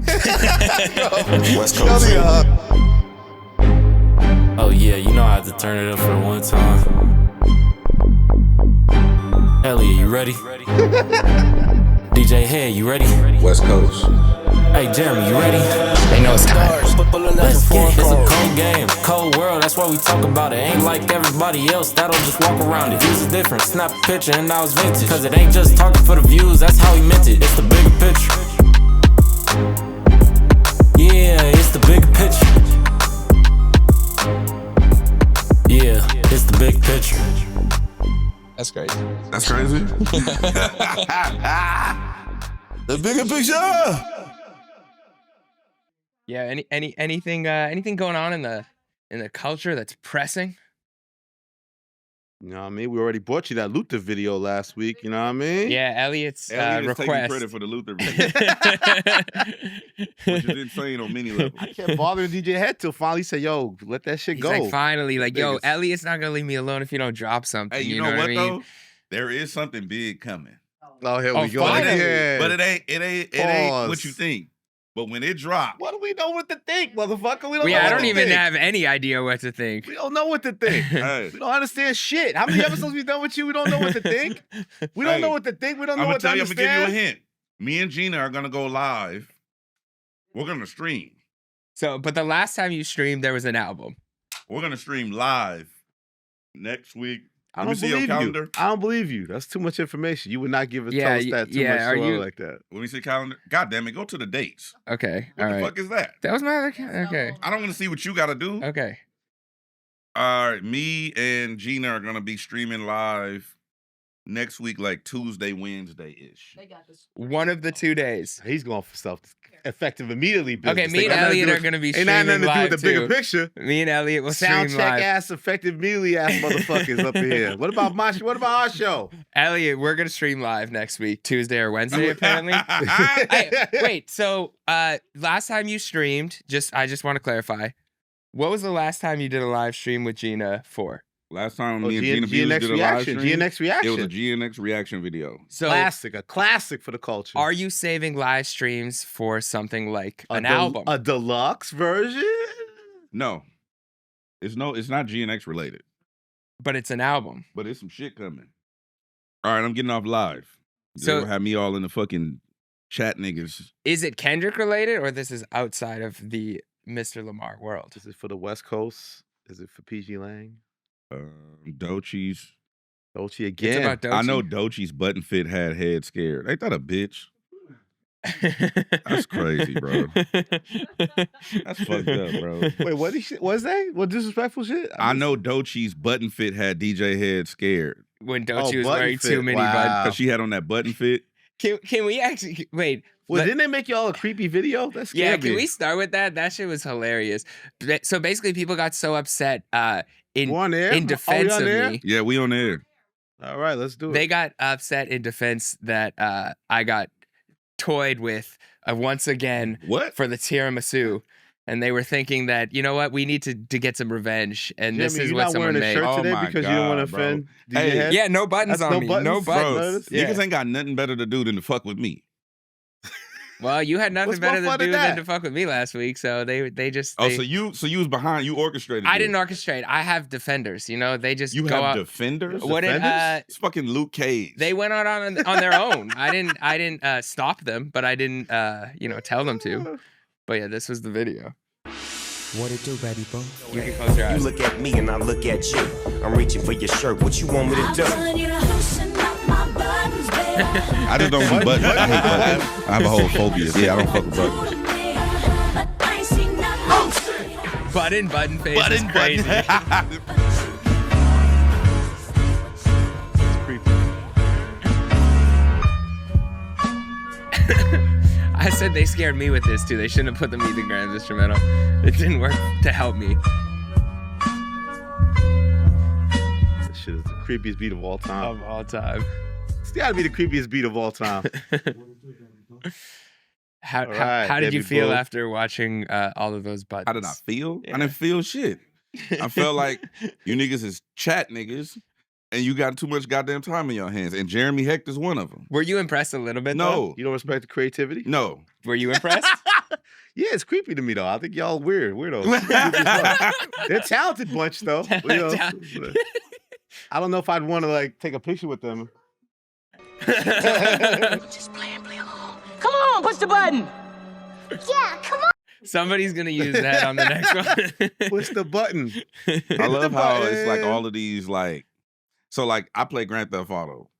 West Coast. Oh yeah, you know I have to turn it up for one time. Elliott, you ready? DJ Hed, you ready? West Coast. Hey Jeremy, you ready? They know it's time. Let's get it. It's a cold game, cold world, that's why we talk about it. Ain't like everybody else that'll just walk around it. Views is different, snap a picture and now it's vintage. Cause it ain't just talking for the views, that's how he meant it. It's the bigger picture. Yeah, it's the bigger picture. Yeah, it's the big picture. That's crazy. That's crazy. The bigger picture. Yeah. Anything going on in the culture that's pressing? You know what I mean? We already brought you that Luther video last week, you know what I mean? Yeah, Elliott's Elliott is taking request. credit for the Luther video, which is insane on many levels. I kept bothering DJ Hed till finally said, yo, let that shit He's go. like, finally, like, yo, Niggas. Elliott's not gonna leave me alone if you don't drop something. Hey, you know what what I mean? though? There is something big coming. Oh, here Oh, we go. finally. Yeah. But it ain't Pause. what you think. But when it drops, What do we know what to think, motherfucker? We don't know Yeah, I what don't to even think. have any idea what to think. We don't know what to think. hey, We don't understand shit. How many episodes we done with you? We don't know what to think. We don't Hey, know what to think. We don't know I'm gonna what to tell you, I'm understand. gonna give you a hint. Me and Gina are gonna go live. We're gonna stream. So, but the last time you streamed, there was an album. We're gonna stream live next week. I Let me don't see your believe you. calendar. I don't believe you. That's too much information. You would not give us Yeah, tell us that too yeah, much are so you- like that. Let me see calendar. God damn it, go to the dates. Okay, What all the right. fuck is that? That was my other. Okay, I don't want to see what you gotta do. okay. All right, me and Gina are gonna be streaming live next week, like Tuesday, Wednesday ish. One of the 2 days. He's going for self-effective immediately business. Okay, me They and got nothing to Elliott do are with- gonna be Ain't streaming nothing to do live with the bigger too. picture. Me and Elliott will Sound stream check live. ass, effective mealy ass motherfuckers up in here. What about what about our show? Elliott, we're gonna stream live next week, Tuesday or Wednesday, apparently. Hey, wait, so last time you streamed, I just want to clarify, what was the last time you did a live stream with Gina for? Last time Oh, me and Gina Beals GNX did a live reaction. stream, GNX it was a reaction. GNX reaction video. So A classic for the culture. are you saving live streams for something like an del- album? A deluxe version? No, it's not GNX related, But it's an album. but it's some shit coming. All right, I'm getting off live. So- So have me all in the fucking chat, niggas. Is it Kendrick related or this is outside of the Mr. Lamar world? Is it for the West Coast? Is it for PG Lang? Dochi's. Dolce It's again. about Doechii? I know Dochi's button fit had Head scared. Ain't that a bitch? That's crazy, bro. That's fucked up, bro. Wait, what was that? What disrespectful shit? I know Dochi's button fit had DJ Head scared When Oh, Doechii was button wearing fit. too many Wow. buttons. because she had on that button fit. Can we actually wait? Well, let- didn't they make y'all a creepy video? That's Yeah, can we start with that? That shit was hilarious. So basically, people got so upset in on there? in defense on of there? me. Yeah, we on air. All right, let's do it. They got upset in defense that I got toyed with once again What? for the tiramisu. And they were thinking that, you know what, we need to get some revenge. And this Jimmy, is you're what not someone wearing a made. shirt Oh today my because you don't want to God, bro. offend DJ Hey, Head? Yeah, no buttons That's on no me. buttons? No Bro, buttons. Yeah. Niggas ain't got nothing better to do than to fuck with me. Well, you had nothing What's more better to fun than do than that? to fuck with me last week. So they just. Oh, they- so you was behind. You orchestrated. I this. didn't orchestrate. I have defenders. You know, they just You go have out. defenders. What did, defenders? It's fucking Luke Cage. They went out on their own. I didn't stop them, but I didn't tell them to. But yeah, this was the video. What it do, baby boo? You can close your You eyes. look at me and I look at you. I'm reaching for your shirt. What you want me to do? I just don't do buttons. I hate buttons. I have a whole phobia. Yeah, I don't fuck with buttons. Button face is crazy. I said they scared me with this too. They shouldn't have put the Meet the Grams instrumental. It didn't work to help me. This shit is the creepiest beat of all time. Of all time. It's got to be the creepiest beat of all time. How All right, did you baby feel boo. after watching all of those buttons? How did I feel? Yeah. I didn't feel shit. I felt like you niggas is chat niggas, and you got too much goddamn time in your hands. And Jeremy Hecht is one of them. Were you impressed a little bit? though? No, You don't respect the creativity? no. Were you impressed? Yeah, it's creepy to me though. I think y'all weirdos. They're a talented bunch though. You know? I don't know if I'd want to like take a picture with them. Just play along. Come on, push the button. Yeah, come on. Somebody's gonna use that on the next one. Push the button. I love how it's like all of these like, so like I play Grand Theft Auto,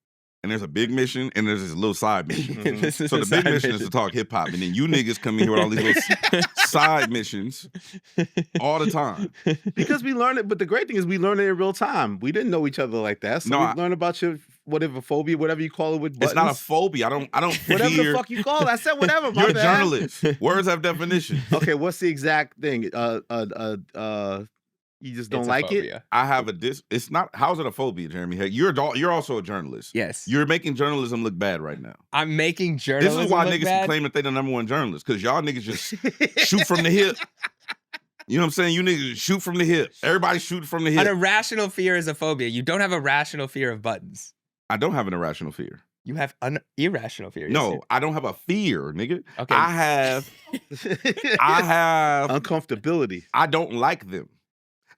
and there's a big mission and there's this little side mission. This is So a the big side mission is to talk hip hop, and then you niggas come in here with all these little side missions all the time. Because we learn it, but the great thing is we learn it in real time. We didn't know each other like that, so we learn about your whatever phobia, whatever you call it with buttons. It's not a phobia. I don't whatever fear. the fuck you call it. I said whatever. You're a journalist. Words have definition. Okay, what's the exact thing? You just don't like it. I have it's not. How's it a phobia, Jeremy? Hey, you're also a journalist. Yes. You're making journalism look bad right now. I'm making journalism. This is why look niggas bad. claim that they the #1 journalist, because y'all niggas just shoot from the hip. You know what I'm saying? You niggas shoot from the hip. Everybody shoot from the hip. An irrational fear is a phobia. You don't have a rational fear of buttons. I don't have an irrational fear. You have an irrational fear. No, I don't have a fear, nigga. Okay. I have uncomfortability. I don't like them.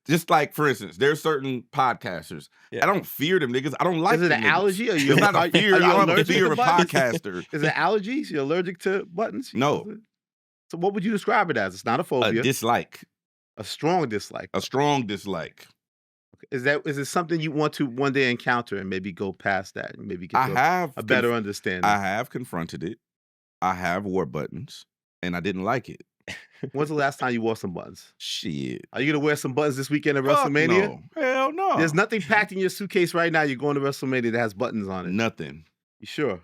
Just like, for instance, there's certain podcasters. Yeah. I don't fear them niggas. I don't like them. Is it an niggas. allergy? It's not a fear. I don't have a fear of a podcaster. Is it allergies? You're allergic to buttons? No. So what would you describe it as? It's not a phobia. A dislike. A strong dislike. A strong dislike. Is it something you want to one day encounter and maybe go past that and maybe get a better understanding? I have confronted it. I have wore buttons, and I didn't like it. When's the last time you wore some buttons? Shit. Are you gonna wear some buttons this weekend at WrestleMania? No. Hell no. There's nothing packed in your suitcase right now. You're going to WrestleMania that has buttons on it. Nothing. You sure?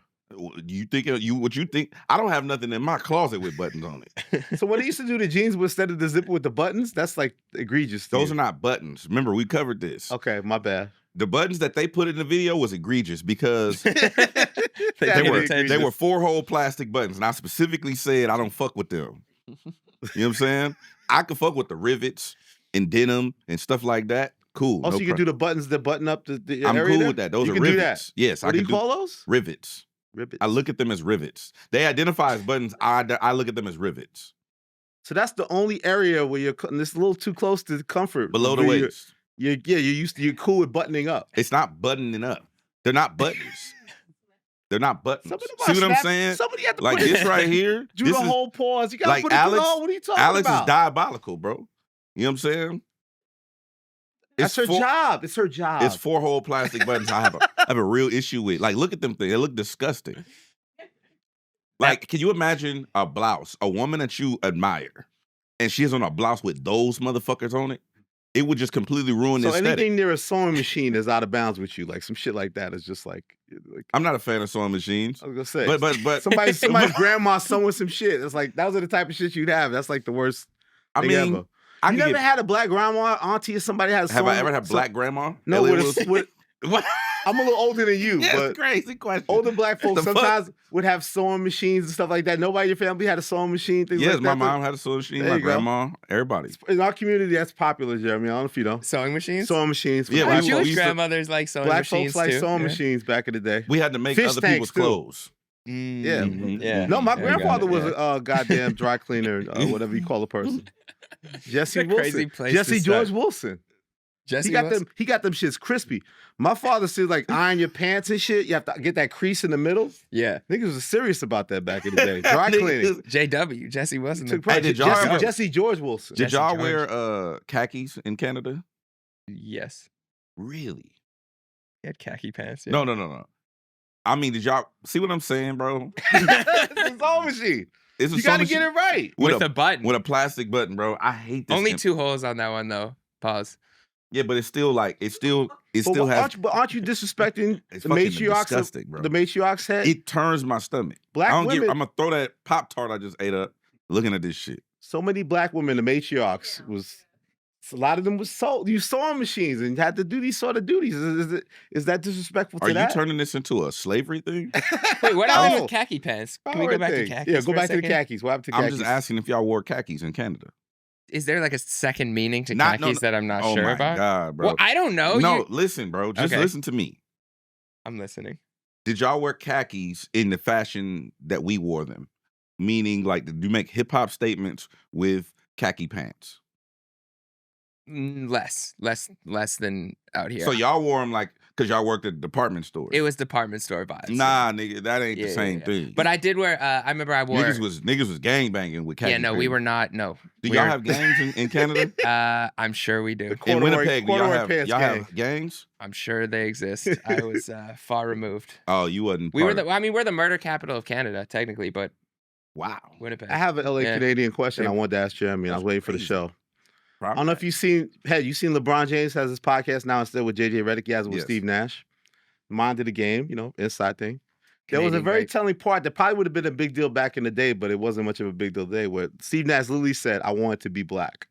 You think what you think? I don't have nothing in my closet with buttons on it. So when they used to do the jeans instead of the zipper with the buttons, that's like egregious. Those are not buttons. Remember, we covered this. Okay, my bad. The buttons that they put in the video was egregious because they They were 4-hole plastic buttons, and I specifically said I don't fuck with them. You know what I'm saying? I could fuck with the rivets and denim and stuff like that. Cool. Also, you can do the buttons that button up the I'm area cool there? with that. Those you are can rivets. Do that. Yes, what do you call those? Rivets. Rivets. I look at them as rivets. They identify as buttons. I look at them as rivets. So that's the only area where you're. It's a little too close to comfort. Below the waist. You're cool with buttoning up. It's not buttoning up. They're not buttons. They're not buttons. See what I'm saying? Somebody had to like put this right here. Do the whole pause. You gotta like put it below. What are you talking Alex about? is diabolical, bro. You know what I'm saying? That's her job. It's her job. It's 4-hole plastic buttons. I have a real issue with. Like, look at them things. They look disgusting. Like, can you imagine a blouse, a woman that you admire, and she has on a blouse with those motherfuckers on it? It would just completely ruin the aesthetic. Anything near a sewing machine is out of bounds with you. Like some shit like that is just like I'm not a fan of sewing machines. I was gonna say, but somebody's grandma sewing some shit. It's like those are the type of shit you'd have. That's like the worst. I mean, ever. You never had a black grandma, auntie, or somebody has. Have I ever had black grandma? No, what? I'm a little older than you, yeah, but crazy question. Older black folks sometimes would have sewing machines and stuff like that. Nobody in your family had a sewing machine. Things like that. Yes, my mom had a sewing machine. My grandma, everybody. In our community, that's popular, Jeremy. I don't know if you know. Sewing machines? Sewing machines. Yeah, Jewish grandmothers like sewing machines too. Black folks like sewing machines back in the day. We had to make other people's clothes. Yeah. No, my grandfather was a goddamn dry cleaner, whatever you call a person. Jesse Wilson. Jesse George Wilson. Jesse he got them shits crispy. My father said like iron your pants and shit. You have to get that crease in the middle. Yeah. Niggas was serious about that back in the day. Dry cleaning. JW, Jesse Wilson. Hey, Jesse George Wilson. Did y'all wear khakis in Canada? Yes. Really? He had khaki pants. Yeah. No. I mean, did y'all see what I'm saying, bro? It's a sewing machine. You gotta get it right. With a button. With a plastic button, bro. I hate this. Only 2 holes on that one though. Pause. Yeah, but it's still like it still has. Aren't you disrespecting the matriarchs? Bro. The matriarchs head. It turns my stomach. Black women. I'm gonna throw that Pop-Tart I just ate up looking at this shit. So many black women, the matriarchs was. A lot of them was sewing machines and had to do these sort of duties. Is that disrespectful to that? Are you turning this into a slavery thing? Wait, what happened with khaki pants? Can we go back to khakis? Yeah, go back to the khakis. What happened to khakis? I'm just asking if y'all wore khakis in Canada. Is there like a second meaning to khakis that I'm not sure about? Oh my God, bro. Well, I don't know. No, listen, bro. Just listen to me. I'm listening. Did y'all wear khakis in the fashion that we wore them? Meaning, like, do you make hip hop statements with khaki pants? Less than out here. So y'all wore them like because y'all worked at department stores. It was department store vibes. Nah, nigga, that ain't the same thing. But I did wear. I remember I wore. Niggas was gangbanging with khaki. Yeah, no, pants. we were not. No. Do y'all have gangs in Canada? I'm sure we do. In Winnipeg, do y'all have gangs? I'm sure they exist. I was far removed. Oh, you wasn't. We're the murder capital of Canada, technically, but wow, Winnipeg. I have an LA Canadian question I wanted to ask Jeremy, and I was waiting for the show. I don't know if you've seen LeBron James has his podcast now instead with JJ Redick. He has it with Steve Nash. Mind of the game, inside thing. There was a very telling part that probably would have been a big deal back in the day, but it wasn't much of a big deal today, where Steve Nash literally said, I wanted to be black.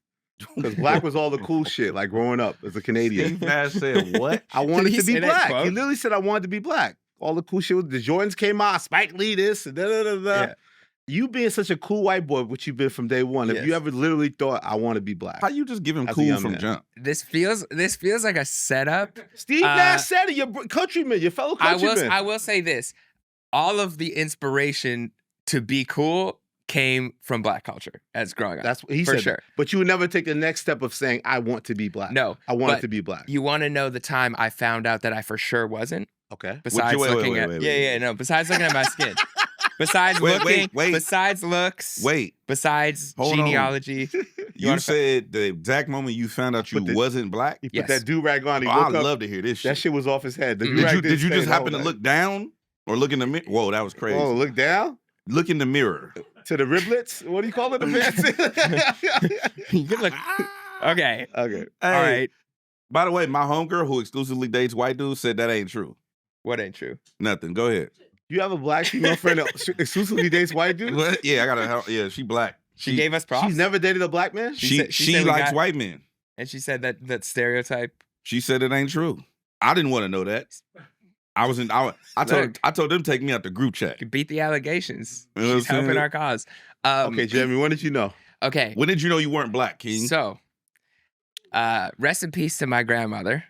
Because black was all the cool shit, like growing up as a Canadian. Steve Nash said what? I wanted to be black. He literally said, I wanted to be black. All the cool shit, the Jordans came out, Spike Lee this, and da-da-da-da. Yeah. You being such a cool white boy, which you've been from day one, if you ever literally thought, I want to be black. How you just give him cool from jump? This feels like a setup. Steve Nash said it, your countryman, your fellow countryman. I will say this. All of the inspiration to be cool came from black culture as growing up. That's what he said. Sure. But you would never take the next step of saying, I want to be black. No. I wanted to be black. You want to know the time I found out that I for sure wasn't? Okay. Besides looking at besides looking at my skin. Besides besides looks. Besides genealogy. You said the exact moment you found out you wasn't black? He put that do-rag on. I'd love to hear this shit. That shit was off his head. Did you just happen to look down or look in the mirror? Whoa, that was crazy. Oh, look down? Look in the mirror. To the riblets? What do you call it? You could look. Okay. Okay. All right. By the way, my homegirl who exclusively dates white dudes said that ain't true. What ain't true? Nothing. Go ahead. You have a black female friend that exclusively dates white dudes? What? Yeah, I got a. Yeah, she black. She gave us props. She's never dated a black man? She likes white men. And she said that stereotype. She said it ain't true. I didn't want to know that. I told them to take me out the group chat. Beat the allegations. You know She's helping our cause. Okay, Jeremy, when did you know? Okay. When did you know you weren't black, King? So, rest in peace to my grandmother,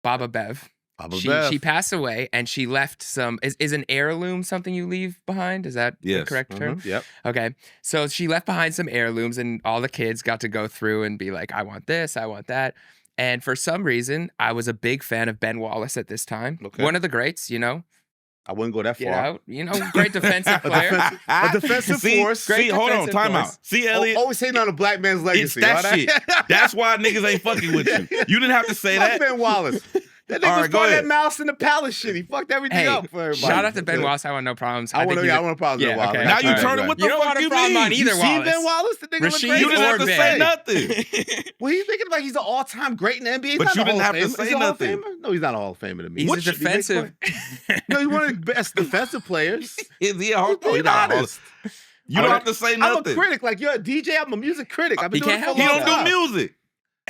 Baba Bev. She passed away, and she left some. Is an heirloom something you leave behind? Is that the correct term? Yep. Okay. So she left behind some heirlooms, and all the kids got to go through and be like, I want this, I want that. And for some reason, I was a big fan of Ben Wallace at this time. Okay. One of the greats, I wouldn't go that far. Get out. Great defensive player. A defensive force. See, hold on, time out. See, Elliot. Always hating on a black man's legacy. It's that shit. That's why niggas ain't fucking with you. You didn't have to say that. Ben Wallace. That nigga was fucking that mouse in the palace shit. He fucked everything up for everybody. Shout out to Ben Wallace. I want no problems. I want no problems with Wallace. Okay. Now you turn it. What the fuck you mean? On either you see Ben Wallace? The nigga Rashid, look you didn't have to say nothing. Well, he's thinking like he's an all-time great in the NBA. But you didn't have to say nothing. No, he's not a Hall of Famer to me. He's a defensive. No, he's one of the best defensive players. Is he a Hall of Famer? You don't have to say nothing. I'm a critic. Like, you're a DJ. I'm a music critic. I've been doing it for a long time. He don't do music.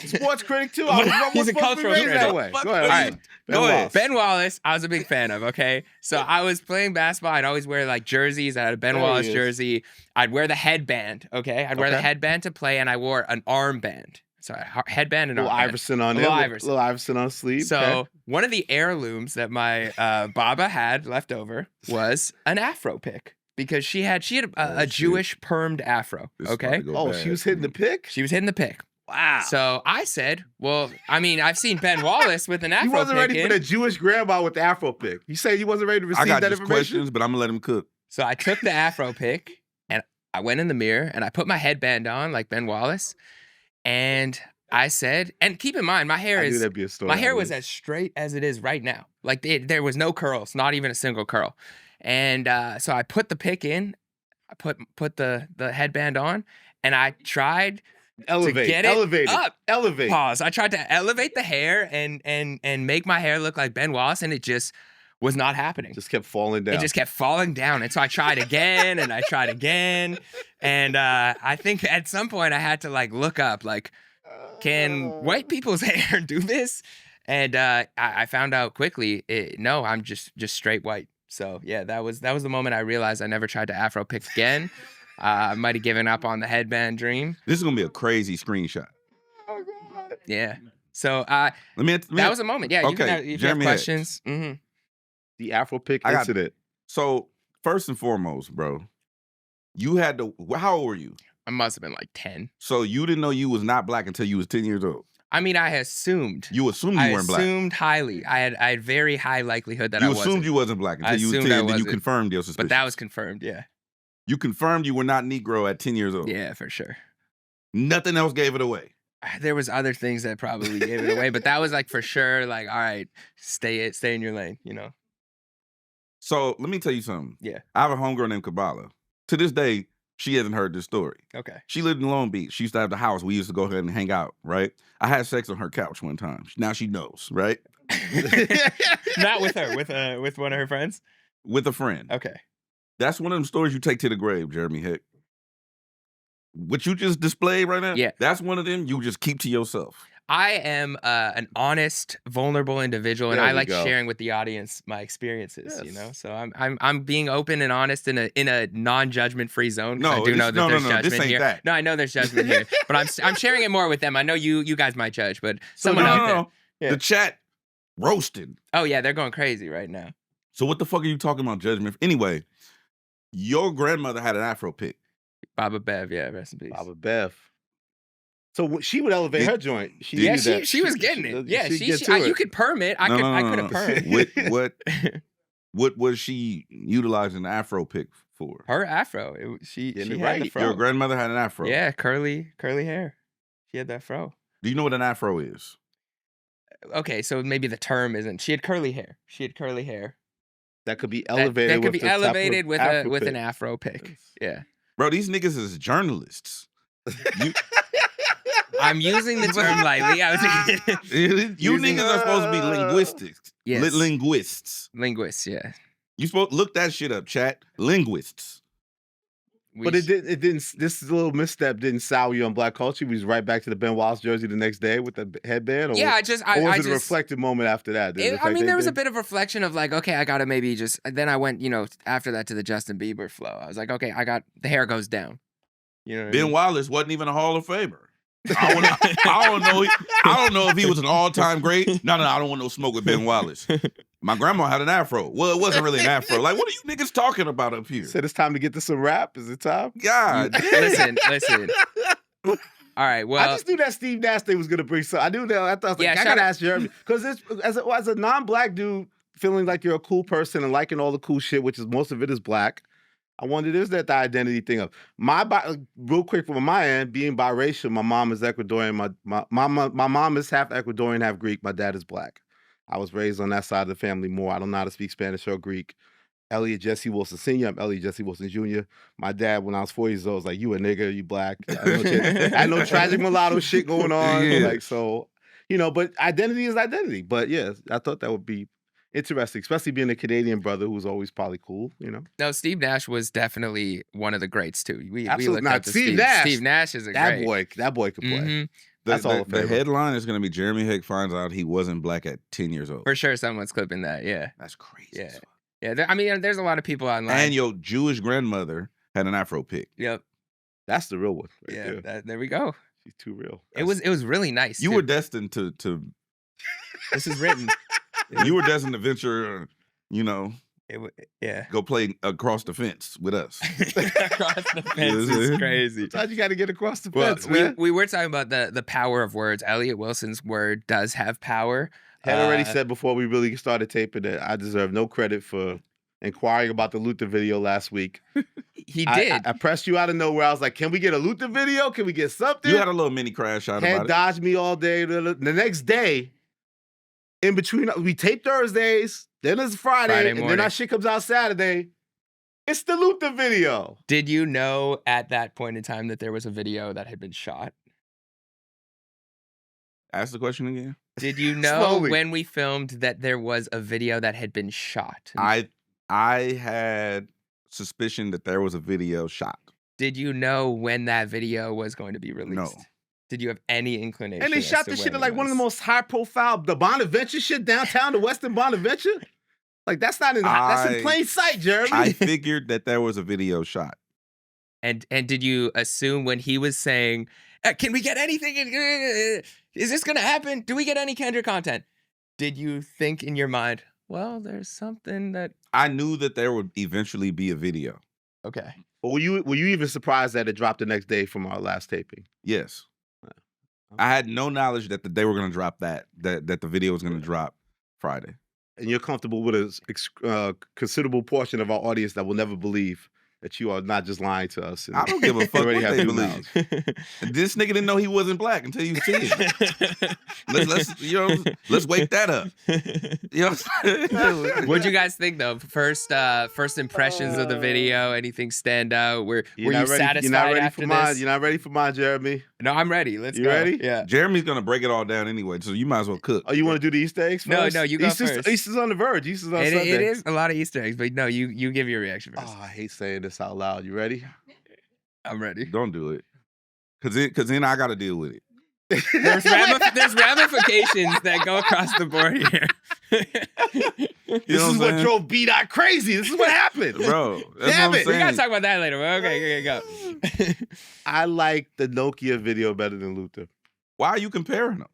Sports critic too. He's a cultural critic. That way. Go ahead. All right. Go ahead. Ben Wallace, I was a big fan of, okay? So I was playing basketball. I'd always wear like jerseys. I had a Ben Wallace jersey. I'd wear the headband, okay? I'd wear the headband to play, and I wore an armband. So a headband and little Iverson on it. Little Iverson on the sleeve. So one of the heirlooms that my Baba had left over was an afro pick. Because she had a Jewish permed afro, okay? She was hitting the pick? She was hitting the pick. Wow. So I said, well, I mean, I've seen Ben Wallace with an afro pick. He wasn't ready for the Jewish grandma with the afro pick. You say he wasn't ready to receive that information? I got questions, but I'm going to let him cook. So I took the afro pick, and I went in the mirror, and I put my headband on like Ben Wallace, and I said, and keep in mind, my hair was as straight as it is right now. Like, there was no curls, not even a single curl. And so I put the pick in, I put the headband on, and I tried to get it up. Elevate. Pause. I tried to elevate the hair and make my hair look like Ben Wallace, and it just was not happening. Just kept falling down. It just kept falling down. And so I tried again, and I tried again. And I think at some point I had to like look up, like, can white people's hair do this? And I found out quickly, no, I'm just straight white. So yeah, that was the moment I realized I never tried to afro pick again. I might have given up on the headband dream. This is gonna be a crazy screenshot. Oh God. Yeah. So that was a moment. Yeah. Okay. You have questions. Mm-hmm. The afro pick incident. So first and foremost, bro, You had to. How old were you? I must have been like 10. So you didn't know you was not black until you was 10 years old. I mean, I assumed. You assumed you weren't black. I assumed highly. I had very high likelihood that I wasn't. You assumed you wasn't black until you was 10, then you confirmed your suspicion. But that was confirmed, yeah. You confirmed you were not Negro at 10 years old. Yeah, for sure. Nothing else gave it away. There was other things that probably gave it away, but that was like for sure, like, all right, stay in your lane, you know? So let me tell you something. Yeah. I have a homegirl named Kabbalah. To this day, she hasn't heard this story. Okay. She lived in Long Beach. She used to have the house. We used to go ahead and hang out, right? I had sex on her couch one time. Now she knows, right? Not with her, with one of her friends? With a friend. Okay. That's one of them stories you take to the grave, Jeremy Hecht. What you just displayed right now? Yeah. That's one of them you just keep to yourself. I am an honest, vulnerable individual, and I like sharing with the audience my experiences. You know, so I'm being open and honest in a non-judgment free zone. No, I do know that there's judgment this ain't here. That. No, I know there's judgment here, but I'm sharing it more with them. I know you guys might judge, but someone out there. Yeah. The chat roasted. Oh yeah, they're going crazy right now. So what the fuck are you talking about judgment? Anyway, your grandmother had an Afro pick. Baba Bev, yeah, rest in peace. Baba Bev. So she would elevate her joint. She was getting it. Yeah, you could perm it. I could have permed. What was she utilizing the Afro pick for? Her Afro. She had the fro. Your grandmother had an Afro. Yeah, curly hair. She had that fro. Do you know what an Afro is? Okay, so maybe the term isn't. She had curly hair. That could be elevated. That could be elevated with an Afro pick. Yeah. Bro, these niggas is journalists. I'm using the term lightly. You niggas are supposed to be linguistics. Yes. Linguists, yeah. You supposed to look that shit up, chat. Linguists. But it didn't. This little misstep didn't sour you on black culture. We was right back to the Ben Wallace jersey the next day with the headband. Or was it a reflective moment after that? There was a bit of reflection of like, okay, I gotta maybe just. Then I went, after that to the Justin Bieber flow. I was like, okay, the hair goes down. You know, Ben Wallace wasn't even a Hall of Famer. I don't know if he was an all-time great. No, I don't want no smoke with Ben Wallace. My grandma had an Afro. Well, it wasn't really an Afro. Like, what are you niggas talking about up here? Said it's time to get to some rap. Is it time? God. Listen. All right, well. I just knew that Steve Nash thing was going to bring some. I knew that. I thought, I got to ask Jeremy. Because as a non-black dude feeling like you're a cool person and liking all the cool shit, which is most of it is black, I wondered, is that the identity thing of real quick from my end, being biracial, my mom is Ecuadorian, my mom is half Ecuadorian, half Greek, my dad is black. I was raised on that side of the family more. I don't know how to speak Spanish or Greek. Elliott Jesse Wilson Sr., I'm Elliott Jesse Wilson Jr. My dad, when I was 4 years old, was like, you a nigga, you black. I had no tragic mulatto shit going on. Yeah. Like, so, but identity is identity. But yeah, I thought that would be interesting, especially being a Canadian brother who's always probably cool, No, Steve Nash was definitely one of the greats too. We looked not up to Steve Nash. Steve Nash is a great. That boy could play. Mm-hmm. That's all. The headline is going to be Jeremy Hecht finds out he wasn't black at 10 years old. For sure, someone's clipping that. Yeah, that's crazy. Yeah. There's a lot of people online. And your Jewish grandmother had an Afro pick. Yep, that's the real one. There we go. She's too real. It was really nice. You were destined to. This is written. You were destined to venture. Go play across the fence with us. Across the fence is crazy. Sometimes you got to get across the fence, man. We were talking about the power of words. Elliott Wilson's word does have power. Had already said before we really started taping that I deserve no credit for inquiring about the Luther video last week. He did. I pressed you out of nowhere. I was like, can we get a Luther video? Can we get something? You had a little mini crash out about it. Head dodged me all day. The next day, in between, we tape Thursdays. Then it's Friday, and then our shit comes out Saturday. It's the Luther video. Did you know at that point in time that there was a video that had been shot? Ask the question again. Did you know when we filmed that there was a video that had been shot? I had suspicion that there was a video shot. Did you know when that video was going to be released? No. Did you have any inclination? And they shot this shit at like one of the most high profile, the Bonaventure shit downtown, the Western Bonaventure. Like that's not in that's in plain sight, Jeremy. I figured that there was a video shot. And did you assume when he was saying, "Can we get anything? Is this gonna happen? Do we get any Kendrick content?" Did you think in your mind, well, there's something that I knew that there would eventually be a video. Okay. Or were you even surprised that it dropped the next day from our last taping? Yes. I had no knowledge that they were going to drop that the video was going to drop Friday. And you're comfortable with a considerable portion of our audience that will never believe that you are not just lying to us. I don't give a fuck what they believe. This nigga didn't know he wasn't black until you see it. Let's wake that up. You know what I'm saying? What'd you guys think though? First impressions of the video. Anything stand out? Were you satisfied after this? You're not ready for mine, Jeremy. No, I'm ready. Let's go. You ready? Yeah. Jeremy's gonna break it all down anyway, so you might as well cook. Oh, you want to do the Easter eggs first? No, you go first. Easter's on the verge. Easter's on Sunday. It is a lot of Easter eggs, but no, you give your reaction first. Oh, I hate saying this out loud. You ready? I'm ready. Don't do it, cause then I gotta deal with it. There's ramifications that go across the board here. This is what drove B-Dot crazy. This is what happened. Bro, that's Damn what I'm it. We saying. gotta talk about that later. Okay, go. I like the Nokia video better than Luther. Why are you comparing them?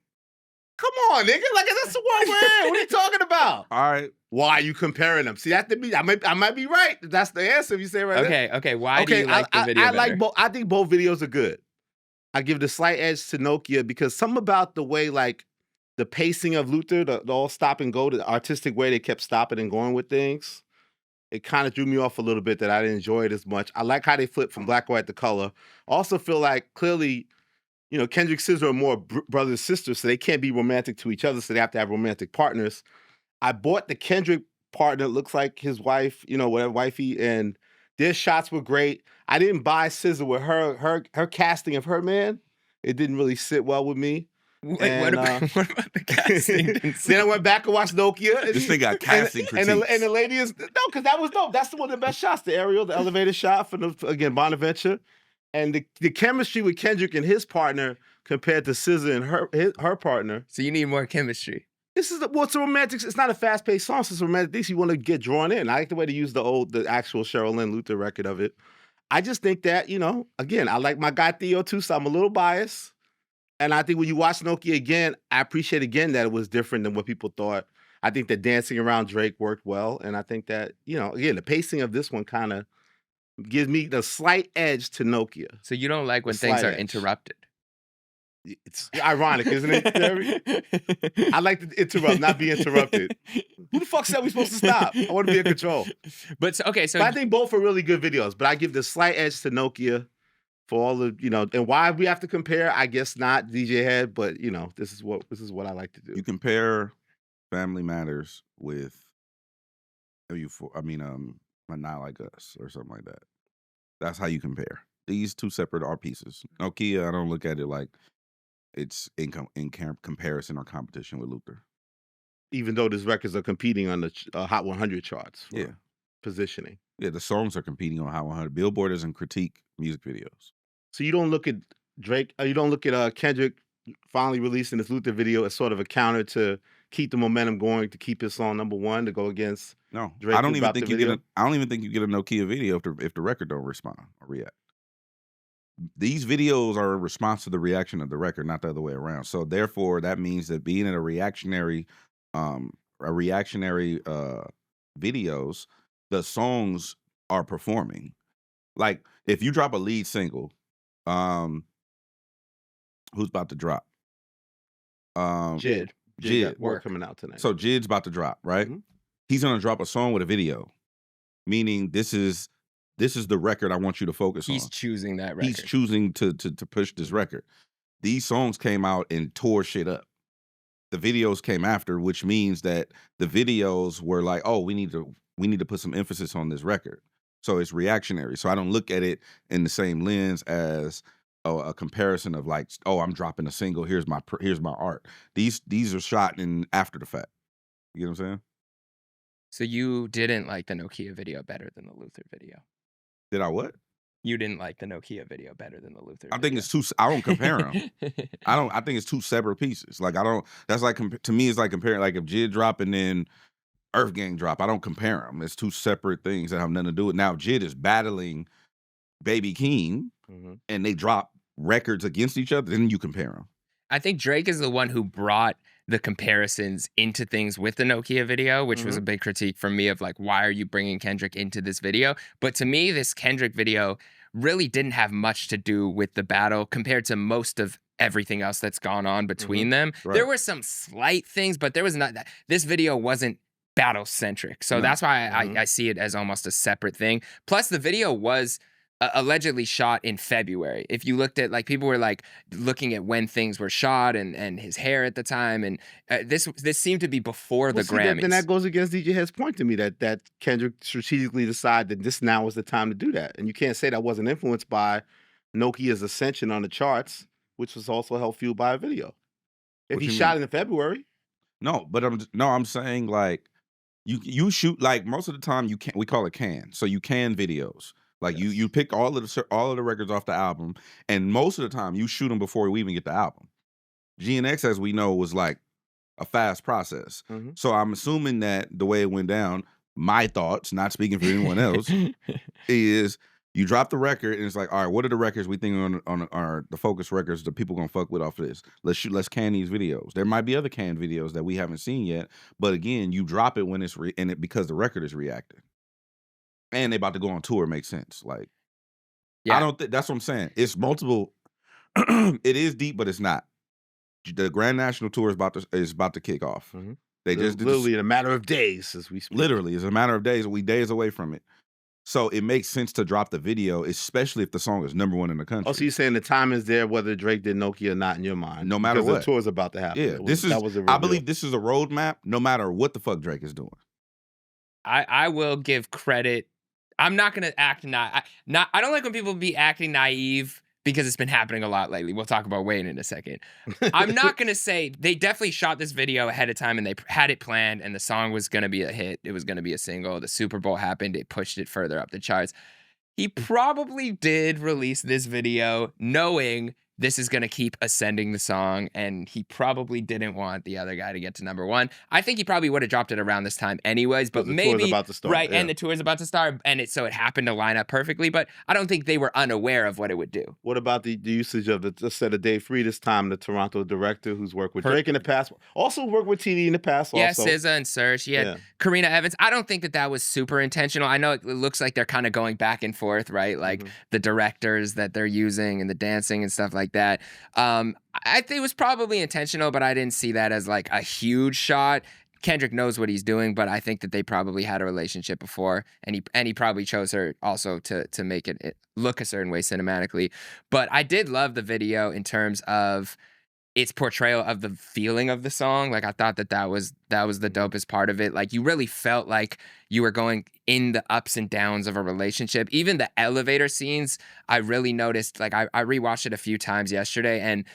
Come on, nigga. Like, that's the one we're in. What are you talking about? All right. Why are you comparing them? See, that to me, I might be right. That's the answer if you say it right there. Okay. Why do you like the video better? like both. I think both videos are good. I give the slight edge to Nokia because something about the way, like, the pacing of Luther, the all stop and go, the artistic way they kept stopping and going with things, it kind of drew me off a little bit that I didn't enjoy it as much. I like how they flipped from black and white to color. Also feel like clearly, you know, Kendrick and SZA are more brothers and sisters, so they can't be romantic to each other, so they have to have romantic partners. I bought the Kendrick partner, looks like his wife, you know, whatever, wifey, and their shots were great. I didn't buy SZA with her casting of her man. It didn't really sit well with me. What about the casting? Then I went back and watched Nokia. This thing got casting critiques. And the lady is, no, because that was dope. That's one of the best shots, the aerial, the elevator shot from, again, Bonaventure. And the chemistry with Kendrick and his partner compared to SZA and her partner. So you need more chemistry. This is it's a romantic. It's not a fast-paced song. It's a romantic thing. So you want to get drawn in. I like the way they use the actual Cheryl Lynn Luther record of it. I just think that, you know, again, I like my guy Theo too, so I'm a little biased. And I think when you watch Nokia again, I appreciate again that it was different than what people thought. I think that dancing around Drake worked well, and I think that, you know, again, the pacing of this one kind of gives me the slight edge to Nokia. So you don't like when things are interrupted. It's ironic, isn't it, Jerry? I like to interrupt, not be interrupted. Who the fuck said we're supposed to stop? I want to be in control. But I think both are really good videos, but I give the slight edge to Nokia for all the, you know, and why we have to compare, I guess not DJ Hed, but you know, this is what I like to do. You compare Family Matters with Not Like Us or something like that. That's how you compare. These two separate art pieces. Nokia, I don't look at it like it's in comparison or competition with Luther. Even though these records are competing on the Hot 100 charts. Yeah. Positioning. Yeah, the songs are competing on Hot 100. Billboard doesn't critique music videos. So you don't look at Drake, you don't look at Kendrick finally releasing this Luther video as sort of a counter to keep the momentum going, to keep his song #1, to go against Drake. I don't even think you get a Nokia video if the record don't respond or react. These videos are a response to the reaction of the record, not the other way around. So therefore, that means that being in a reactionary videos, the songs are performing. Like if you drop a lead single, who's about to drop? Jid. Jid. Work coming out tonight. So Jid's about to drop, right? Mm-hmm. He's gonna drop a song with a video, meaning this is the record I want you to focus on. He's choosing that record. He's choosing to push this record. These songs came out and tore shit up. The videos came after, which means that the videos were like, oh, we need to put some emphasis on this record. So it's reactionary. So I don't look at it in the same lens as a comparison of like, oh, I'm dropping a single. Here's my art. These are shot in after the fact. You get what I'm saying? So you didn't like the Nokia video better than the Luther video? Did I what? You didn't like the Nokia video better than the Luther video? I think it's two. I don't compare them. I think it's two separate pieces. Like I don't. That's like to me, it's like comparing like if Jid drop and then Earth Gang drop. I don't compare them. It's two separate things that have nothing to do with. Now if Jid is battling Baby Keem and they drop records against each other, then you compare them. I think Drake is the one who brought the comparisons into things with the Nokia video, which was a big critique from me of like, why are you bringing Kendrick into this video? But to me, this Kendrick video really didn't have much to do with the battle compared to most of everything else that's gone on between them. Right. There were some slight things, but there was not that. This video wasn't battle centric. So that's why I see it as almost a separate thing. Plus the video was allegedly shot in February. If you looked at, like, people were like looking at when things were shot and his hair at the time, and this seemed to be before the Grammys. Then that goes against DJ Head's point to me that Kendrick strategically decided that this now was the time to do that, and you can't say that wasn't influenced by Nokia's ascension on the charts, which was also helped fueled by a video. If he shot it in February, no, but I'm saying, like, you shoot, like, most of the time we call it can, so you can videos. Like, you pick all of the records off the album, and most of the time you shoot them before we even get the album. GNX, as we know, was like a fast process. So I'm assuming that the way it went down, my thoughts, not speaking for anyone else, is you drop the record and it's like, all right, what are the records we think are the focus records that people gonna fuck with off of this? Let's can these videos. There might be other canned videos that we haven't seen yet, but again, you drop it when it's because the record is reacting. And they about to go on tour, makes sense. Like, I don't think that's what I'm saying. It's multiple. It is deep, but it's not. The Grand National Tour is about to kick off. They just literally in a matter of days as we speak. Literally, it's a matter of days. We days away from it. So it makes sense to drop the video, especially if the song is #1 in the country. Oh, so you're saying the time is there, whether Drake did Nokia or not, in your mind? No matter what, the tour is about to happen. Yeah, I believe this is a roadmap. No matter what the fuck Drake is doing. I will give credit. I'm not gonna act I don't like when people be acting naive because it's been happening a lot lately. We'll talk about Wayne in a second. I'm not gonna say they definitely shot this video ahead of time and they had it planned and the song was gonna be a hit. It was gonna be a single. The Super Bowl happened. It pushed it further up the charts. He probably did release this video knowing this is going to keep ascending the song, and he probably didn't want the other guy to get to #1. I think he probably would have dropped it around this time anyways, but maybe the tour's about to start, right, and the tour's about to start, and so it happened to line up perfectly. But I don't think they were unaware of what it would do. What about the usage of just said a day free this time? The Toronto director who's worked with Drake in the past, also worked with TD in the past. Yeah, also. SZA and Sir. She had Karina Evans. I don't think that was super intentional. I know it looks like they're kind of going back and forth, right? Like the directors that they're using and the dancing and stuff like that. I think it was probably intentional, but I didn't see that as like a huge shot. Kendrick knows what he's doing, but I think that they probably had a relationship before, and he probably chose her also to make it look a certain way cinematically. But I did love the video in terms of its portrayal of the feeling of the song. Like, I thought that was the dopest part of it. Like, you really felt like you were going in the ups and downs of a relationship. Even the elevator scenes, I really noticed. Like, I rewatched it a few times yesterday, and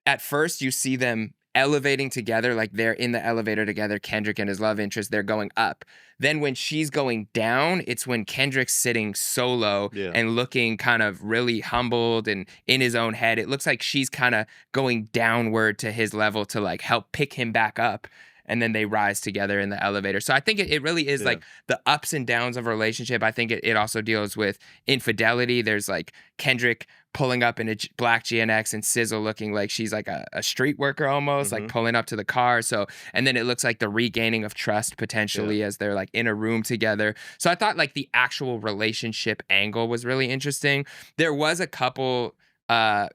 at first you see them elevating together, like they're in the elevator together, Kendrick and his love interest, they're going up. Then when she's going down, it's when Kendrick's sitting solo and looking kind of really humbled and in his own head. It looks like she's kind of going downward to his level to like help pick him back up. And then they rise together in the elevator. So I think it really is like the ups and downs of a relationship. I think it also deals with infidelity. There's like Kendrick pulling up in a black GNX and SZA looking like she's like a street worker almost, like pulling up to the car. So, and then it looks like the regaining of trust potentially as they're like in a room together. So I thought like the actual relationship angle was really interesting. There was a couple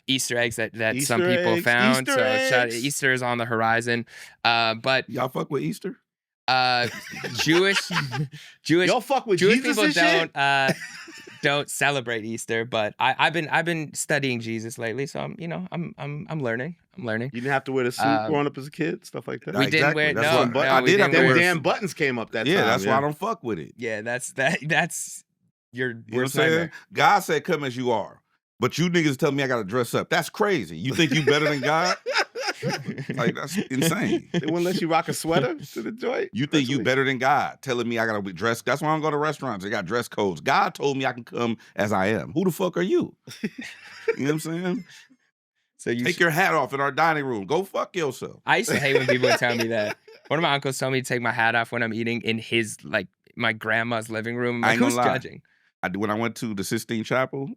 Easter eggs that some people found. Easter is on the horizon. But y'all fuck with Easter? Jewish y'all fuck with Jewish Jesus people don't celebrate Easter, but I've been studying Jesus lately, so I'm learning. You didn't have to wear the suit growing up as a kid, stuff like that. We didn't wear it. No, I did have to wear. Damn buttons came up that time. Yeah, that's why I don't fuck with it. Yeah, that's your You know what I'm worst saying? nightmare. God said, "Come as you are." But you niggas tell me I gotta dress up. That's crazy. You think you better than God? Like, that's insane. They wouldn't let you rock a sweater to the joint? You think you better than God, telling me I gotta be dressed. That's why I don't go to restaurants. They got dress codes. God told me I can come as I am. Who the fuck are you? You know what I'm saying? So you take your hat off in our dining room. Go fuck yourself. I used to hate when people would tell me that. One of my uncles told me to take my hat off when I'm eating in his, like, my grandma's living room. I Like, ain't gonna who's lie. judging? When I went to the Sistine Chapel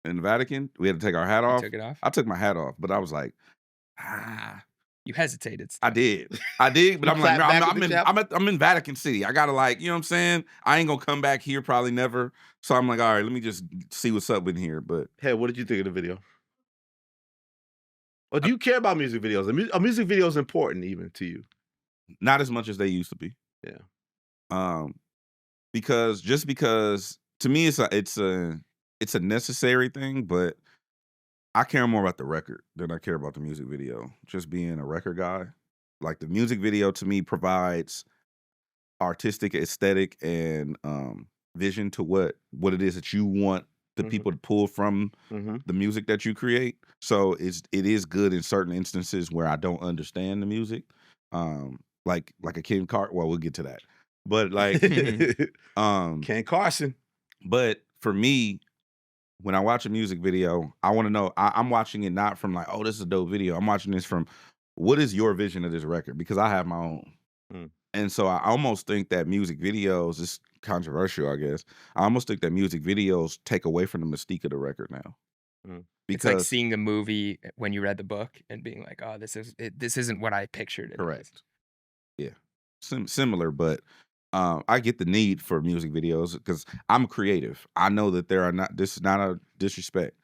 in the Vatican, we had to take our hat off. You took it off? I took my hat off, but I was like, You hesitated. I did, but I'm like, I'm in Vatican City. I gotta like, you know what I'm saying? I ain't gonna come back here probably never. So I'm like, all right, let me just see what's up in here. But hey, what did you think of the video? Or do you care about music videos? A music video is important even to you? Not as much as they used to be. Yeah. Because to me it's a necessary thing, but I care more about the record than I care about the music video. Just being a record guy. Like the music video to me provides artistic aesthetic and vision to what it is that you want the people to pull from the music that you create. So it is good in certain instances where I don't understand the music. Like a Ken Carson. Well, we'll get to that. But like Ken Carson. But for me, when I watch a music video, I want to know, I'm watching it not from like, oh, this is a dope video. I'm watching this from, what is your vision of this record? Because I have my own. And so I almost think that music videos, is controversial, I guess. I almost think that music videos take away from the mystique of the record now. Because it's like seeing the movie when you read the book and being like, oh, this isn't what I pictured it. Correct. Yeah. Similar, but I get the need for music videos because I'm creative. I know that this is not a disrespect.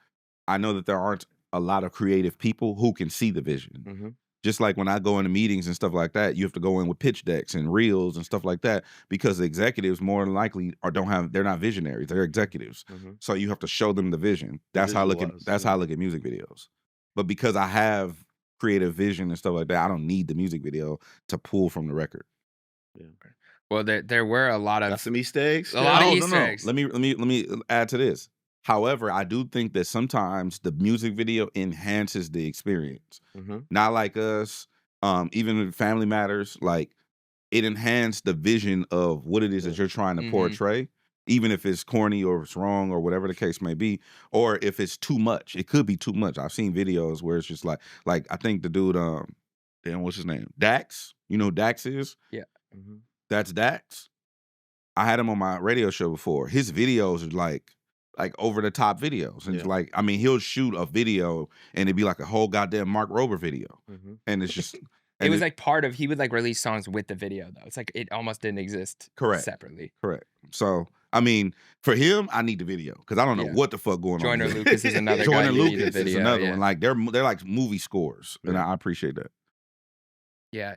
I know that there aren't a lot of creative people who can see the vision. Just like when I go into meetings and stuff like that, you have to go in with pitch decks and reels and stuff like that because the executives more than likely they're not visionaries, they're executives. So you have to show them the vision. That's how I look at music videos. But because I have creative vision and stuff like that, I don't need the music video to pull from the record. Yeah. Well, there were a lot of Got some Easter eggs. A lot of Easter eggs. Let me add to this. However, I do think that sometimes the music video enhances the experience. Not like us, even in Family Matters, like it enhanced the vision of what it is that you're trying to portray, even if it's corny or it's wrong or whatever the case may be, or if it's too much. It could be too much. I've seen videos where it's just like I think the dude, what's his name? Dax. You know who Dax is? Yeah. That's Dax. I had him on my radio show before. His videos are like over the top videos. And like, I mean, he'll shoot a video and it'd be like a whole goddamn Mark Rober video. And it's just it was like he would like release songs with the video though. It's like it almost didn't exist separately. Correct. So I mean, for him, I need the video because I don't know what the fuck going on. Joyner Lucas is another guy. Joyner Lucas is another one. Like they're like movie scores. And I appreciate that. Yeah,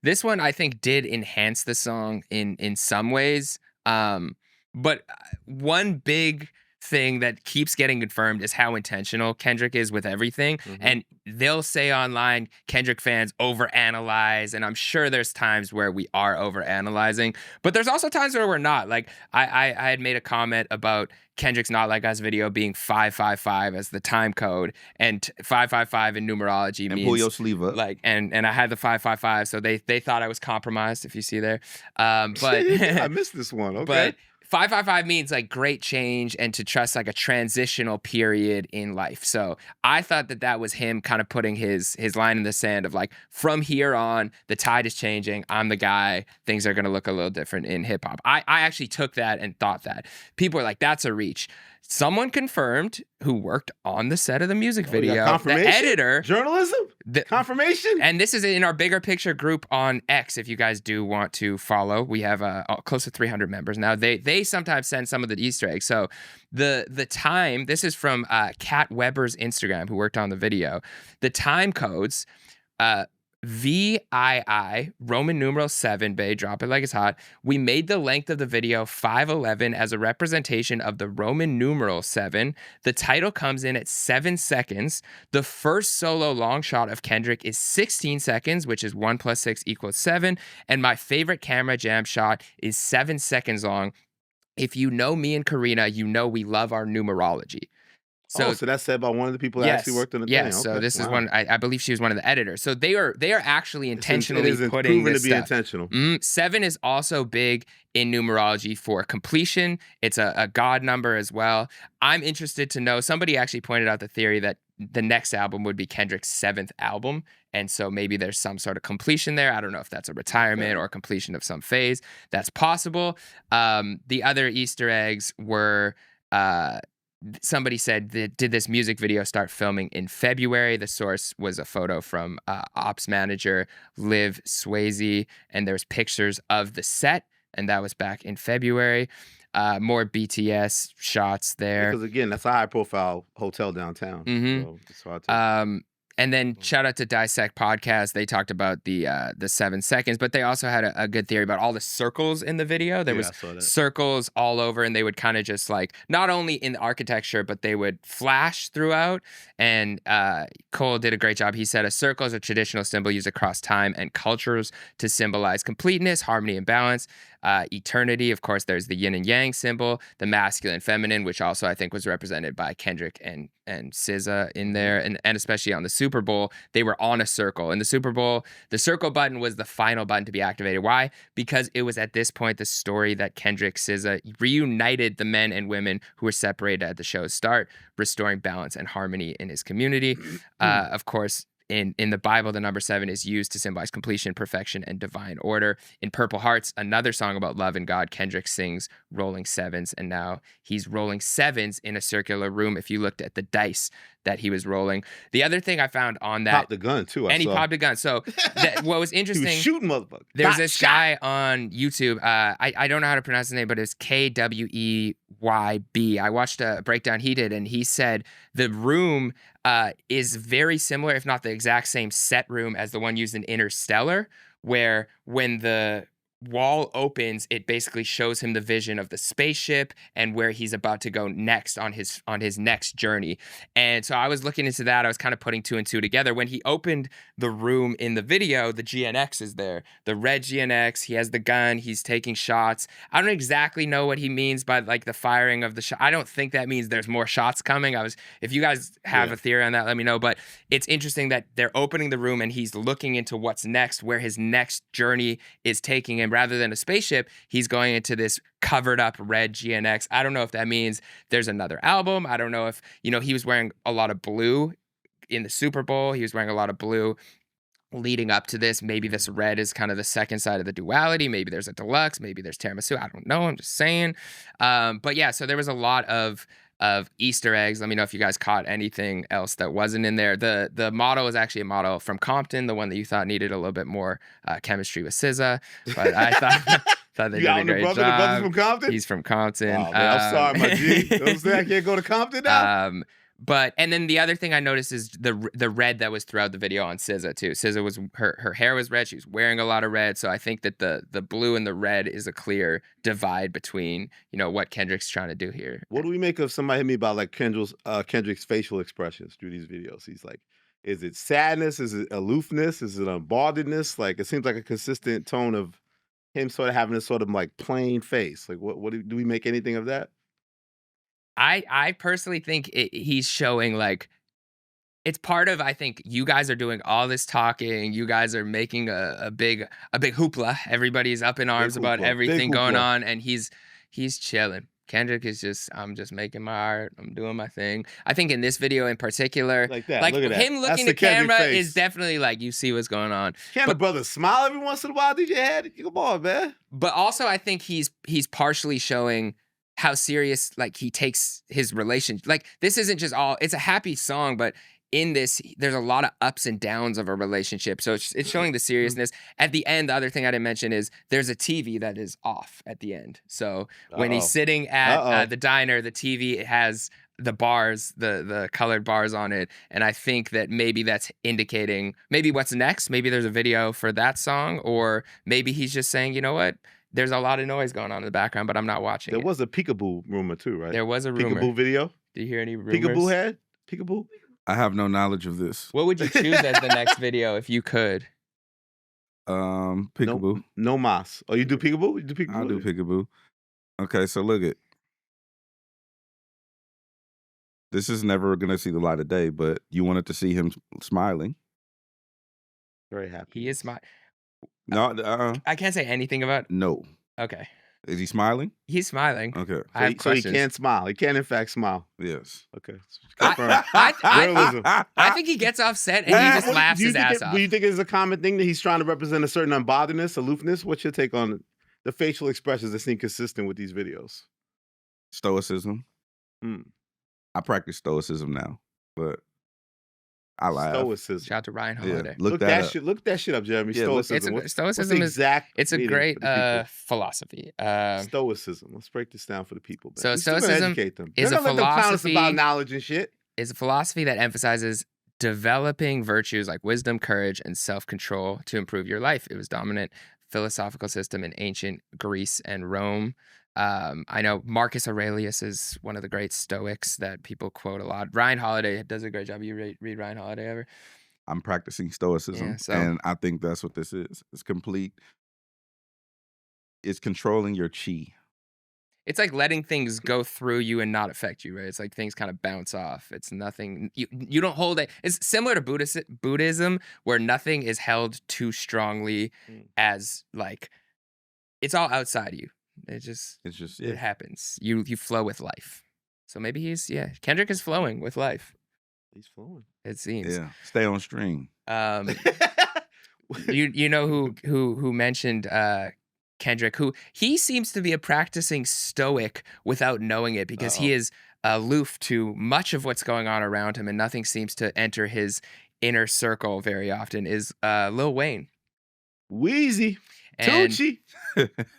this one I think did enhance the song in some ways. But one big thing that keeps getting confirmed is how intentional Kendrick is with everything. And they'll say online, Kendrick fans overanalyze, and I'm sure there's times where we are overanalyzing, but there's also times where we're not. Like I had made a comment about Kendrick's Not Like Us video being 555 as the time code, and 555 in numerology means pull your sleeve up. Like and I had the 555, so they thought I was compromised, if you see there. But I missed this one. Okay. But 555 means like great change and to trust like a transitional period in life. So I thought that was him kind of putting his line in the sand of like, from here on, the tide is changing. I'm the guy. Things are going to look a little different in hip hop. I actually took that and thought that. People are like, that's a reach. Someone confirmed who worked on the set of the music video, the editor. Journalism? Confirmation? And this is in our Bigger Picture group on X, if you guys do want to follow. We have close to 300 members now. They sometimes send some of the Easter eggs. So the time, this is from Kat Weber's Instagram, who worked on the video. The time codes, VII, Roman numeral 7, bae, drop it like it's hot. We made the length of the video 511 as a representation of the Roman numeral 7. The title comes in at 7 seconds. The first solo long shot of Kendrick is 16 seconds, which is 1 + 6 = 7. And my favorite camera jam shot is 7 seconds long. If you know me and Karina, you know we love our numerology. So that's said by one of the people that actually worked on the thing. Yes, so this is one, I believe she was one of the editors. So they are actually intentionally putting this proven to be intentional. 7 is also big in numerology for completion. It's a God number as well. I'm interested to know, somebody actually pointed out the theory that the next album would be Kendrick's 7th album. And so maybe there's some sort of completion there. I don't know if that's a retirement or completion of some phase. That's possible. The other Easter eggs were... somebody said, did this music video start filming in February? The source was a photo from ops manager Liv Swayze, and there's pictures of the set, and that was back in February. More BTS shots there. Because again, that's a high-profile hotel downtown. Mm-hmm. So it's hard to... And then shout out to Dissect Podcast. They talked about the 7 seconds, but they also had a good theory about all the circles in the video. There was circles all over, and they would kind of just like, not only in the architecture, but they would flash throughout. And Cole did a great job. He said a circle is a traditional symbol used across time and cultures to symbolize completeness, harmony, and balance. Eternity, of course, there's the yin and yang symbol, the masculine, feminine, which also I think was represented by Kendrick and SZA in there, and especially on the Super Bowl, they were on a circle. In the Super Bowl, the circle button was the final button to be activated. Why? Because it was at this point the story that Kendrick, SZA reunited the men and women who were separated at the show's start, restoring balance and harmony in his community. Of course, in the Bible, the number 7 is used to symbolize completion, perfection, and divine order. In Purple Hearts, another song about love and God, Kendrick sings rolling sevens, and now he's rolling sevens in a circular room. If you looked at the dice that he was rolling. The other thing I found on that... Popped the gun, too. He popped a gun. So what was interesting... He was shooting motherfuckers. There's this guy on YouTube. I don't know how to pronounce his name, but it's KWEYB. I watched a breakdown he did, and he said the room is very similar, if not the exact same set room as the one used in Interstellar, where when the wall opens, it basically shows him the vision of the spaceship and where he's about to go next on his next journey. And so I was looking into that. I was kind of putting 2 and 2 together. When he opened the room in the video, the GNX is there, the red GNX. He has the gun. He's taking shots. I don't exactly know what he means by like the firing of the shot. I don't think that means there's more shots coming. If you guys have a theory on that, let me know. But it's interesting that they're opening the room and he's looking into what's next, where his next journey is taking him. Rather than a spaceship, he's going into this covered up red GNX. I don't know if that means there's another album. I don't know if, he was wearing a lot of blue in the Super Bowl. He was wearing a lot of blue leading up to this. Maybe this red is kind of the second side of the duality. Maybe there's a deluxe. Maybe there's tiramisu. I don't know. I'm just saying. But yeah, so there was a lot of Easter eggs. Let me know if you guys caught anything else that wasn't in there. The model is actually a model from Compton, the one that you thought needed a little bit more chemistry with SZA. But I thought they did a great job. The brother's from Compton? He's from Compton. Oh, man, I'm sorry, my G. Don't say I can't go to Compton now. And then the other thing I noticed is the red that was throughout the video on SZA too. SZA was her hair was red. She was wearing a lot of red. So I think that the blue and the red is a clear divide between what Kendrick's trying to do here. What do we make of somebody hit me about like Kendrick's facial expressions through these videos? He's like, is it sadness? Is it aloofness? Is it unbotheredness? Like it seems like a consistent tone of him sort of having this sort of like plain face. Like what do we make anything of that? I personally think he's showing like it's part of, I think you guys are doing all this talking. You guys are making a big hoopla. Everybody's up in arms about everything going on, and he's chilling. Kendrick is I'm just making my art. I'm doing my thing. I think in this video in particular, like that, like look at him that. looking to camera is definitely like you see what's going on. Can't the brother smile every once in a while? DJ Hed, come on, man. But also, I think he's partially showing how serious like he takes his relationship. Like this isn't just it's a happy song, but in this there's a lot of ups and downs of a relationship. So it's showing the seriousness. At the end, the other thing I didn't mention is there's a TV that is off at the end. So when he's sitting at the diner, the TV has the bars, the colored bars on it. And I think that maybe that's indicating maybe what's next. Maybe there's a video for that song, or maybe he's just saying, you know what? There's a lot of noise going on in the background, but I'm not watching There was a peekaboo rumor too, right? There was a rumor. Peekaboo video? Did you hear any rumors? Peekaboo Hed? Peekaboo? I have no knowledge of this. What would you choose as the next video if you could? Peekaboo. No mas. Oh, you do peekaboo? You do peekaboo? I'll do peekaboo. Okay, so look it. This is never going to see the light of day, but you wanted to see him smiling. Very happy. He is smiling. No, I can't say anything about. No. Okay. Is he smiling? He's smiling. Okay. So he can smile. He can, in fact, smile. Yes. Okay. I think he gets off set and he just laughs his ass off. Do you think it's a common thing that he's trying to represent a certain unbotheredness, aloofness? What's your take on the facial expressions that seem consistent with these videos? Stoicism. I practice stoicism now, but I laugh. Stoicism. Shout out to Ryan Holiday. Look that up. Look that shit up, Jeremy. Yeah, Stoicism. Stoicism what's the exact it's a meaning great for the people? philosophy. Stoicism. Let's break this down for the people. So We still gonna stoicism educate them. is They're a gonna let them clown us philosophy- about knowledge and shit. Is a philosophy that emphasizes developing virtues like wisdom, courage, and self-control to improve your life. It was dominant philosophical system in ancient Greece and Rome. I know Marcus Aurelius is one of the great Stoics that people quote a lot. Ryan Holiday does a great job. You read Ryan Holiday ever? I'm practicing stoicism, Yeah, so- and I think that's what this is. It's complete. It's controlling your chi. It's like letting things go through you and not affect you, right? It's like things kind of bounce off. It's nothing, you don't hold it. It's similar to Buddhism, where nothing is held too strongly as like, it's all outside you. It happens. You flow with life. So maybe Kendrick is flowing with life. He's flowing. It seems. Yeah, stay on stream. You know who mentioned Kendrick, who he seems to be a practicing stoic without knowing it, because he is aloof to much of what's going on around him and nothing seems to enter his inner circle very often, is Lil Wayne. Wheezy. And Tucci.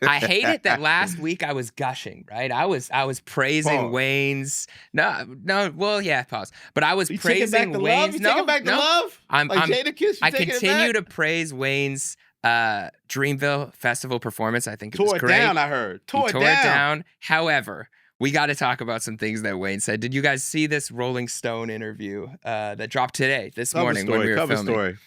I hate it that last week I was gushing, right? I was praising Pause. Wayne's pause. But I was You taking praising back the Wayne's love? You taking back the love? I'm Jadakiss, I continue to praise Wayne's Dreamville Festival performance. I think it was Tore it great. down, I heard. Tore it down. However, we got to talk about some things that Wayne said. Did you guys see this Rolling Stone interview that dropped this morning when we were filming? Story.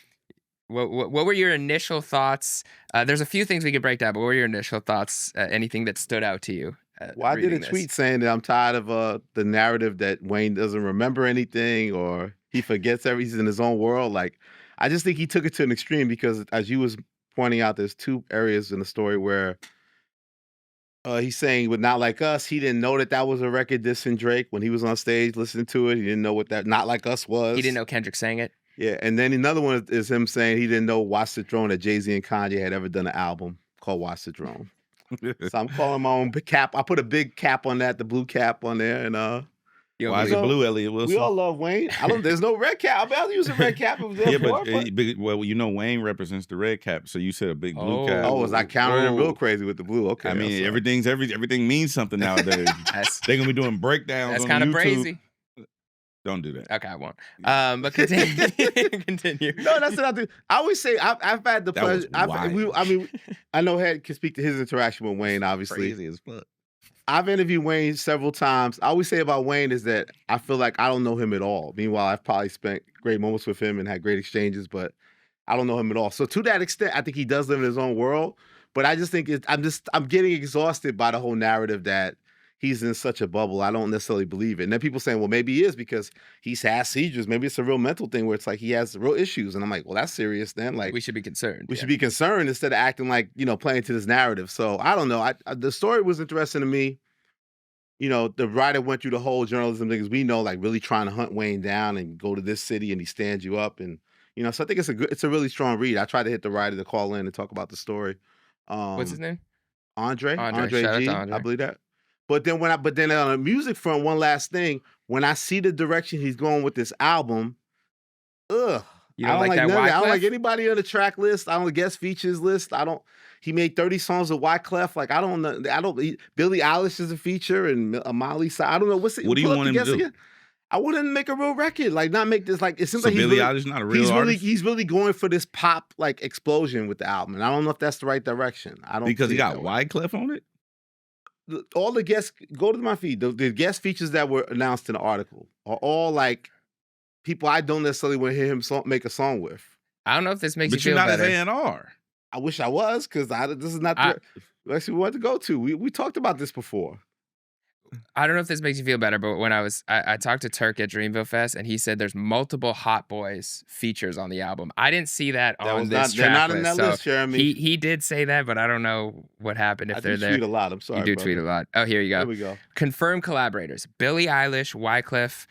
What were your initial thoughts? There's a few things we could break down, but what were your initial thoughts? Anything that stood out to you? Well, I did a tweet saying that I'm tired of the narrative that Wayne doesn't remember anything or he forgets everything in his own world. Like, I just think he took it to an extreme because, as you was pointing out, there's two areas in the story where he's saying, "But Not Like Us," he didn't know that was a record dissing Drake when he was on stage listening to it. He didn't know what that "Not Like Us" was. He didn't know Kendrick sang it. Yeah, and then another one is him saying he didn't know Watch the Throne, that Jay-Z and Kanye had ever done an album called Watch the Throne. So I'm calling my own cap. I put a big cap on that, the blue cap on there, and why is it blue, Elliott Wilson? We all love Wayne. There's no red cap. I'll use a red cap. It was there Wayne represents the red cap, so you said a big blue cap. Oh, was I counting him real crazy with the blue? Okay. I mean, everything means something nowadays. They're gonna be doing breakdowns. That's kind of crazy. Don't do that. Okay, I won't. But continue. Continue. No, that's what I do. I always say I've had the pleasure. I know Hed can speak to his interaction with Wayne. Obviously, crazy as fuck. I've interviewed Wayne several times. I always say about Wayne is that I feel like I don't know him at all. Meanwhile, I've probably spent great moments with him and had great exchanges, but I don't know him at all. So to that extent, I think he does live in his own world. But I just think I'm getting exhausted by the whole narrative that he's in such a bubble. I don't necessarily believe it. And then people saying, well, maybe he is because he's had seizures. Maybe it's a real mental thing where it's like he has real issues. And I'm like, well, that's serious then. Like, we should be concerned. We should be concerned instead of acting like, playing to this narrative. So I don't know. The story was interesting to me. The writer went through the whole journalism thing, as we know, like really trying to hunt Wayne down and go to this city and he stands you up. And, so I think it's a really strong read. I tried to hit the writer to call in and talk about the story. What's his name? Andre Shout out G. to Andre. I believe that. But then on the music front, one last thing, when I see the direction he's going with this album, You don't I don't like that none of Wyclef? I don't like anybody on the track list. I don't guest features list. He made 30 songs with Wyclef. Like, I don't know. Billie Eilish is a feature and Miley Cyrus. I don't know. What do you want him to do? Again? I want him to make a real record. Like, not make this, like, it seems So like Billie Eilish not a real artist? He's really going for this pop, like, explosion with the album. And I don't know if that's the right direction. Because he got Wyclef on it? All the guests, go to my feed. The guest features that were announced in the article are all like people I don't necessarily want to hear him make a song with. I don't know if this makes But you you're feel not better. his A&R. I wish I was, because this is not the actually we wanted to go to. We talked about this before. I don't know if this makes you feel better, but when I talked to Turk at Dreamville Fest, and he said there's multiple Hot Boys features on the album. I didn't see that on this track They're not list. in that list, Jeremy. He did say that, but I don't know what happened if they're there. I tweet a lot. I'm sorry. You do brother. tweet a lot. Oh, here you go. Here we go. Confirmed collaborators: Billie Eilish, Wyclef,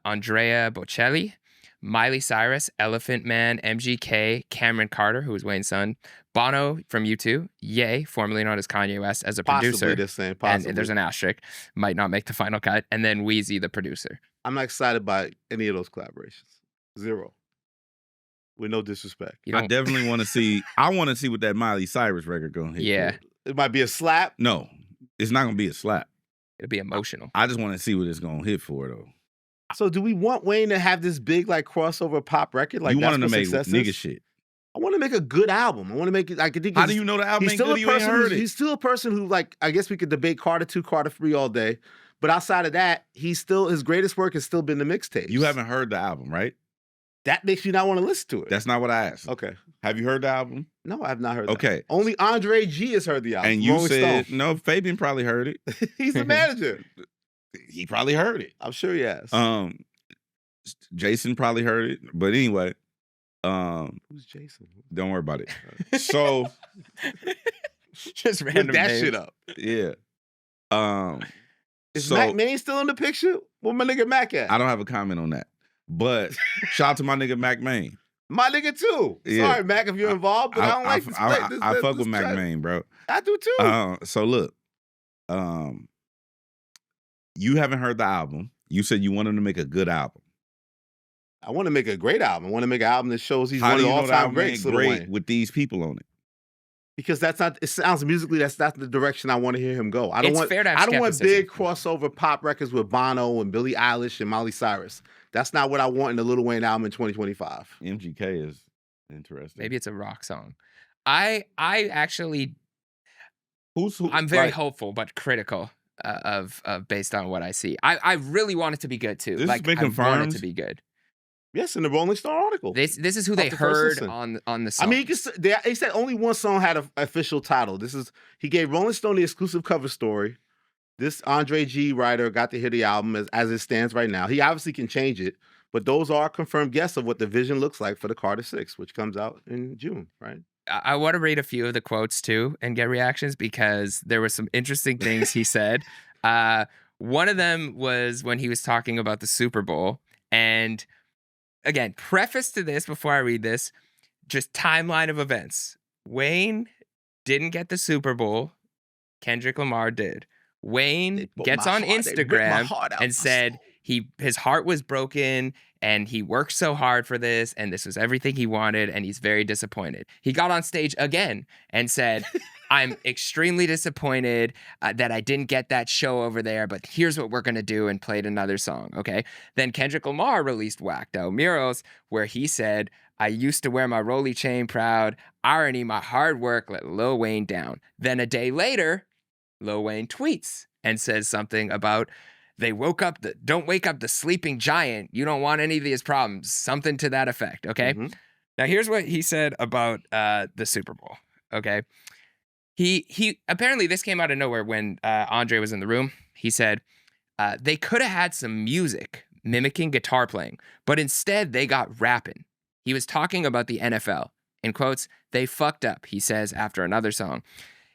Andrea Bocelli, Miley Cyrus, Elephant Man, MGK, Cameron Carter, who is Wayne's son, Bono from U2, Ye, formerly known as Kanye West, as a Possibly producer. this thing. Possibly. And there's an asterisk, might not make the final cut. And then Wheezy, the producer. I'm not excited by any of those collaborations. Zero. With no disrespect. I definitely want to see. I want to see what that Miley Cyrus record gonna hit. Yeah. For. It might be a slap. No, it's not gonna be a slap. It'll be emotional. I just want to see what it's gonna hit for though. So do we want Wayne to have this big like crossover pop record? Like you want him to make nigga shit. I want to make a good album. I want to make it. I think. How do you know the album ain't good? You ain't heard it. He's still a person who, like, I guess we could debate Carter 2, Carter 3 all day, but outside of that, his greatest work has still been the mixtapes. You haven't heard the album, right? That makes you not want to listen to it. That's not what I asked. Okay. Have you heard the album? No, I have not heard. Okay. That. Only Andre G has heard the album. And you Rolling said Stone. no. Fabian probably heard it. He's the manager. He probably heard it. I'm sure he has. Jason probably heard it, but anyway. Who's Jason? Don't worry about it. So, just random that names. shit up. Yeah. Is Mac Main still in the picture? Where my nigga Mac at? I don't have a comment on that. But shout out to my nigga Mac Main. My nigga too. Yeah. Sorry, Mac, if you're involved, but I don't like this. I fuck with Mac Main, bro. I do too. So look, you haven't heard the album. You said you want him to make a good album. I want to make a great album. I want to make an album that shows he's How one do of the you know the all-time album greats. ain't great with these people on it? Because that's not. It sounds musically. That's not the direction I want to hear him go. I don't want. Fair to have I don't want skepticism. big crossover pop records with Bono and Billie Eilish and Miley Cyrus. That's not what I want in the Lil Wayne album in 2025. MGK is interesting. Maybe it's a rock song. I actually. Who? I'm very hopeful but critical of based on what I see. I really want it to be good too. This like has been I want confirmed? it to be good. Yes, in the Rolling Stone article. This is who they the first heard listen. on the song. I mean, they said only one song had an official title. He gave Rolling Stone the exclusive cover story. This Andre G writer got to hear the album as it stands right now. He obviously can change it, but those are confirmed guesses of what the vision looks like for the Carter 6, which comes out in June, right? I want to read a few of the quotes too and get reactions because there were some interesting things he said. One of them was when he was talking about the Super Bowl. And again, preface to this before I read this, just timeline of events. Wayne didn't get the Super Bowl. Kendrick Lamar did. Wayne gets on Instagram and said his heart was broken and he worked so hard for this and this was everything he wanted and he's very disappointed. He got on stage again and said, I'm extremely disappointed that I didn't get that show over there, but here's what we're going to do, and played another song, okay? Then Kendrick Lamar released Whacked Out Murals, where he said, I used to wear my Rolly chain proud. Irony, my hard work let Lil Wayne down. Then a day later, Lil Wayne tweets and says something about, don't wake up the sleeping giant. You don't want any of these problems. Something to that effect, okay? Mm-hmm. Now, here's what he said about the Super Bowl, okay? He apparently, this came out of nowhere when Andre was in the room. He said, they could have had some music mimicking guitar playing, but instead they got rapping. He was talking about the NFL. In quotes, they fucked up, he says after another song.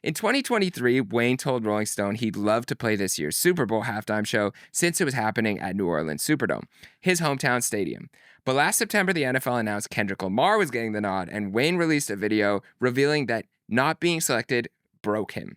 In 2023, Wayne told Rolling Stone he'd love to play this year's Super Bowl halftime show since it was happening at New Orleans Superdome, his hometown stadium. But last September, the NFL announced Kendrick Lamar was getting the nod, and Wayne released a video revealing that not being selected broke him.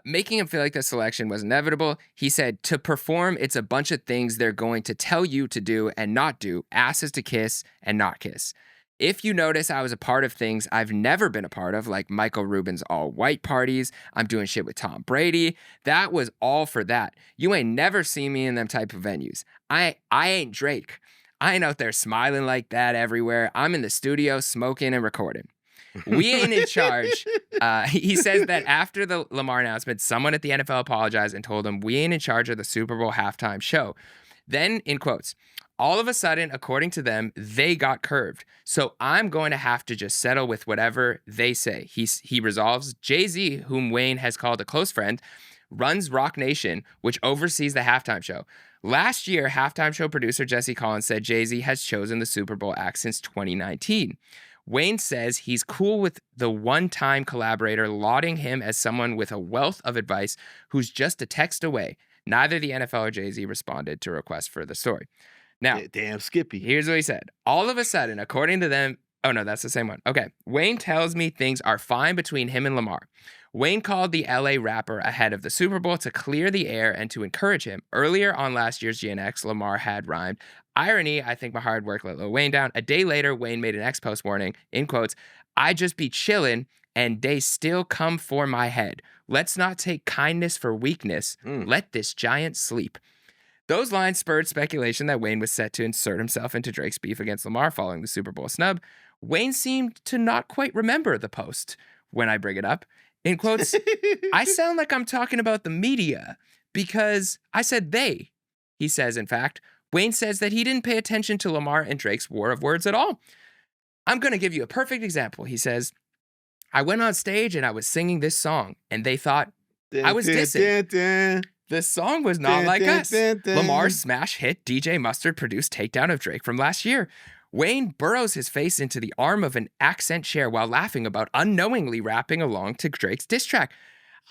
Making him feel like the selection was inevitable, he said, to perform, it's a bunch of things they're going to tell you to do and not do, asses to kiss and not kiss. If you notice, I was a part of things I've never been a part of, like Michael Rubin's all-white parties. I'm doing shit with Tom Brady. That was all for that. You ain't never seen me in them type of venues. I ain't Drake. I ain't out there smiling like that everywhere. I'm in the studio smoking and recording. We ain't in charge. He says that after the Lamar announcement, someone at the NFL apologized and told him, we ain't in charge of the Super Bowl halftime show. Then, in quotes, all of a sudden, according to them, they got curved. So I'm going to have to just settle with whatever they say. He resolves. Jay-Z, whom Wayne has called a close friend, runs Rock Nation, which oversees the halftime show. Last year, halftime show producer Jesse Collins said Jay-Z has chosen the Super Bowl act since 2019. Wayne says he's cool with the one-time collaborator lauding him as someone with a wealth of advice who's just a text away. Neither the NFL or Jay-Z responded to requests for the story. Now, damn Skippy. Here's what he said. All of a sudden, according to them, Oh, no, that's the same one. Okay. Wayne tells me things are fine between him and Lamar. Wayne called the LA rapper ahead of the Super Bowl to clear the air and to encourage him. Earlier on last year's GNX, Lamar had rhymed, "Irony, I think my hard work let Lil Wayne down." A day later, Wayne made an X-Post warning, in quotes, "I just be chillin' and they still come for my head. Let's not take kindness for weakness. Let this giant sleep." Those lines spurred speculation that Wayne was set to insert himself into Drake's beef against Lamar following the Super Bowl snub. Wayne seemed to not quite remember the post when I bring it up. In quotes, "I sound like I'm talking about the media because I said they." He says, in fact, Wayne says that he didn't pay attention to Lamar and Drake's war of words at all. "I'm going to give you a perfect example," he says. "I went on stage and I was singing this song and they thought I was dissing. This song was not like us." Lamar's smash hit DJ Mustard produced takedown of Drake from last year. Wayne burrows his face into the arm of an accent chair while laughing about unknowingly rapping along to Drake's diss track.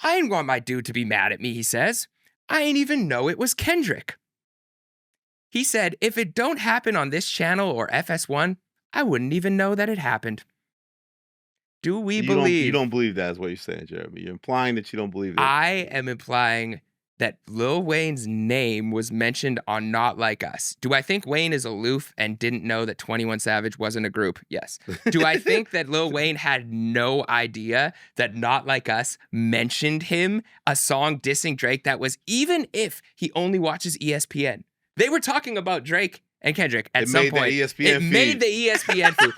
"I ain't want my dude to be mad at me," he says. "I ain't even know it was Kendrick." He said, "If it don't happen on this channel or FS1, I wouldn't even know that it happened." Do we believe? You don't believe that is what you're saying, Jeremy. You're implying that you don't believe that. I am implying that Lil Wayne's name was mentioned on Not Like Us. Do I think Wayne is aloof and didn't know that 21 Savage wasn't a group? Yes. Do I think that Lil Wayne had no idea that Not Like Us mentioned him, a song dissing Drake that was, even if he only watches ESPN? They were talking about Drake and Kendrick at some point. It made the ESPN feed.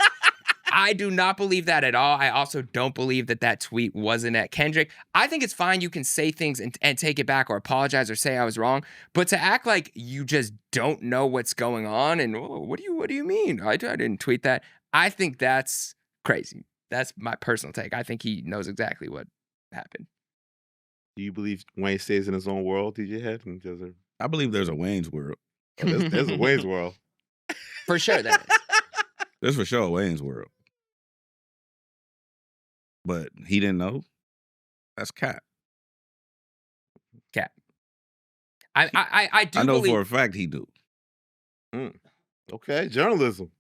I do not believe that at all. I also don't believe that that tweet wasn't at Kendrick. I think it's fine. You can say things and take it back or apologize or say I was wrong. But to act like you just don't know what's going on and what do you mean? I didn't tweet that. I think that's crazy. That's my personal take. I think he knows exactly what happened. Do you believe Wayne stays in his own world, DJ Head? I believe there's a Wayne's world. There's a Wayne's world. For sure, that is. There's for sure a Wayne's world. But he didn't know. That's cap. Cap. I do. I know believe... for a fact he do. Okay, journalism.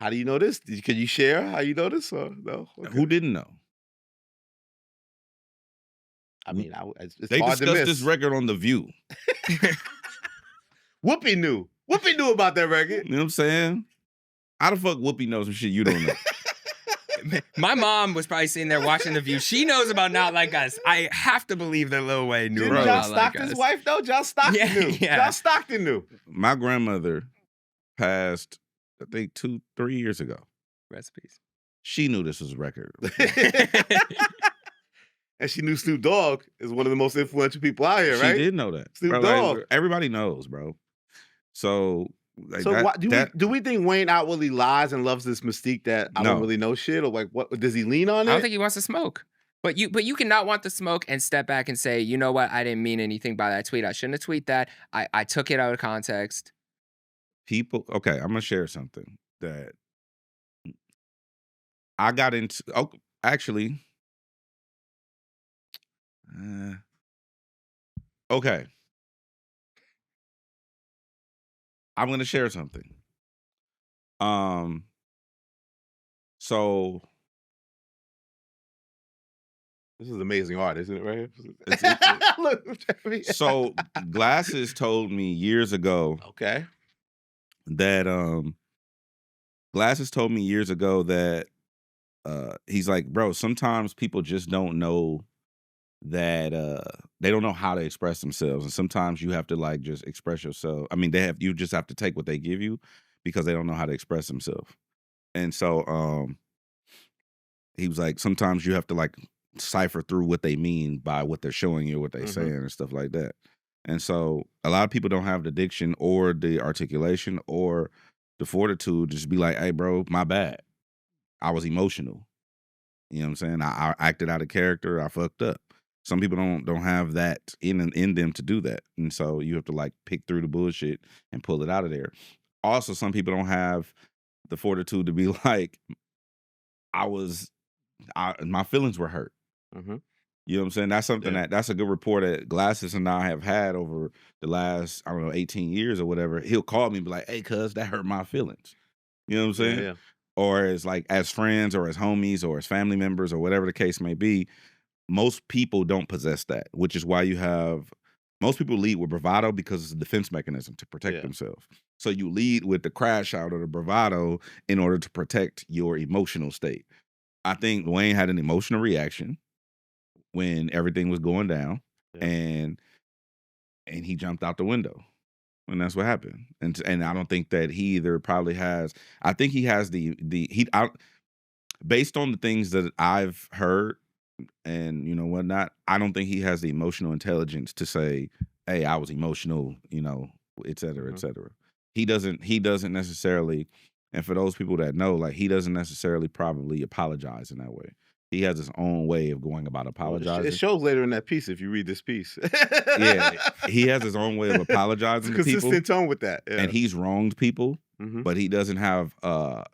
How do you know this? Can you share how you know this or no? Okay. Who didn't know? I mean, it's they hard to discussed miss. this record on The View. Whoopi knew. Whoopi knew about that record. You know what I'm saying? How the fuck Whoopi knows some shit you don't know? My mom was probably sitting there watching The View. She knows about Not Like Us. I have to believe that Lil Wayne knew about John Not Like Stockton's Us. wife, though? John Stockton knew. Yeah. John Stockton knew. My grandmother passed, I think, 2-3 years ago. Recipes. She knew this was a record. And she knew Snoop Dogg is one of the most influential people out here, right? She did know that. Snoop Bro, Dogg. like, everybody knows, bro. So, like, So do we think Wayne outwardly lies and loves this mystique that I don't really know shit? Or like, what does he lean on it? I don't think he wants to smoke. But you cannot want the smoke and step back and say, you know what, I didn't mean anything by that tweet. I shouldn't have tweeted that. I took it out of context. Okay, I'm gonna share something that I got into. Oh, actually, okay. I'm gonna share something. So this is amazing art, isn't it? Right? Look, so Glasses told me years ago. Okay. That Glasses told me years ago that he's like, bro, sometimes people just don't know that they don't know how to express themselves, and sometimes you have to like just express yourself. I mean, you just have to take what they give you because they don't know how to express themselves. And so he was like, sometimes you have to like cipher through what they mean by what they're showing you, what they're saying, and stuff like that. And so a lot of people don't have the diction or the articulation or the fortitude to just be like, hey, bro, my bad. I was emotional. You know what I'm saying? I acted out of character. I fucked up. Some people don't have that in them to do that. And so you have to like pick through the bullshit and pull it out of there. Also, some people don't have the fortitude to be like, my feelings were hurt. You know what I'm saying? That's something that's a good rapport that Glasses and I have had over the last, 18 years or whatever. He'll call me and be like, hey, cuz, that hurt my feelings. You know what I'm saying? or as friends or as homies or as family members or whatever the case may be, most people don't possess that, which is why you have most people lead with bravado because it's a defense mechanism to protect themselves. So you lead with the crash out or the bravado in order to protect your emotional state. I think Wayne had an emotional reaction when everything was going down, and he jumped out the window. And that's what happened. And I don't think that he either probably has. I think he has based on the things that I've heard and whatnot. I don't think he has the emotional intelligence to say, "Hey, I was emotional," et cetera, et cetera. He doesn't necessarily. And for those people that know, he doesn't necessarily probably apologize in that way. He has his own way of going about apologizing. It shows later in that piece if you read this piece. Yeah, he has his own way of apologizing to people. Consistent tone with that. Yeah. And he's wronged people, but he doesn't have the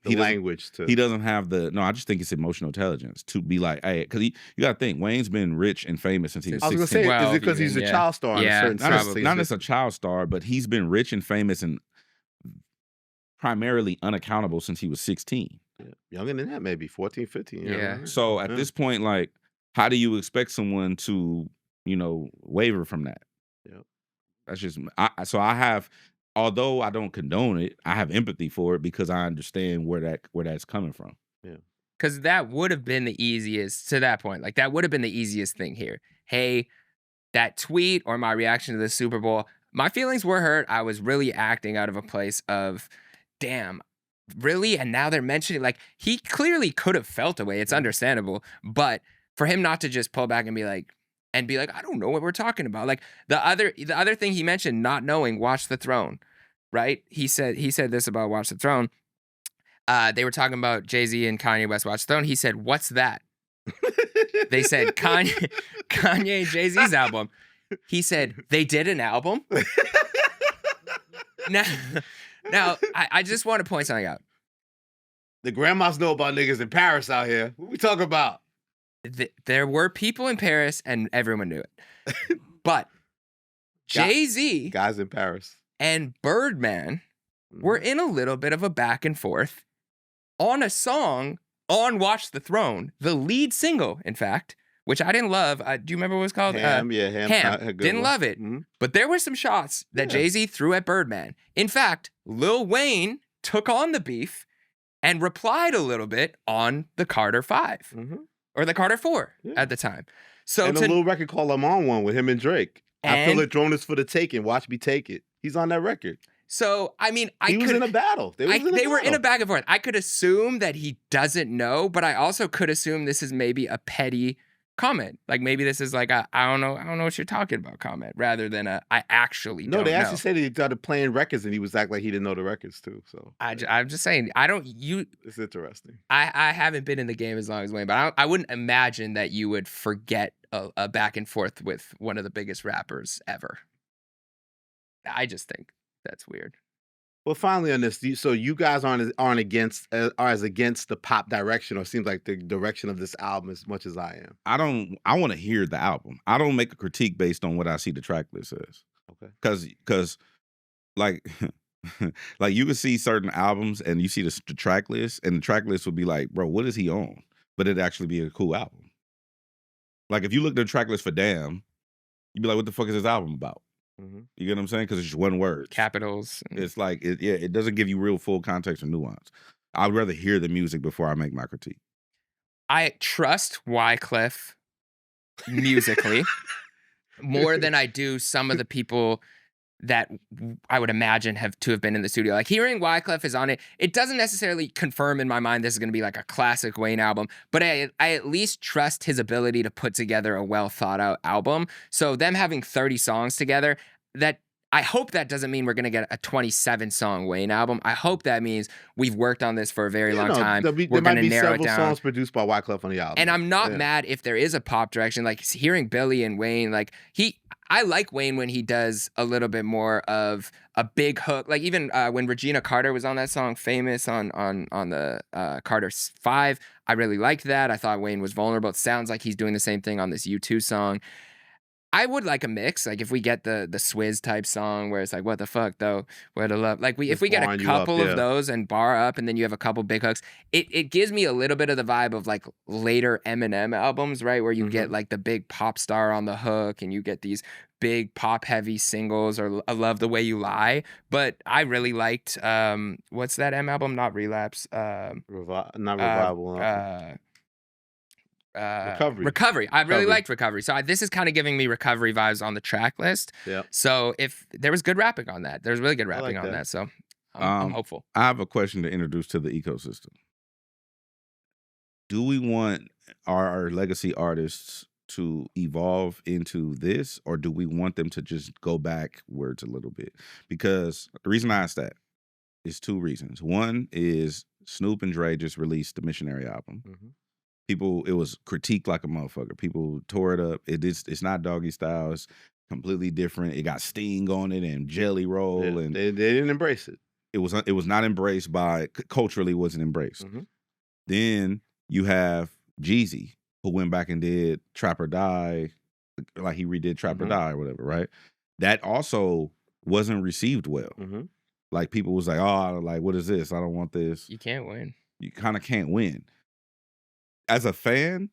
language to. He doesn't have the. No, I just think it's emotional intelligence to be like, hey, because you got to think Wayne's been rich and famous since he was 16. I was going to say, is it because he's a child star? Yeah, not as a child star, but he's been rich and famous and primarily unaccountable since he was 16. Yeah. Younger than that, maybe 14, 15. Yeah. So at this point, how do you expect someone to, waver from that? Yeah. That's just so I have, although I don't condone it, I have empathy for it because I understand where that's coming from. Yeah. Because that would have been the easiest to that point. That would have been the easiest thing here. Hey, that tweet or my reaction to the Super Bowl, my feelings were hurt. I was really acting out of a place of, damn, really? And now they're mentioning, he clearly could have felt a way. It's understandable. But for him not to just pull back and be like, I don't know what we're talking about. The other thing he mentioned, not knowing, Watch the Throne, right? He said this about Watch the Throne. They were talking about Jay-Z and Kanye West Watch the Throne. He said, "What's that?" They said, Kanye and Jay-Z's album. He said, "They did an album?" Now, I just want to point something out. The grandmas know about niggas in Paris out here. What we talking about? There were people in Paris, and everyone knew it. But Jay-Z, guys in Paris, and Birdman were in a little bit of a back and forth on a song on Watch the Throne, the lead single, in fact, which I didn't love. Do you remember what it was called? Ham. Didn't love it. Mm-hmm. But there were some shots that Jay-Z threw at Birdman. In fact, Lil Wayne took on the beef and replied a little bit on the Carter 5 or the Carter 4 at the time. So and a little record called I'm On One with him and Drake. I feel the throne is for the taking. Watch me take it. He's on that record. So, I mean, he was in a battle. They were in a back and forth. I could assume that he doesn't know, but I also could assume this is maybe a petty comment. Maybe this is I don't know what you're talking about comment, rather than I actually don't know. No, they actually said he started playing records and he was acting like he didn't know the records too. So I'm just saying, it's interesting. I haven't been in the game as long as Wayne, but I wouldn't imagine that you would forget a back and forth with one of the biggest rappers ever. I just think that's weird. Well, finally on this, so you guys are as against the pop direction, or seems like the direction of this album as much as I am. I want to hear the album. I don't make a critique based on what I see the track list says. Okay. Because you can see certain albums and you see the track list, and the track list would be like, bro, what is he on? But it'd actually be a cool album. If you look at the track list for Damn, you'd be like, what the fuck is this album about? Mm-hmm. You get what I'm saying? Because it's just one word. Capitals. It's it doesn't give you real full context or nuance. I'd rather hear the music before I make my critique. I trust Wyclef musically more than I do some of the people that I would imagine have been in the studio. Hearing Wyclef is on it, it doesn't necessarily confirm in my mind this is going to be a classic Wayne album, but I at least trust his ability to put together a well thought out album. So them having 30 songs together, that I hope that doesn't mean we're going to get a 27 song Wayne album. I hope that means we've worked on this for a very long time. There might be several songs produced by Wyclef on the album. And I'm not mad if there is a pop direction. Hearing Billy and Wayne, I like Wayne when he does a little bit more of a big hook. Even when Regina Carter was on that song, Famous, on the Carter 5, I really liked that. I thought Wayne was vulnerable. It sounds like he's doing the same thing on this U2 song. I would like a mix. Like if we get the Swizz type song where it's like, what the fuck though, where the love. Like if we get a couple of those and bar up, and then you have a couple big hooks, it gives me a little bit of the vibe of like later Eminem albums, right? Where you get like the big pop star on the hook, and you get these big pop heavy singles, or I Love the Way You Lie. But I really liked what's that M album? Not Relapse. Not Revival. Recovery. I really liked Recovery. So this is kind of giving me Recovery vibes on the track list. Yeah. So if there was good rapping on that, there's really good rapping on that. So I'm hopeful. I have a question to introduce to the ecosystem. Do we want our legacy artists to evolve into this, or do we want them to just go backwards a little bit? Because the reason I asked that is 2 reasons. One is Snoop and Dre just released the Missionary album. People, it was critiqued like a motherfucker. People tore it up. It's not Doggy Style. It's completely different. It got Sting on it and Jelly Roll, and they didn't embrace it. It was not embraced culturally. Wasn't embraced. Then you have Jeezy, who went back and did Trap or Die, like he redid Trap or Die or whatever, right? That also wasn't received well. Like people was like, oh, like what is this? I don't want this. You can't win. You kind of can't win. As a fan,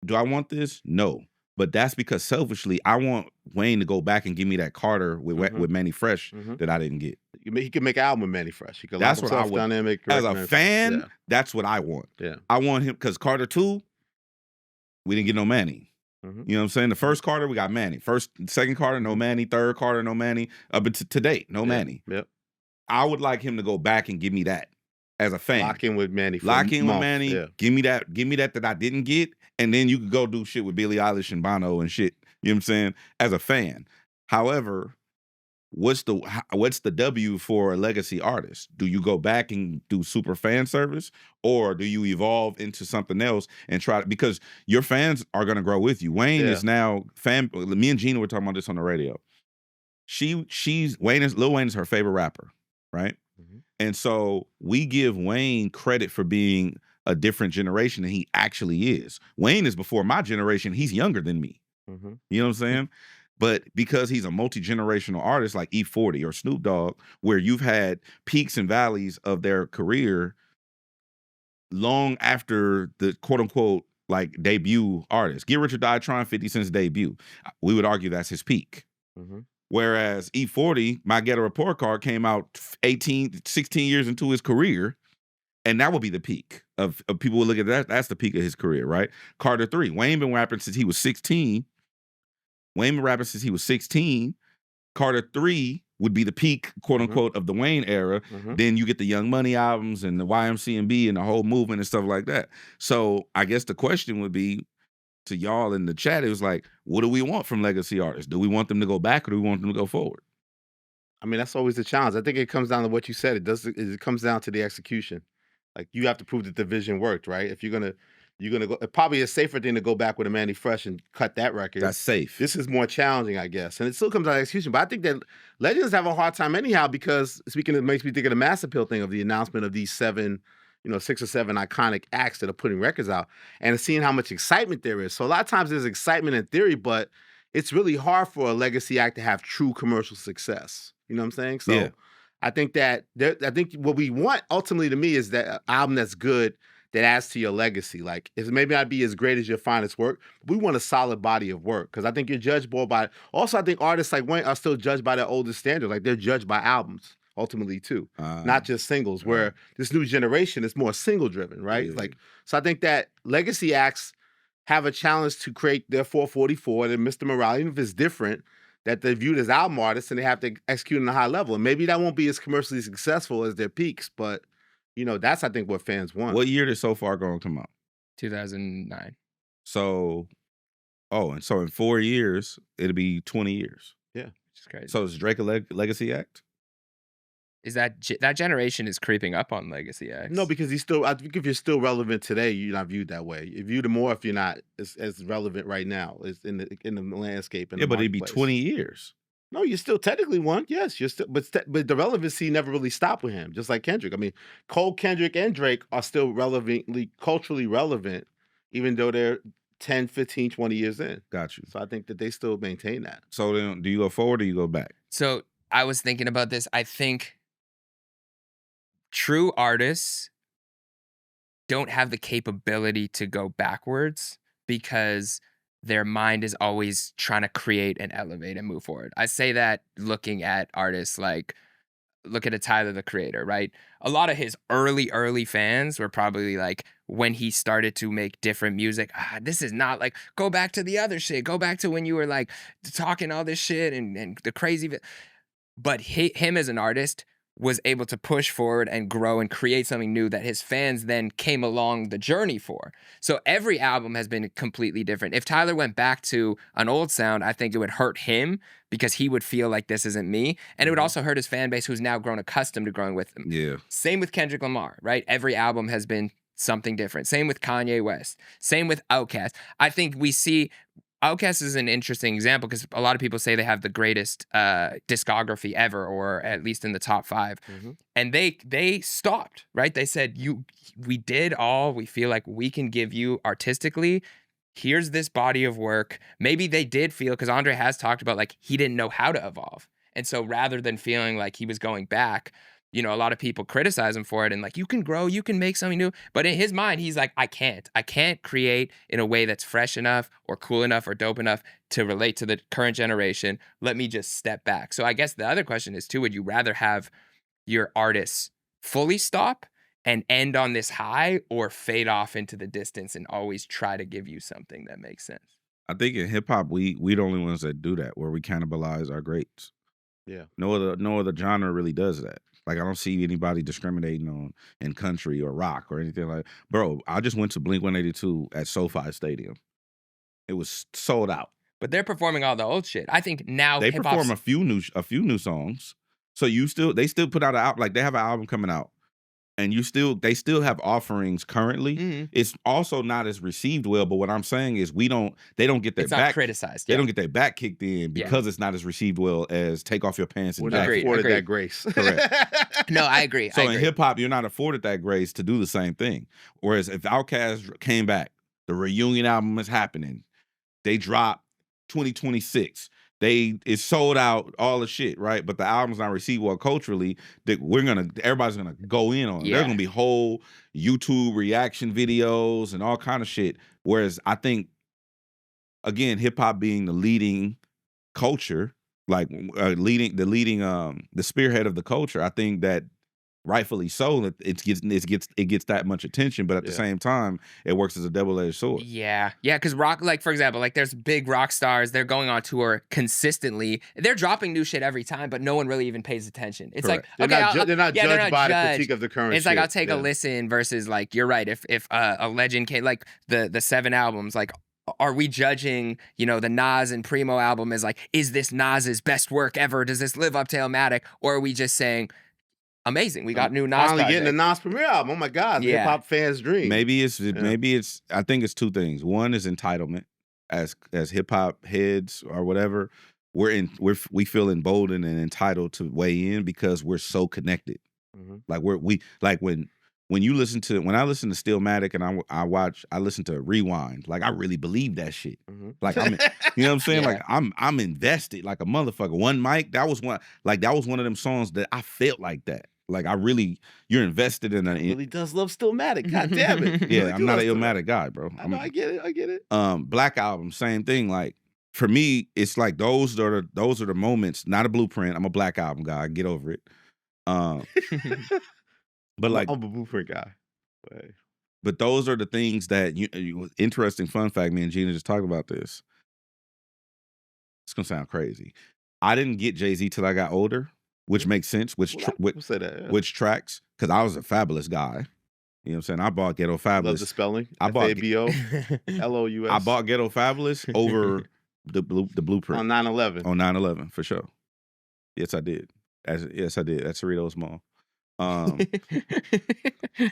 do I want this? No. But that's because selfishly, I want Wayne to go back and give me that Carter with Manny Fresh that I didn't get. He could make an album with Manny Fresh. He could that's what I want. As a fan, that's what I want. Yeah. I want him, because Carter 2, we didn't get no Manny. You know what I'm saying? The first Carter, we got Manny. Second Carter, no Manny. Third Carter, no Manny. But to date, no Manny. Yep. I would like him to go back and give me that. As a fan, lock in with Manny. Yeah. Give me that that I didn't get, and then you could go do shit with Billie Eilish and Bono and shit. You know what I'm saying? As a fan. However, what's the W for a legacy artist? Do you go back and do super fan service, or do you evolve into something else and try? Because your fans are gonna grow with you. Wayne is now fan. Me and Gina were talking about this on the radio. Lil Wayne is her favorite rapper, right? And so we give Wayne credit for being a different generation than he actually is. Wayne is before my generation. He's younger than me. You know what I'm saying? But because he's a multi-generational artist like E40 or Snoop Dogg, where you've had peaks and valleys of their career long after the quote-unquote like debut artist. Get Rich or Die Trying, 50 Cent's debut. We would argue that's his peak. Whereas E40, My Ghetto Report Card, came out 16 years into his career, and that would be the peak of people would look at that. That's the peak of his career, right? Carter 3, Wayne been rapping since he was 16. Carter 3 would be the peak, quote unquote, of the Wayne era. Then you get the Young Money albums and the YMCMB and the whole movement and stuff like that. So I guess the question would be, to y'all in the chat, it was like, what do we want from legacy artists? Do we want them to go back, or do we want them to go forward? I mean, that's always the challenge. I think it comes down to what you said. It comes down to the execution. Like, you have to prove that the vision worked, right? If you're gonna go, it probably a safer thing to go back with a Manny Fresh and cut that record. That's safe. This is more challenging, I guess, and it still comes down to execution. But I think that legends have a hard time anyhow, because it makes me think of the Mass Appeal thing of the announcement of these 6 or 7 iconic acts that are putting records out, and seeing how much excitement there is. So a lot of times there's excitement in theory, but it's really hard for a legacy act to have true commercial success. You know what I'm saying? So I think what we want ultimately, to me, is that album that's good, that adds to your legacy. Like, it may not be as great as your finest work, but we want a solid body of work, because I think you're judged more by. Also, I think artists like Wayne are still judged by their oldest standards. Like, they're judged by albums. Ultimately, too, not just singles. Where this new generation is more single driven, right? Like, so I think that legacy acts have a challenge to create their 444 and Mr. Morale, even if it's different, that they're viewed as album artists and they have to execute on a high level. And maybe that won't be as commercially successful as their peaks, but that's, I think, what fans want. What year did So Far Gone come out? 2009. So, and so in 4 years, it'll be 20 years. Yeah, which is crazy. So is Drake a legacy act? Is that generation is creeping up on legacy acts? No, because I think if you're still relevant today, you're not viewed that way. You're viewed more if you're not as relevant right now. It's in the landscape. But it'd be 20 years. No, you're still technically one. Yes, you're still, but the relevancy never really stopped with him. Just like Kendrick. I mean, Cole, Kendrick, and Drake are still culturally relevant, even though they're 10, 15, 20 years in. Got you. So I think that they still maintain that. So then, do you go forward or you go back? So I was thinking about this. I think true artists don't have the capability to go backwards because their mind is always trying to create and elevate and move forward. I say that looking at artists like, look at a Tyler, the Creator, right? A lot of his early fans were probably like, when he started to make different music, this is not like, go back to the other shit. Go back to when you were like talking all this shit and the crazy. But him as an artist was able to push forward and grow and create something new that his fans then came along the journey for. So every album has been completely different. If Tyler went back to an old sound, I think it would hurt him because he would feel like this isn't me. And it would also hurt his fan base who's now grown accustomed to growing with him. Yeah. Same with Kendrick Lamar, right? Every album has been something different. Same with Kanye West. Same with Outkast. I think we see Outkast is an interesting example because a lot of people say they have the greatest discography ever, or at least in the top 5. And they stopped, right? They said, we did all we feel like we can give you artistically. Here's this body of work. Maybe they did feel, because Andre has talked about like he didn't know how to evolve. And so rather than feeling like he was going back, you know, a lot of people criticize him for it and like, you can grow, you can make something new. But in his mind, he's like, I can't create in a way that's fresh enough or cool enough or dope enough to relate to the current generation. Let me just step back. So I guess the other question is too, would you rather have your artists fully stop and end on this high, or fade off into the distance and always try to give you something that makes sense? I think in hip hop, we the only ones that do that, where we cannibalize our greats. Yeah. No other genre really does that. Like, I don't see anybody discriminating on in country or rock or anything like. Bro, I just went to Blink-182 at SoFi Stadium. It was sold out. But they're performing all the old shit. I think now they hip-hop's perform a few new songs. So they still put out an album. Like, they have an album coming out, and they still have offerings currently. It's also not as received well. But what I'm saying is they don't get their it's back not criticized. They don't get their back kicked in because it's not as received well as Take Off Your Pants and We're not Jacket. afforded that grace. Correct. No, I agree. So in hip hop, you're not afforded that grace to do the same thing. Whereas if Outkast came back, the reunion album is happening. They drop 2026. It's sold out, all the shit, right? But the album's not received well culturally. Everybody's gonna go in on it. There's gonna be whole YouTube reaction videos and all kind of shit. Whereas I think, again, hip hop being the leading culture, like the spearhead of the culture, I think that rightfully so, it gets that much attention, but at the same time, it works as a double-edged sword. Yeah, because rock, like for example, like there's big rock stars, they're going on tour consistently, they're dropping new shit every time, but no one really even pays attention. It's Correct. like, They're not judged by the critique of the current. It's shit. like I'll take a listen versus like, you're right. If a legend came, like the 7 albums, like, are we judging, you know, the Nas and Primo album as like, is this Nas's best work ever? Does this live up to Illmatic? Or are we just saying, amazing, we got new Nas finally project. getting the Nas premiere album? Oh my God, hip hop fans' dream. Maybe it's I think it's 2 things. One is entitlement. As hip hop heads or whatever, we feel emboldened and entitled to weigh in because we're so connected. Like when I listen to Stillmatic and I listen to Rewind, like I really believe that shit. Like you know what I'm saying? Like I'm invested like a motherfucker. One Mic, that was one of them songs that I felt like that. Like you're invested in it. Really does love Stillmatic. God damn it. Yeah, I'm not an Illmatic guy, bro. I get it. Black Album, same thing. Like for me, it's like those are the moments. Not a Blueprint. I'm a Black Album guy. Get over it. But like, I'm a Blueprint guy. But those are the things that interesting fun fact. Me and Gina just talked about this. It's gonna sound crazy. I didn't get Jay-Z till I got older, which makes sense. Which tracks? Because I was a Fabulous guy. You know what I'm saying? I bought Ghetto Fabulous. Love the spelling. I bought FABO-LOUS. I bought Ghetto Fabulous over the Blueprint on 9/11. On 9/11 for sure. Yes, I did. Yes, I did. At Cerritos Mall.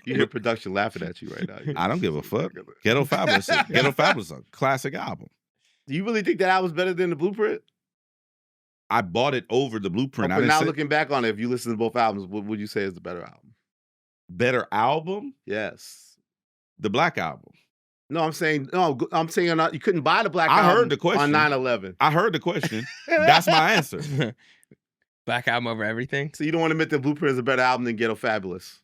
You hear production laughing at you right now. I don't give a fuck. Ghetto Fabulous is a classic album. Do you really think that album's better than the Blueprint? I bought it over the Blueprint. But now looking back on it, if you listen to both albums, what would you say is the better album? Better album? Yes. The Black Album. No, I'm saying you couldn't buy the Black I Album heard the question on 9/11. I heard the question. That's my answer. Black Album over everything. So you don't want to admit that Blueprint is a better album than Ghetto Fabulous?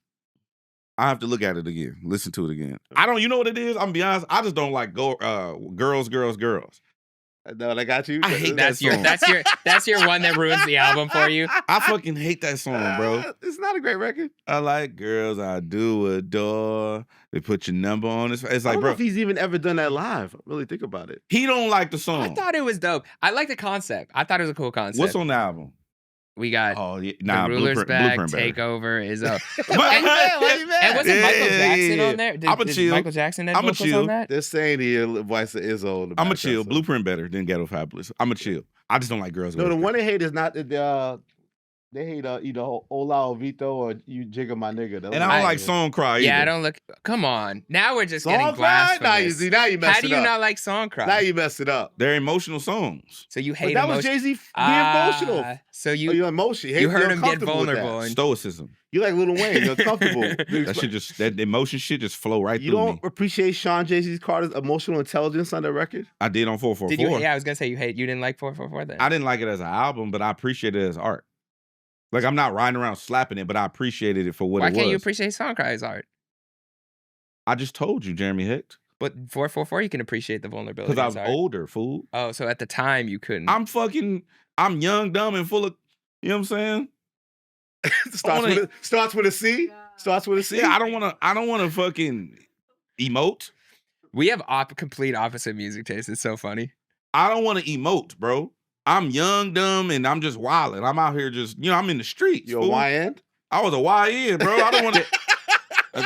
I have to look at it again, listen to it again. I don't. You know what it is? I'm gonna be honest. I just don't like girls. No, I got you. I hate That's that song. that's your one that ruins the album for you. I fucking hate that song, bro. It's not a great record. I like girls I do adore. They put your number on it. It's I like, don't know bro, if he's even ever done that live. Really think about it. he don't like the song. I thought it was dope. I like the concept. I thought it was a cool concept. What's on the album? We got Oh, yeah. The Ruler's Back, Blueprint better. Takeover is up. Why you mad? And wasn't Michael Jackson yeah. on there? I'ma Did chill. Michael Jackson have I'ma vocals chill. on that? They're saying the voice of Izzo. I'm a chill. Blueprint better than Ghetto Fabulous. I'm a chill. I just don't like girls. No, the one they hate is not they hate either Ola or Vito or You Jigga My Nigga. Those And are I don't the- like Song Cry either. Yeah, I don't look. Come on. Now we're just getting Song Cry? blasphemous. Now you messed How do it you up. not like Song Cry? Now you messed it up. They're emotional songs. So you But hate that was emotion. Jay-Z being emotional. So Oh, you you're emotional. you heard you're him get uncomfortable with that. vulnerable. And Stoicism. You like Lil Wayne. You're comfortable. That shit just, that emotion shit just flow right You through don't me. appreciate Sean Jay-Z's Carter's emotional intelligence on that record? I did on 444. did you? Yeah, I was gonna say you didn't like 444 then. I didn't like it as an album, but I appreciate it as art. Like, I'm not riding around slapping it, but I appreciated it for what Why it was. can't you appreciate Song Cry as art? I just told you, Jeremy Hecht. But 444 you can appreciate the vulnerability. Because I as was art. older, fool. Oh, so at the time you couldn't. I'm young, dumb, and full of, you know what I'm saying? Starts with a C? Starts with a C? Yeah, I don't wanna fucking emote. We have complete opposite music tastes. It's so funny. I don't want to emote, bro. I'm young, dumb, and I'm just wilding. I'm out here just, I'm in the streets. You're a fool. YN? I was a YN, bro. I don't want to.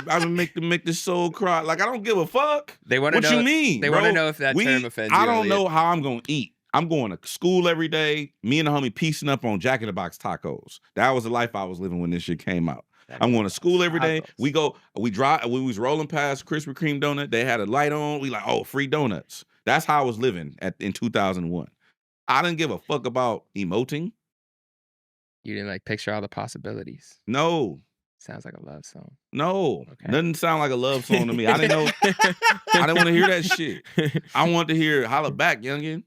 I would make this soul cry. Like, I don't give a fuck. They want to What know. you mean? They bro? want to know if that term offends you. I don't Elliot. know how I'm gonna eat. I'm going to school every day. Me and the homie piecing up on Jack in the Box tacos. That was the life I was living when this shit came out. I'm going to school every day. We was rolling past Krispy Kreme donut. They had a light on. We like, oh, free donuts. That's how I was living in 2001. I didn't give a fuck about emoting. You didn't like picture all the possibilities. No. Sounds like a love song. No. Okay. Doesn't sound like a love song to me. I didn't know. I didn't want to hear that shit. I wanted to hear Holla Back, youngin'.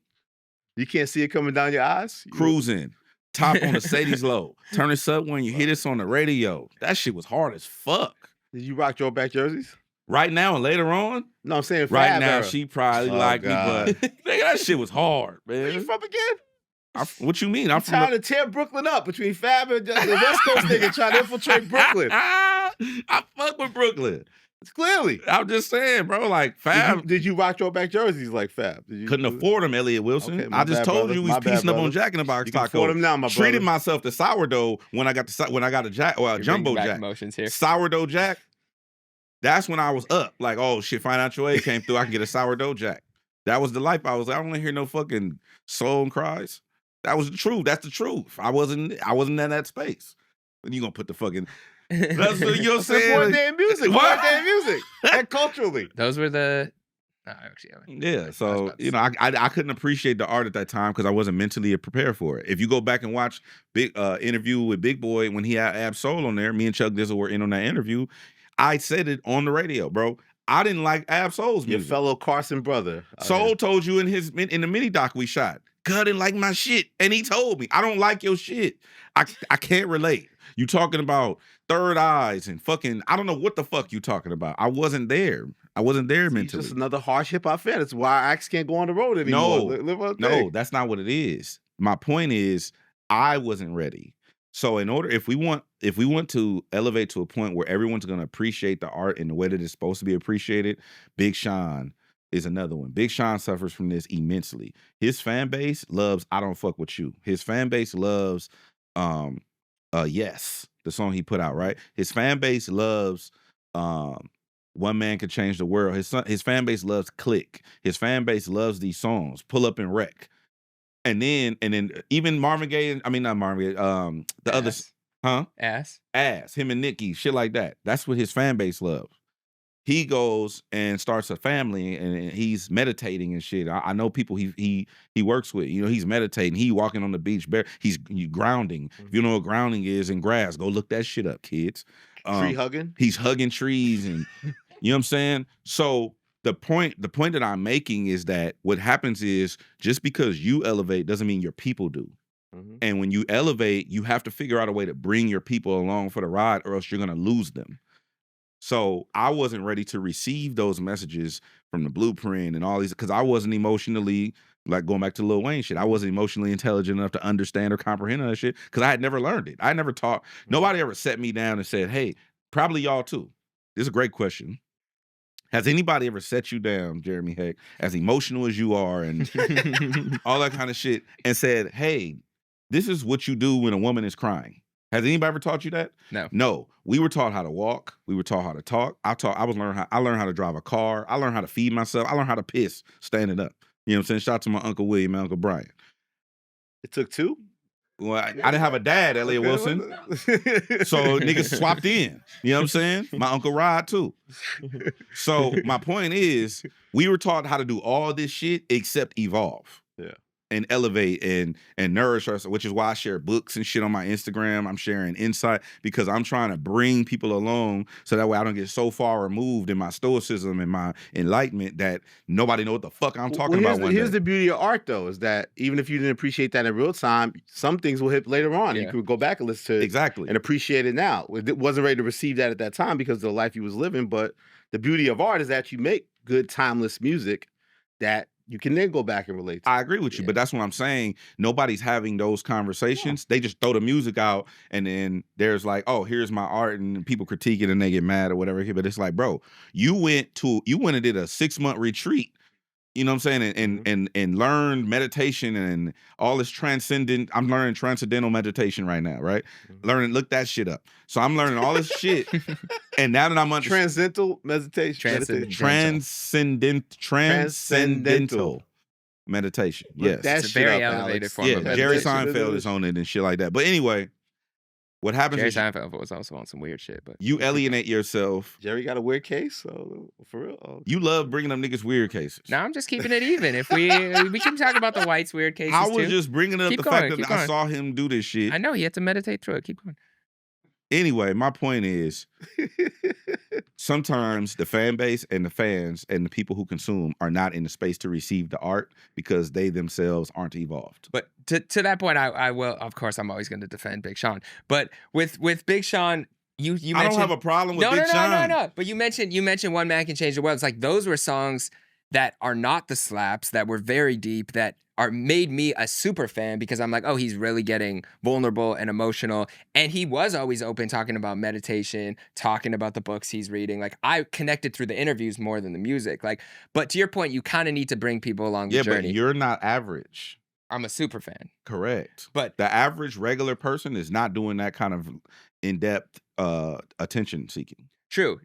You can't see it coming down your eyes? Cruising. Top on the Sadie's low. Turn this up when you hear this on the radio. That shit was hard as fuck. Did you rock your back jerseys? Right now and later on? No, I'm saying Right Fab now, era. she probably Oh, like me, God. but nigga, that shit was hard, Where you man. from again? What you mean? I'm I'm from trying to tear Brooklyn up between Fab and the West Coast nigga trying to infiltrate Brooklyn. I fuck with Brooklyn. It's clearly. I'm just saying, bro. Like Fab Did you rock your back jerseys like Fab? Did you, couldn't afford them, Elliott Wilson. Okay, my I just bad, told brother. you we My was bad, piecing up on brother. Jack in the Box You can afford tacos. them now, my Treated brother. myself to sourdough when I got a Jack or a You're Jumbo bringing back Jack. emotions here. Sourdough Jack. That's when I was up. Like, oh shit, financial aid came through. I can get a sourdough Jack. That was the life I was. I don't want to hear no fucking soul and cries. That was the truth. That's the truth. I wasn't in that space. When you gonna put the fucking? That's what you're It's important saying. day in music. What? Important day in music. And culturally. Those were the. No, actually, Yeah, so I couldn't appreciate the art at that time because I wasn't mentally prepared for it. If you go back and watch Big interview with Big Boy when he had Ab Soul on there, me and Chuck Dizzle were in on that interview. I said it on the radio, bro. I didn't like Ab Soul's Your music. fellow Carson brother. Soul told you in the mini doc we shot, "God didn't like my shit," and he told me, "I don't like your shit. I can't relate. You talking about third eyes and fucking I don't know what the fuck you talking about. I wasn't there. I wasn't there He's mentally. just another harsh hip hop fan. That's why Axe can't go on the road anymore. No, that's not what it is. My point is, I wasn't ready. So if we want to elevate to a point where everyone's gonna appreciate the art in the way that it's supposed to be appreciated, Big Sean is another one. Big Sean suffers from this immensely. His fan base loves I Don't Fuck With You. His fan base loves Yes, the song he put out, right? His fan base loves One Man Could Change the World. His fan base loves Click. His fan base loves these songs, Pull Up and Wreck. And then even Marvin Gaye, not Marvin Gaye, the other, Ass, him and Nicki, shit like that. That's what his fan base loves. He goes and starts a family and he's meditating and shit. I know people he works with, he's meditating. He walking on the beach, he's grounding. If you know what grounding is in grass, go look that shit up, kids. Tree hugging? He's hugging trees and, you know what I'm saying? So the point that I'm making is that what happens is just because you elevate doesn't mean your people do. And when you elevate, you have to figure out a way to bring your people along for the ride, or else you're going to lose them. So I wasn't ready to receive those messages from the Blueprint and all these, because I wasn't emotionally, like going back to Lil Wayne shit, I wasn't emotionally intelligent enough to understand or comprehend that shit because I had never learned it. I never taught. Nobody ever set me down and said, hey, probably y'all too. This is a great question. Has anybody ever set you down, Jeremy Hecht, as emotional as you are and all that kind of shit, and said, hey, this is what you do when a woman is crying? Has anybody ever taught you that? No. No. We were taught how to walk. We were taught how to talk. I learned how to drive a car. I learned how to feed myself. I learned how to piss standing up. You know what I'm saying? Shout out to my Uncle William and Uncle Brian. It took two? Well, I didn't have a dad, Elliott Wilson. So niggas swapped in. You know what I'm saying? My Uncle Rod too. So my point is, we were taught how to do all this shit except evolve. Yeah. And elevate and nourish us, which is why I share books and shit on my Instagram. I'm sharing insight because I'm trying to bring people along so that way I don't get so far removed in my stoicism and my enlightenment that nobody know what the fuck I'm talking about one day. Here's the beauty of art, though, is that even if you didn't appreciate that in real time, some things will hit later on. Yeah. You could go back and listen to it and appreciate it now. It wasn't ready to receive that at that time because of the life you was living, but the beauty of art is that you make good, timeless music that you can then go back and relate to. I agree with you, but that's what I'm saying. Nobody's having those conversations. They just throw the music out, and then there's like, oh, here's my art, and people critique it, and they get mad or whatever. But it's like, bro, you went and did a 6-month retreat. You know what I'm saying? And learned meditation and all this transcendent. I'm learning transcendental meditation right now, right? Look that shit up. So I'm learning all this shit. And now that I'm transcendental meditation. Transcendental meditation. Yes. That's very elevated form of meditation. Jerry Seinfeld is on it and shit like that. But anyway, what happens Jerry is Seinfeld was also on some weird shit, but you alienate yourself. Jerry got a weird case, so for real. Oh. You love bringing up niggas' weird cases. No, I'm just keeping it even. If we can talk about the whites' weird cases I was just bringing up fact that I saw him do this shit. I know he had to meditate through it. Keep going. Anyway, my point is, sometimes the fan base and the fans and the people who consume are not in the space to receive the art because they themselves aren't evolved. But to that point, I will, of course, I'm always going to defend Big Sean. But with Big Sean, you mentioned, I don't have a problem with Big Sean. No. But you mentioned One Man Can Change the World. It's like those were songs that are not the slaps, that were very deep, that made me a super fan because I'm like, oh, he's really getting vulnerable and emotional. And he was always open talking about meditation, talking about the books he's reading. Like, I connected through the interviews more than the music. Like, but to your point, you kind of need to bring people along the journey. Yeah, but you're not average. I'm a super fan. Correct. But the average regular person is not doing that kind of in-depth attention seeking. True.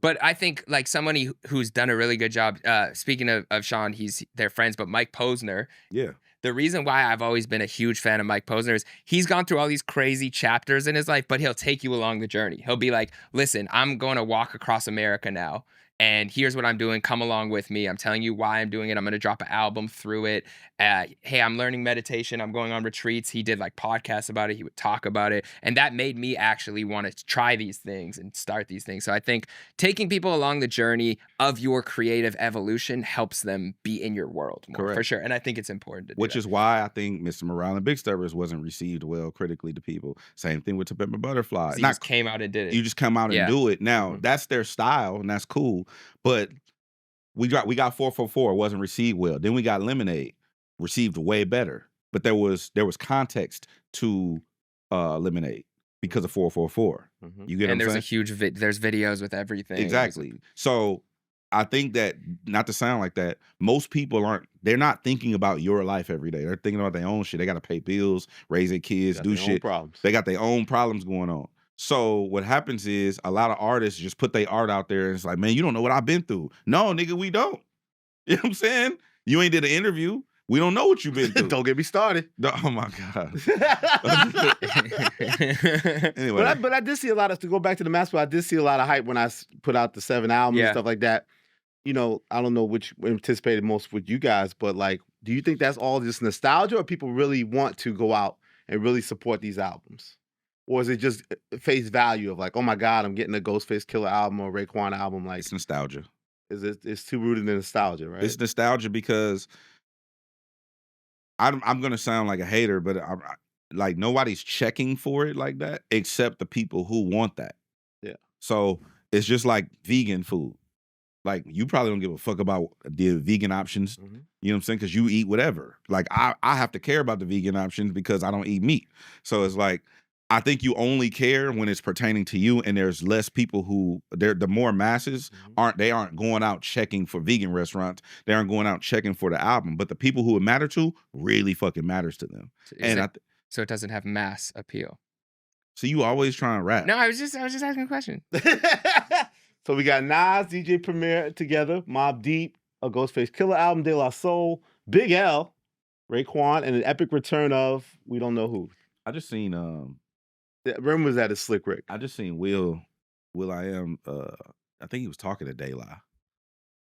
But I think like somebody who's done a really good job, speaking of Sean, they're friends, but Mike Posner. Yeah. The reason why I've always been a huge fan of Mike Posner is he's gone through all these crazy chapters in his life, but he'll take you along the journey. He'll be like, listen, I'm going to walk across America now. And here's what I'm doing. Come along with me. I'm telling you why I'm doing it. I'm going to drop an album through it. Hey, I'm learning meditation. I'm going on retreats. He did like podcasts about it. He would talk about it. And that made me actually want to try these things and start these things. So I think taking people along the journey of your creative evolution helps them be in your world more, for sure. And I think it's important to do Which is why I think Mr. Morale and Big Steppers wasn't received well critically to people. Same thing with To Pimp a Butterfly. You just came out and did it. You just come out and do it. Now, that's their style and that's cool. But we got 444, wasn't received well. Then we got Lemonade, received way better. But there was context to Lemonade because of 444. You get what I'm saying? And there's a huge there's videos with everything. Exactly. So I think that, not to sound like that, most people they're not thinking about your life every day. They're thinking about their own shit. They got to pay bills, raise their kids, do shit. They got their own problems going on. So what happens is a lot of artists just put their art out there and it's like, man, you don't know what I've been through. No, nigga, we don't. You know what I'm saying? You ain't did an interview. We don't know what you've been through. Don't get me started. Oh my God. Anyway. But I did see a lot of, to go back to the master, I did see a lot of hype when I put out the 7 albums and stuff like that. You know, I don't know which anticipated most with you guys, but like, do you think that's all just nostalgia or people really want to go out and really support these albums? Or is it just face value of like, oh my God, I'm getting a Ghostface Killer album or Raekwon album? Like, it's nostalgia. It's too rooted in nostalgia, right? It's nostalgia because I'm gonna sound like a hater, but like nobody's checking for it like that except the people who want that. Yeah. So it's just like vegan food. Like you probably don't give a fuck about the vegan options. Mhm. You know what I'm saying? Because you eat whatever. Like I have to care about the vegan options because I don't eat meat. So it's like I think you only care when it's pertaining to you, and there's less people who the more masses aren't going out checking for vegan restaurants. They aren't going out checking for the album. But the people who it matter to really fucking matters to them. So it doesn't have mass appeal. So you always trying to rap. No, I was just asking a question. So we got Nas, DJ Premier together, Mobb Deep, a Ghostface Killer album, De La Soul, Big L, Raekwon, and an epic return of we don't know who. I just seen When was that? A Slick Rick. I just seen Will I Am. I think he was talking to De La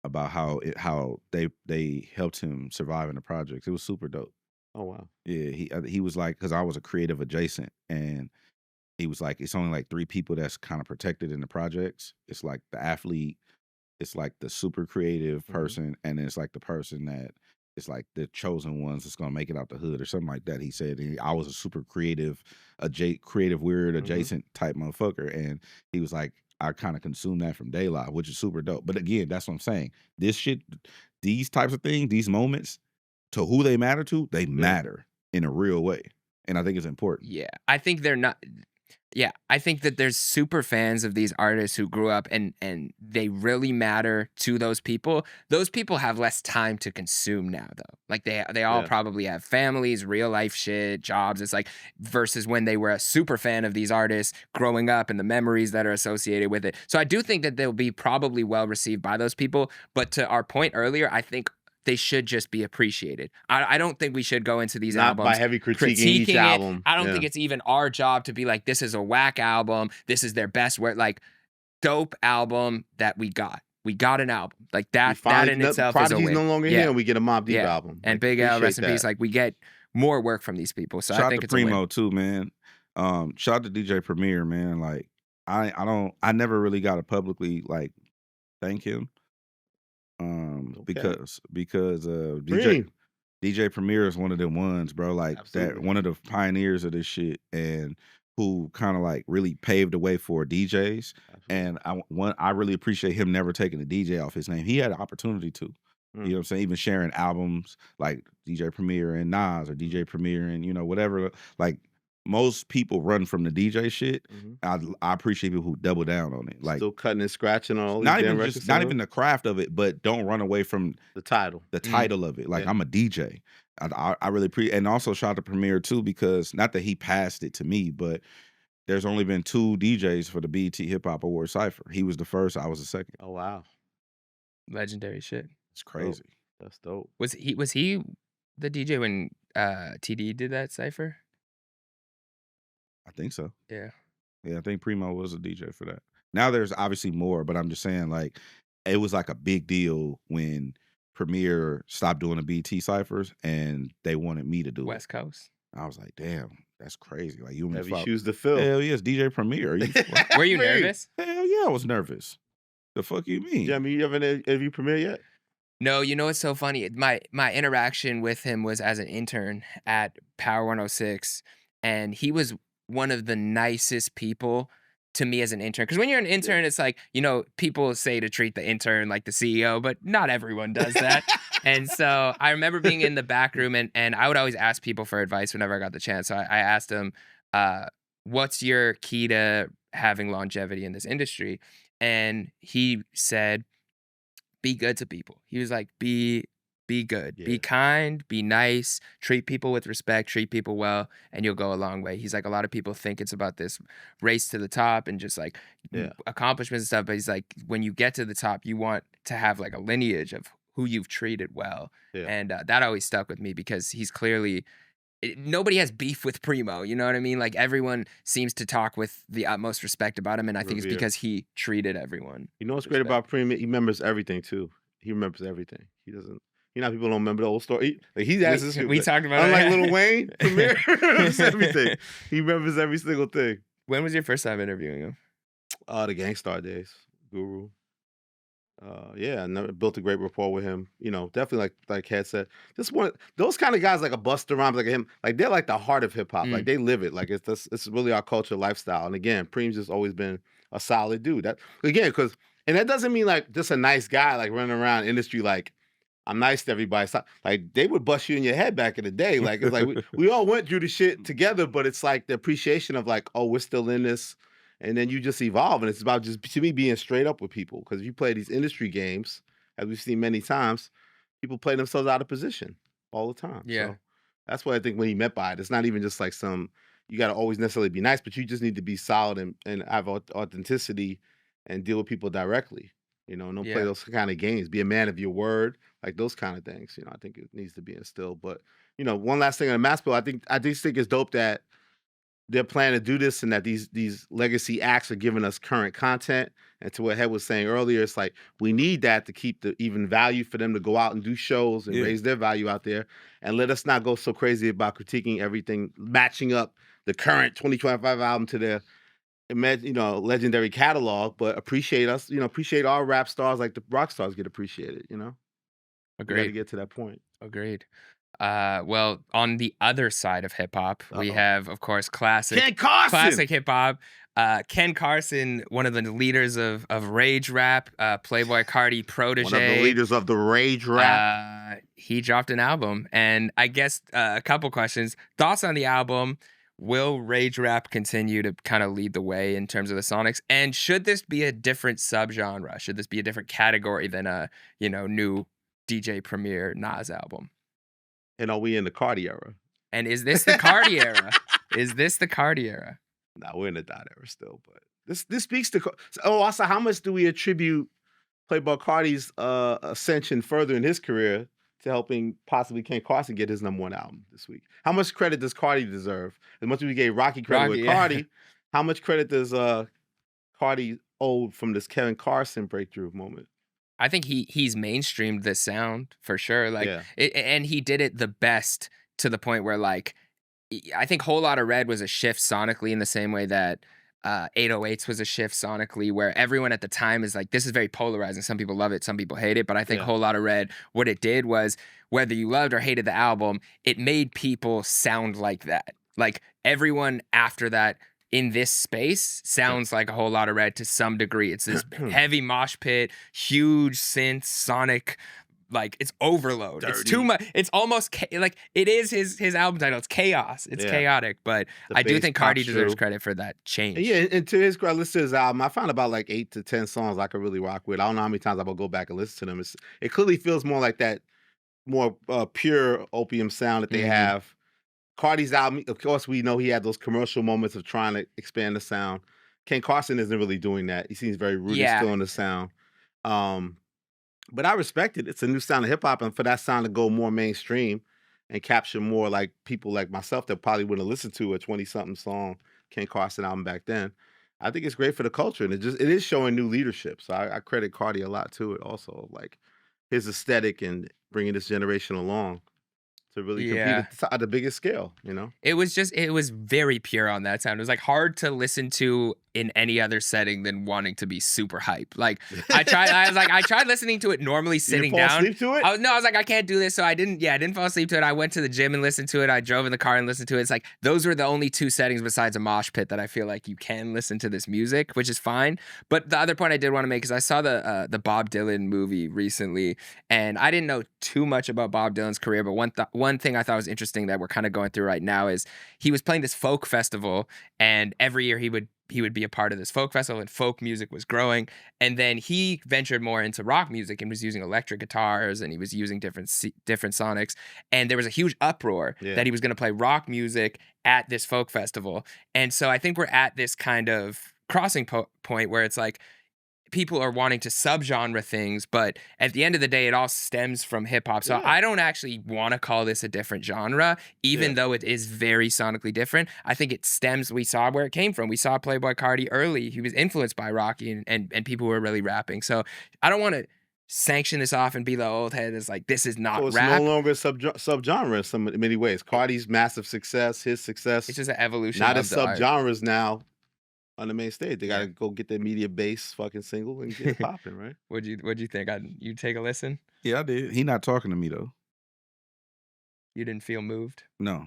about how they helped him survive in the projects. It was super dope. Oh wow. Yeah, he was like, because I was a creative adjacent, and he was like, it's only like 3 people that's kind of protected in the projects. It's like the athlete, it's like the super creative person, and then it's like the person that it's like the chosen ones that's gonna make it out the hood or something like that. He said I was a super creative, weird adjacent type motherfucker, and he was like, I kind of consumed that from De La, which is super dope. But again, that's what I'm saying. This shit, these types of things, these moments, to who they matter to, they matter in a real way, and I think it's important. Yeah, I think they're not. Yeah, I think that there's super fans of these artists who grew up and they really matter to those people. Those people have less time to consume now, though. Like they all probably have families, real life shit, jobs. It's like versus when they were a super fan of these artists growing up and the memories that are associated with it. So I do think that they'll be probably well received by those people. But to our point earlier, I think they should just be appreciated. I don't think we should go into these albums by heavy critiquing each album. I don't think it's even our job to be like, this is a whack album. This is their best work. Like, dope album that we got. We got an album. Like that in itself is a win. Prodigy's no longer here, and we get a Mobb Deep album. And Big L, rest in peace. Like, we get more work from these people. So shout I think it's Primo too, man. Shout out to DJ Premier, man. Like, I never really got to publicly like thank him. Because DJ Premier is one of them ones, bro. Like that, one of the pioneers of this shit, and who kind of like really paved the way for DJs. And I really appreciate him never taking the DJ off his name. He had an opportunity to, you know what I'm saying? Even sharing albums like DJ Premier and Nas, or DJ Premier and whatever. Like, most people run from the DJ shit. I appreciate people who double down on it. Like, still cutting and scratching on all these not even the craft of it, but don't run away from the title. The title of it. Like, I'm a DJ. I really appreciate, and also shout out to Premier too, because not that he passed it to me, but there's only been 2 DJs for the BET Hip Hop Award Cypher. He was the first, I was the second. Oh wow. Legendary shit. It's crazy. That's dope. Was he the DJ when TD did that cypher? I think so. Yeah. Yeah, I think Primo was a DJ for that. Now there's obviously more, but I'm just saying, like, it was like a big deal when Premier stopped doing the BT ciphers and they wanted me to do West Coast. I was like, damn, that's crazy. Like, you heavy shoes to fill. Hell yes, DJ Premier. Were you nervous? Hell yeah, I was nervous. The fuck you mean? Jeremy, you ever interviewed Premier yet? No, you know what's so funny? My interaction with him was as an intern at Power 106, and he was one of the nicest people to me as an intern. Because when you're an intern, it's like, people say to treat the intern like the CEO, but not everyone does that. And so I remember being in the back room, and I would always ask people for advice whenever I got the chance. So I asked him, what's your key to having longevity in this industry? And he said, be good to people. He was like, be good, be kind, be nice, treat people with respect, treat people well, and you'll go a long way. He's like, a lot of people think it's about this race to the top and just like accomplishments and stuff, but he's like, when you get to the top, you want to have like a lineage of who you've treated well. And that always stuck with me, because he's clearly, nobody has beef with Primo, you know what I mean? Like, everyone seems to talk with the utmost respect about him, and I think it's because he treated everyone. You know what's great about Primo? He remembers everything too. He remembers everything. He doesn't. People don't remember the whole story. He asks we talked about unlike Lil Wayne, Premier remembers everything. He remembers every single thing. When was your first time interviewing him? The Gangstar days. Guru. Yeah, and built a great rapport with him. Definitely like Hed said, just one those kind of guys like a Busta Rhymes, like him, like they're like the heart of hip hop. Like they live it. Like it's really our culture, lifestyle. And again, Preem's just always been a solid dude. That again, and that doesn't mean like just a nice guy like running around industry like I'm nice to everybody. Like they would bust you in your head back in the day. Like it's like we all went through the shit together, but it's like the appreciation of like, oh, we're still in this. And then you just evolve, and it's about just to me being straight up with people. Because if you play these industry games, as we've seen many times, people play themselves out of position all the time. Yeah. So that's what I think when he meant by it. It's not even just like you got to always necessarily be nice, but you just need to be solid and have authenticity and deal with people directly. Don't play those kind of games. Be a man of your word, like those kind of things. I think it needs to be instilled. But one last thing on the mass bill, I just think it's dope that they're planning to do this and that these legacy acts are giving us current content. And to what Hed was saying earlier, it's like we need that to keep the even value for them to go out and do shows and raise their value out there. And let us not go so crazy about critiquing everything, matching up the current 2025 album to their legendary catalog, but appreciate us, appreciate our rap stars like the rock stars get appreciated, Agreed. We got to get to that point. Agreed. Well, on the other side of hip hop, we have, of course, classic hip hop. Ken Carson, one of the leaders of Rage Rap, Playboi Carti protege. One of the leaders of the Rage Rap. He dropped an album, and I guess a couple questions. Thoughts on the album? Will Rage Rap continue to kind of lead the way in terms of the sonics? And should this be a different subgenre? Should this be a different category than a new DJ Premier Nas album? And are we in the Carti era? And is this the Carti era? Is this the Carti era? Nah, we're in the Dot era still, but this speaks to. Also, how much do we attribute Playboi Carti's ascension further in his career to helping possibly Ken Carson get his #1 album this week? How much credit does Carti deserve? As much as we gave Rocky credit with Carti, how much credit does Carti owe from this Ken Carson breakthrough moment? I think he's mainstreamed this sound for sure. And he did it the best to the point where I think Whole Lotta Red was a shift sonically in the same way that 808s was a shift sonically, where everyone at the time is like, this is very polarizing. Some people love it, some people hate it. But I think Whole Lotta Red, what it did was, whether you loved or hated the album, it made people sound like that. Like everyone after that in this space sounds like a Whole Lotta Red to some degree. It's this heavy mosh pit, huge synth, sonic, like it's overload. Dirty. It's too much. It's almost like it is his album title. It's chaos. It's chaotic. But I do think Carti deserves credit for that change. And to his credit, listen to his album. I found about like 8 to 10 songs I could really rock with. I don't know how many times I will go back and listen to them. It clearly feels more like that, more pure opium sound that they have. Carti's album, of course, we know he had those commercial moments of trying to expand the sound. Ken Carson isn't really doing that. He seems very rooted still in the sound. But I respect it. It's a new sound of hip hop, and for that sound to go more mainstream and capture more like people like myself that probably wouldn't have listened to a 20-something song Ken Carson album back then, I think it's great for the culture, and it is showing new leadership. So I credit Carti a lot to it also, like his aesthetic and bringing this generation along to really compete at the biggest scale, It was very pure on that sound. It was like hard to listen to in any other setting than wanting to be super hype. Like I tried listening to it normally sitting down. You didn't fall asleep to it? I was like, I can't do this. So I didn't fall asleep to it. I went to the gym and listened to it. I drove in the car and listened to it. It's like, those were the only 2 settings besides a mosh pit that I feel like you can listen to this music, which is fine. But the other point I did want to make is I saw the Bob Dylan movie recently, and I didn't know too much about Bob Dylan's career, but one thing I thought was interesting that we're kind of going through right now is he was playing this folk festival, and every year he would be a part of this folk festival, and folk music was growing. And then he ventured more into rock music and was using electric guitars, and he was using different sonics. And there was a huge uproar that he was going to play rock music at this folk festival. And so I think we're at this kind of crossing point where it's like, people are wanting to subgenre things, but at the end of the day, it all stems from hip hop. So I don't actually want to call this a different genre, even though it is very sonically different. I think it stems, we saw where it came from. We saw Playboi Carti early. He was influenced by Rocky and people who were really rapping. So I don't want to sanction this off and be the old head is like, this is not it's rap. No longer a subgenre in many ways. Carti's massive success, his success. It's just an evolution not of as subgenres now. on the main stage. They gotta go get their media base fucking single and get it popping, right? What'd you think? You take a listen? Yeah, I did. He not talking to me though. You didn't feel moved? No.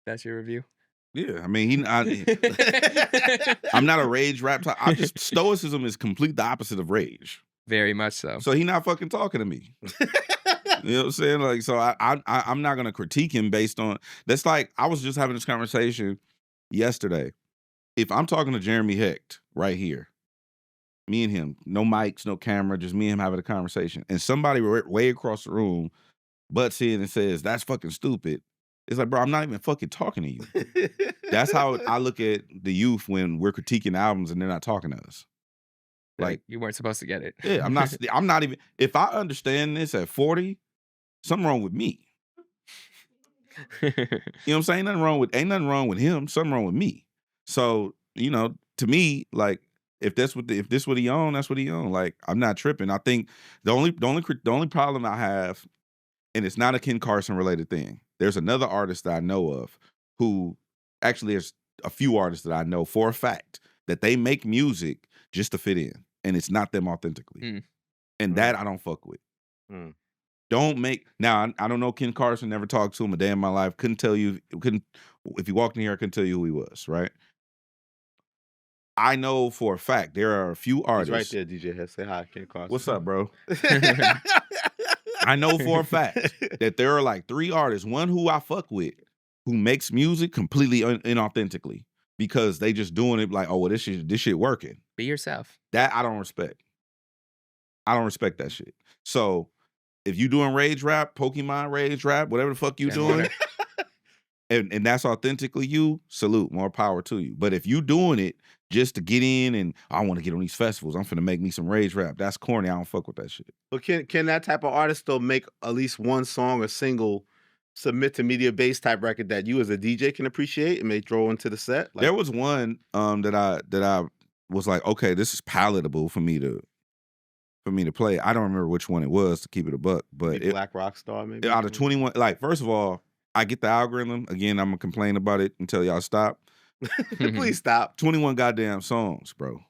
That's your review? Yeah, I mean, I'm not a rage rap type. Stoicism is complete the opposite of rage. Very much so. So he not fucking talking to me. You know what I'm saying? Like, so I'm not gonna critique him based on that's like I was just having this conversation yesterday. If I'm talking to Jeremy Hecht right here, me and him, no mics, no camera, just me and him having a conversation, and somebody way across the room butts in and says, "That's fucking stupid." It's like, bro, I'm not even fucking talking to you. That's how I look at the youth when we're critiquing albums and they're not talking to us. Like you weren't supposed to get it. Yeah, I'm not even, if I understand this at 40, something wrong with me. You know what I'm saying? Ain't nothing wrong with him, something wrong with me. So, you know, to me, like, if this what he own, that's what he own. Like, I'm not tripping. I think the only problem I have, and it's not a Ken Carson related thing. There's another artist that I know of who actually there's a few artists that I know for a fact that they make music just to fit in, and it's not them authentically. And that I don't fuck with. Don't make now. I don't know Ken Carson. Never talked to him a day in my life. Couldn't tell you. If he walked in here, I couldn't tell you who he was. Right. I know for a fact there are a few artists. He's right there, DJ Head. Say hi, Ken Carson. What's up, bro? I know for a fact that there are like 3 artists, one who I fuck with, who makes music completely inauthentically because they just doing it like, oh, well, this shit working. Be yourself. That I don't respect. I don't respect that shit. So if you doing rage rap, Pokemon rage rap, whatever the fuck you doing, and that's authentically you, salute, more power to you. But if you doing it just to get in and I want to get on these festivals, I'm finna make me some rage rap, that's corny. I don't fuck with that shit. But can that type of artist though make at least one song or single, submit to media base type record that you as a DJ can appreciate and may throw into the set? Like, there was one that I was like, okay, this is palatable for me to play. I don't remember which one it was to keep it a buck, but Black Rockstar maybe. Out of 21, like first of all, I get the algorithm. Again, I'm gonna complain about it until y'all stop. Please stop. 21 goddamn songs, bro.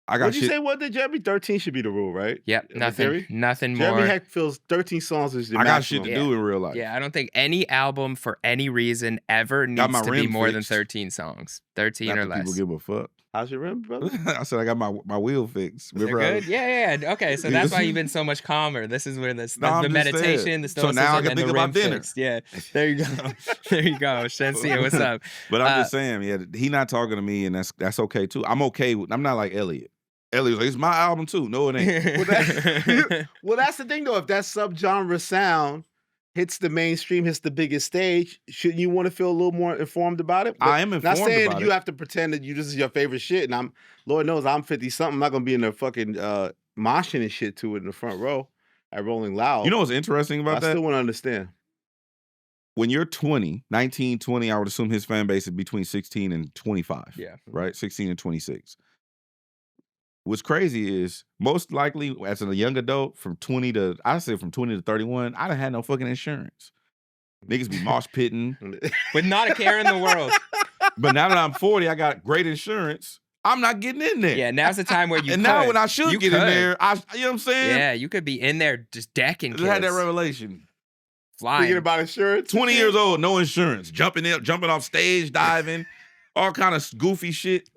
I got What'd you say? What did Jeremy? 13 should be the rule, right? Yep. Nothing more. Jeremy Hecht feels 13 songs is the maximum. I got maximum. shit to do in real life. Yeah, I don't think any album for any reason ever needs to be more than 13 songs. 13 Not or that less. People give a fuck. How's your rim, brother? I said I got my wheel fixed. They're good? Yeah. Okay, so that's why you've been so much calmer. This is where the meditation, the stoicism, so now I can and think the about rim dinner. Fixed. Yeah, there you go. There you go. Shensia, what's up? But I'm just saying, yeah, he not talking to me, and that's okay too. I'm okay with. I'm not like Elliott. Elliott's like, it's my album too. No, it ain't. Well, that's the thing though. If that subgenre sound hits the mainstream, hits the biggest stage, shouldn't you want to feel a little more informed about it? But I am informed not saying about you have to pretend that this is your favorite shit. And Lord knows I'm 50-something. I'm not going to be in the fucking moshing and shit to it in the front row at Rolling Loud. You know what's interesting about that? I still want to understand. When you're 19, 20, I would assume his fan base is between 16 and 25. Yeah. Right? 16 and 26. What's crazy is most likely as a young adult from 20 to 31, I done had no fucking insurance. Niggas be mosh pitting. With not a care in the world. But now that I'm 40, I got great insurance. I'm not getting in there. Yeah, now's the time where you and now when I should get in there, you know what I'm saying? Yeah, you could be in there just decking kids. I had that revelation. Flying. Thinking about insurance? 20 years old, no insurance. Jumping off stage, diving, all kind of goofy shit.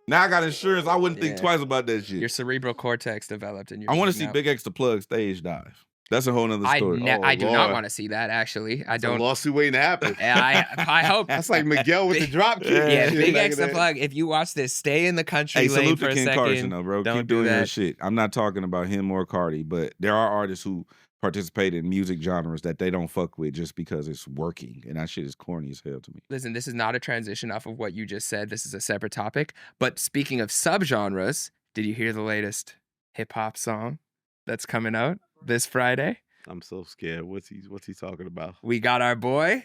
Now I got insurance. I wouldn't think twice about that shit. Your cerebral cortex developed in your. I want to see Big X the Plug stage dive. That's a whole nother story. I do not want to see that. Actually, I don't. A lawsuit waiting to happen. I hope that's like Miguel with the drop kick. Yeah, Big X the Plug. If you watch this, stay in the country lane for a second. Carson, though, bro. Don't Keep doing that your shit. I'm not talking about him or Cardi, but there are artists who participate in music genres that they don't fuck with just because it's working, and that shit is corny as hell to me. Listen, this is not a transition off of what you just said. This is a separate topic. But speaking of subgenres, did you hear the latest hip hop song that's coming out this Friday? I'm so scared. What's he talking about? We got our boy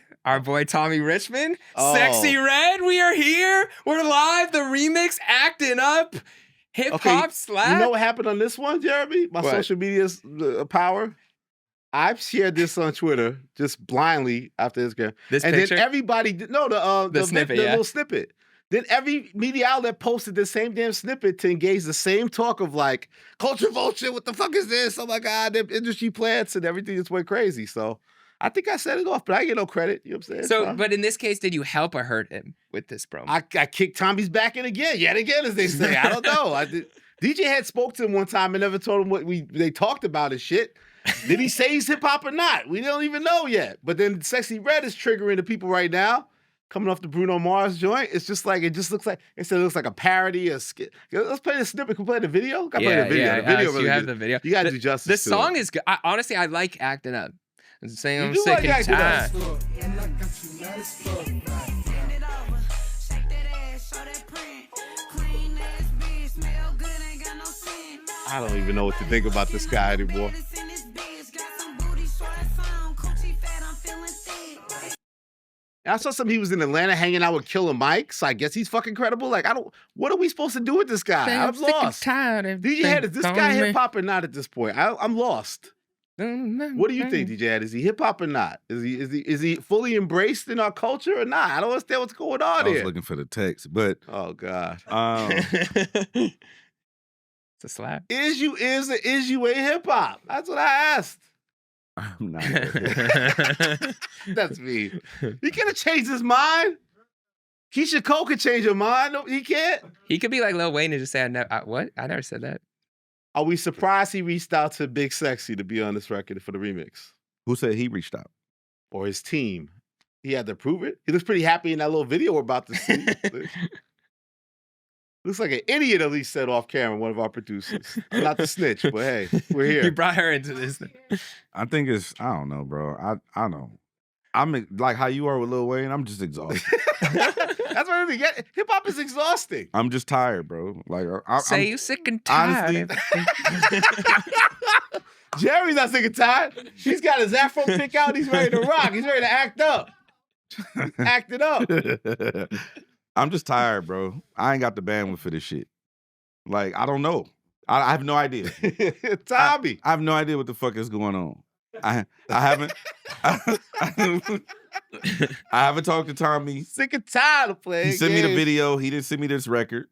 Tommy Richman, Sexyy Red. We are here. We're live. The remix acting up. Hip hop slap. You know what happened on this one, Jeremy? My social media's power. I've shared this on Twitter just blindly after this game. This and picture? Then everybody the snippet, the little snippet. Then every media outlet posted the same damn snippet to engage the same talk of like culture vulture. What the fuck is this? Oh my God, them industry plants and everything just went crazy. So I think I set it off, but I get no credit. You know what I'm saying? So, but in this case, did you help or hurt him with this promo? I kicked Tommy's back in again, yet again, as they say. I don't know. DJ had spoke to him one time and never told him what they talked about and shit. Did he say he's hip hop or not? We don't even know yet. But then Sexyy Red is triggering the people right now. Coming off the Bruno Mars joint, it's just like, it just looks like, instead it looks like a parody, a skit. Let's play the snippet. Can we play the video? Gotta play the video. Yeah, the video really you have the video. You gotta do justice the to song it. is good. Honestly, I like Acting Up. I'm saying I'm You do sick like and Acting Up. I don't even know what to think about this guy anymore. And I saw something, he was in Atlanta hanging out with Killer Mike, so I guess he's fucking credible. Like, what are we supposed to do with this guy? I'm lost. DJ Head, is this guy hip hop or not at this point? I'm lost. What do you think, DJ Head? Is he hip hop or not? Is he fully embraced in our culture or not? I don't understand what's going on here. I was looking for the text, but oh God. It's a slap. Is you a hip hop? That's what I asked. I'm not. That's me. He could have changed his mind. Keisha Cole could change her mind. No, he can't. He could be like Lil Wayne and just say, what? I never said that. Are we surprised he reached out to Big Sexy to be on this record for the remix? Who said he reached out? Or his team? He had to prove it. He looks pretty happy in that little video we're about to see. Looks like an idiot, at least said off camera, one of our producers. I'm not the snitch, but hey, we're here. You brought her into this thing. I think I don't know, bro. I know. I'm like how you are with Lil Wayne. I'm just exhausted. That's what I mean. Hip hop is exhausting. I'm just tired, bro. Like, I'm you sick and tired. Honestly, Jerry's not sick and tired. He's got his afro pick out. He's ready to rock. He's ready to act up. Act it up. I'm just tired, bro. I ain't got the bandwidth for this shit. Like, I don't know. I have no idea. Tommy. I have no idea what the fuck is going on. I haven't talked to Tommy. Sick and tired of playing. He sent me the video. He didn't send me this record.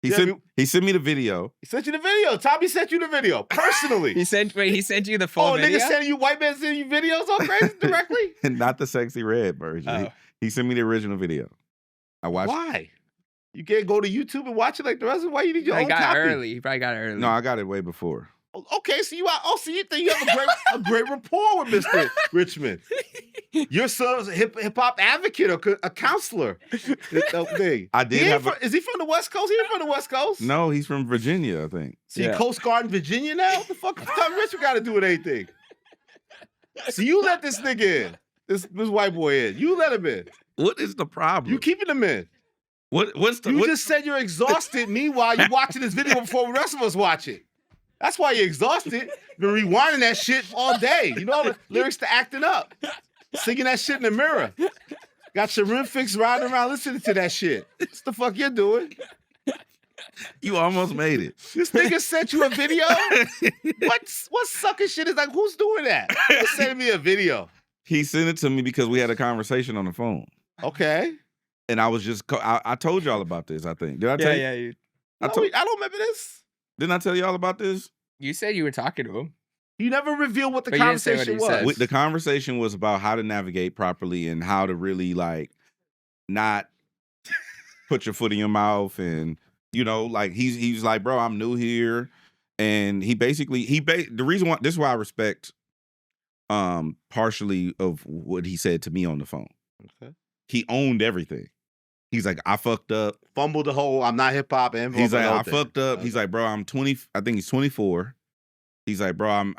He sent me the video. He sent you the video. Tommy sent you the video personally. He sent you the full video? Oh, nigga sending you white man sending you videos on crazy directly? And not the Sexyy Red version. Oh. He sent me the original video. I watched. Why? You can't go to YouTube and watch it like the rest of why you need your own copy? Early. He probably got it early. No, I got it way before. Okay, so you think you have a great rapport with Mr. Richman. Your son's a hip hop advocate or a counselor. I did is he from the West Coast? He from the West Coast? No, he's from Virginia, I think. So you Coast Guard in Virginia now? What the fuck does Tommy Richman got to do with anything? So you let this nigga in. This white boy in. You let him in. What is the problem? You keeping him in. What's the? You just said you're exhausted. Meanwhile, you're watching this video before the rest of us watch it. That's why you're exhausted. You've been rewinding that shit all day. You know the lyrics to Acting Up. Singing that shit in the mirror. Got your rim fix riding around listening to that shit. What the fuck you doing? You almost made it. This nigga sent you a video? What sucker shit is like? Who's doing that? Who's sending me a video? He sent it to me because we had a conversation on the phone. Okay. And I was just, I told y'all about this, I think. Did I tell you? Yeah. I don't remember this. Didn't I tell y'all about this? You said you were talking to him. You never revealed what the conversation was. The conversation was about how to navigate properly and how to really like not put your foot in your mouth. And, you know, like he's like, bro, I'm new here. And the reason why, this is why I respect partially of what he said to me on the phone. Okay. He owned everything. He's like, I fucked up. Fumbled the whole, I'm not hip hop. He's like, I fucked up. He's like, bro, I'm 20. I think he's 24. He's like, bro,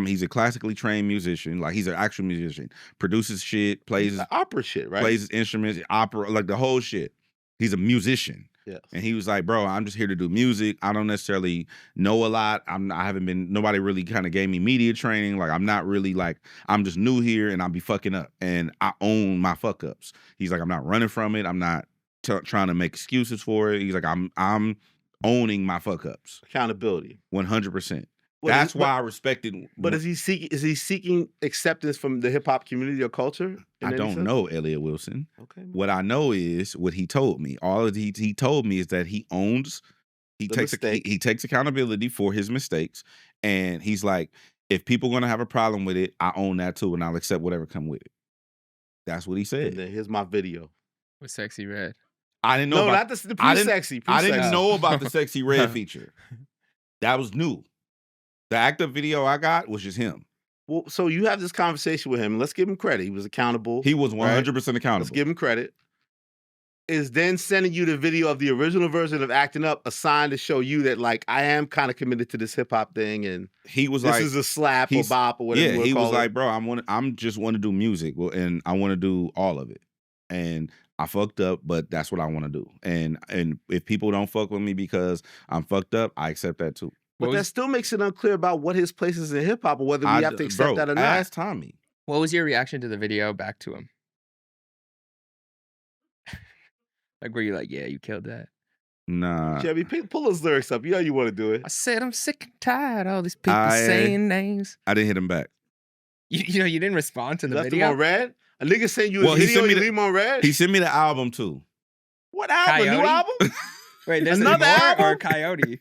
he's a classically trained musician. Like, he's an actual musician. Produces shit, plays opera shit, right? Plays instruments, opera, like the whole shit. He's a musician. Yeah. And he was like, bro, I'm just here to do music. I don't necessarily know a lot. Nobody really kind of gave me media training. Like, I'm not really like, I'm just new here and I'll be fucking up. And I own my fuck ups. He's like, I'm not running from it. I'm not trying to make excuses for it. He's like, I'm owning my fuck ups. Accountability. 100%. That's why I respected. But is he seeking acceptance from the hip hop community or culture? I don't know, Elliott Wilson. Okay. What I know is what he told me. All of he told me is that he owns. He takes accountability for his mistakes, and he's like, if people are gonna have a problem with it, I own that too, and I'll accept whatever come with it. That's what he said. And then here's my video with Sexyy Red. I didn't know. No, not the pre-sexy. I didn't know about the Sexyy Red feature. That was new. The active video I got was just him. Well, so you have this conversation with him. Let's give him credit. He was accountable. He was 100% accountable. Let's give him credit. Is then sending you the video of the original version of Acting Up a sign to show you that, like, I am kind of committed to this hip hop thing, and he was this like, is a slap or bop or whatever. Yeah, he was like, bro, I'm just want to do music, and I want to do all of it, and I fucked up, but that's what I want to do, and if people don't fuck with me because I'm fucked up, I accept that too. But that still makes it unclear about what his place is in hip hop or whether we have to accept that or not. Ask Tommy. What was your reaction to the video back to him? Like, were you like, yeah, you killed that? Nah. Jeremy, pull those lyrics up. You know you want to do it. I said I'm sick and tired of all these people saying names. I didn't hit him back. You know, you didn't respond to the left video? Him on red? A nigga sent you a video, you leave him on red? He sent me the album, too. What album? Coyote? New album? Wait, there's another album? Or Coyote?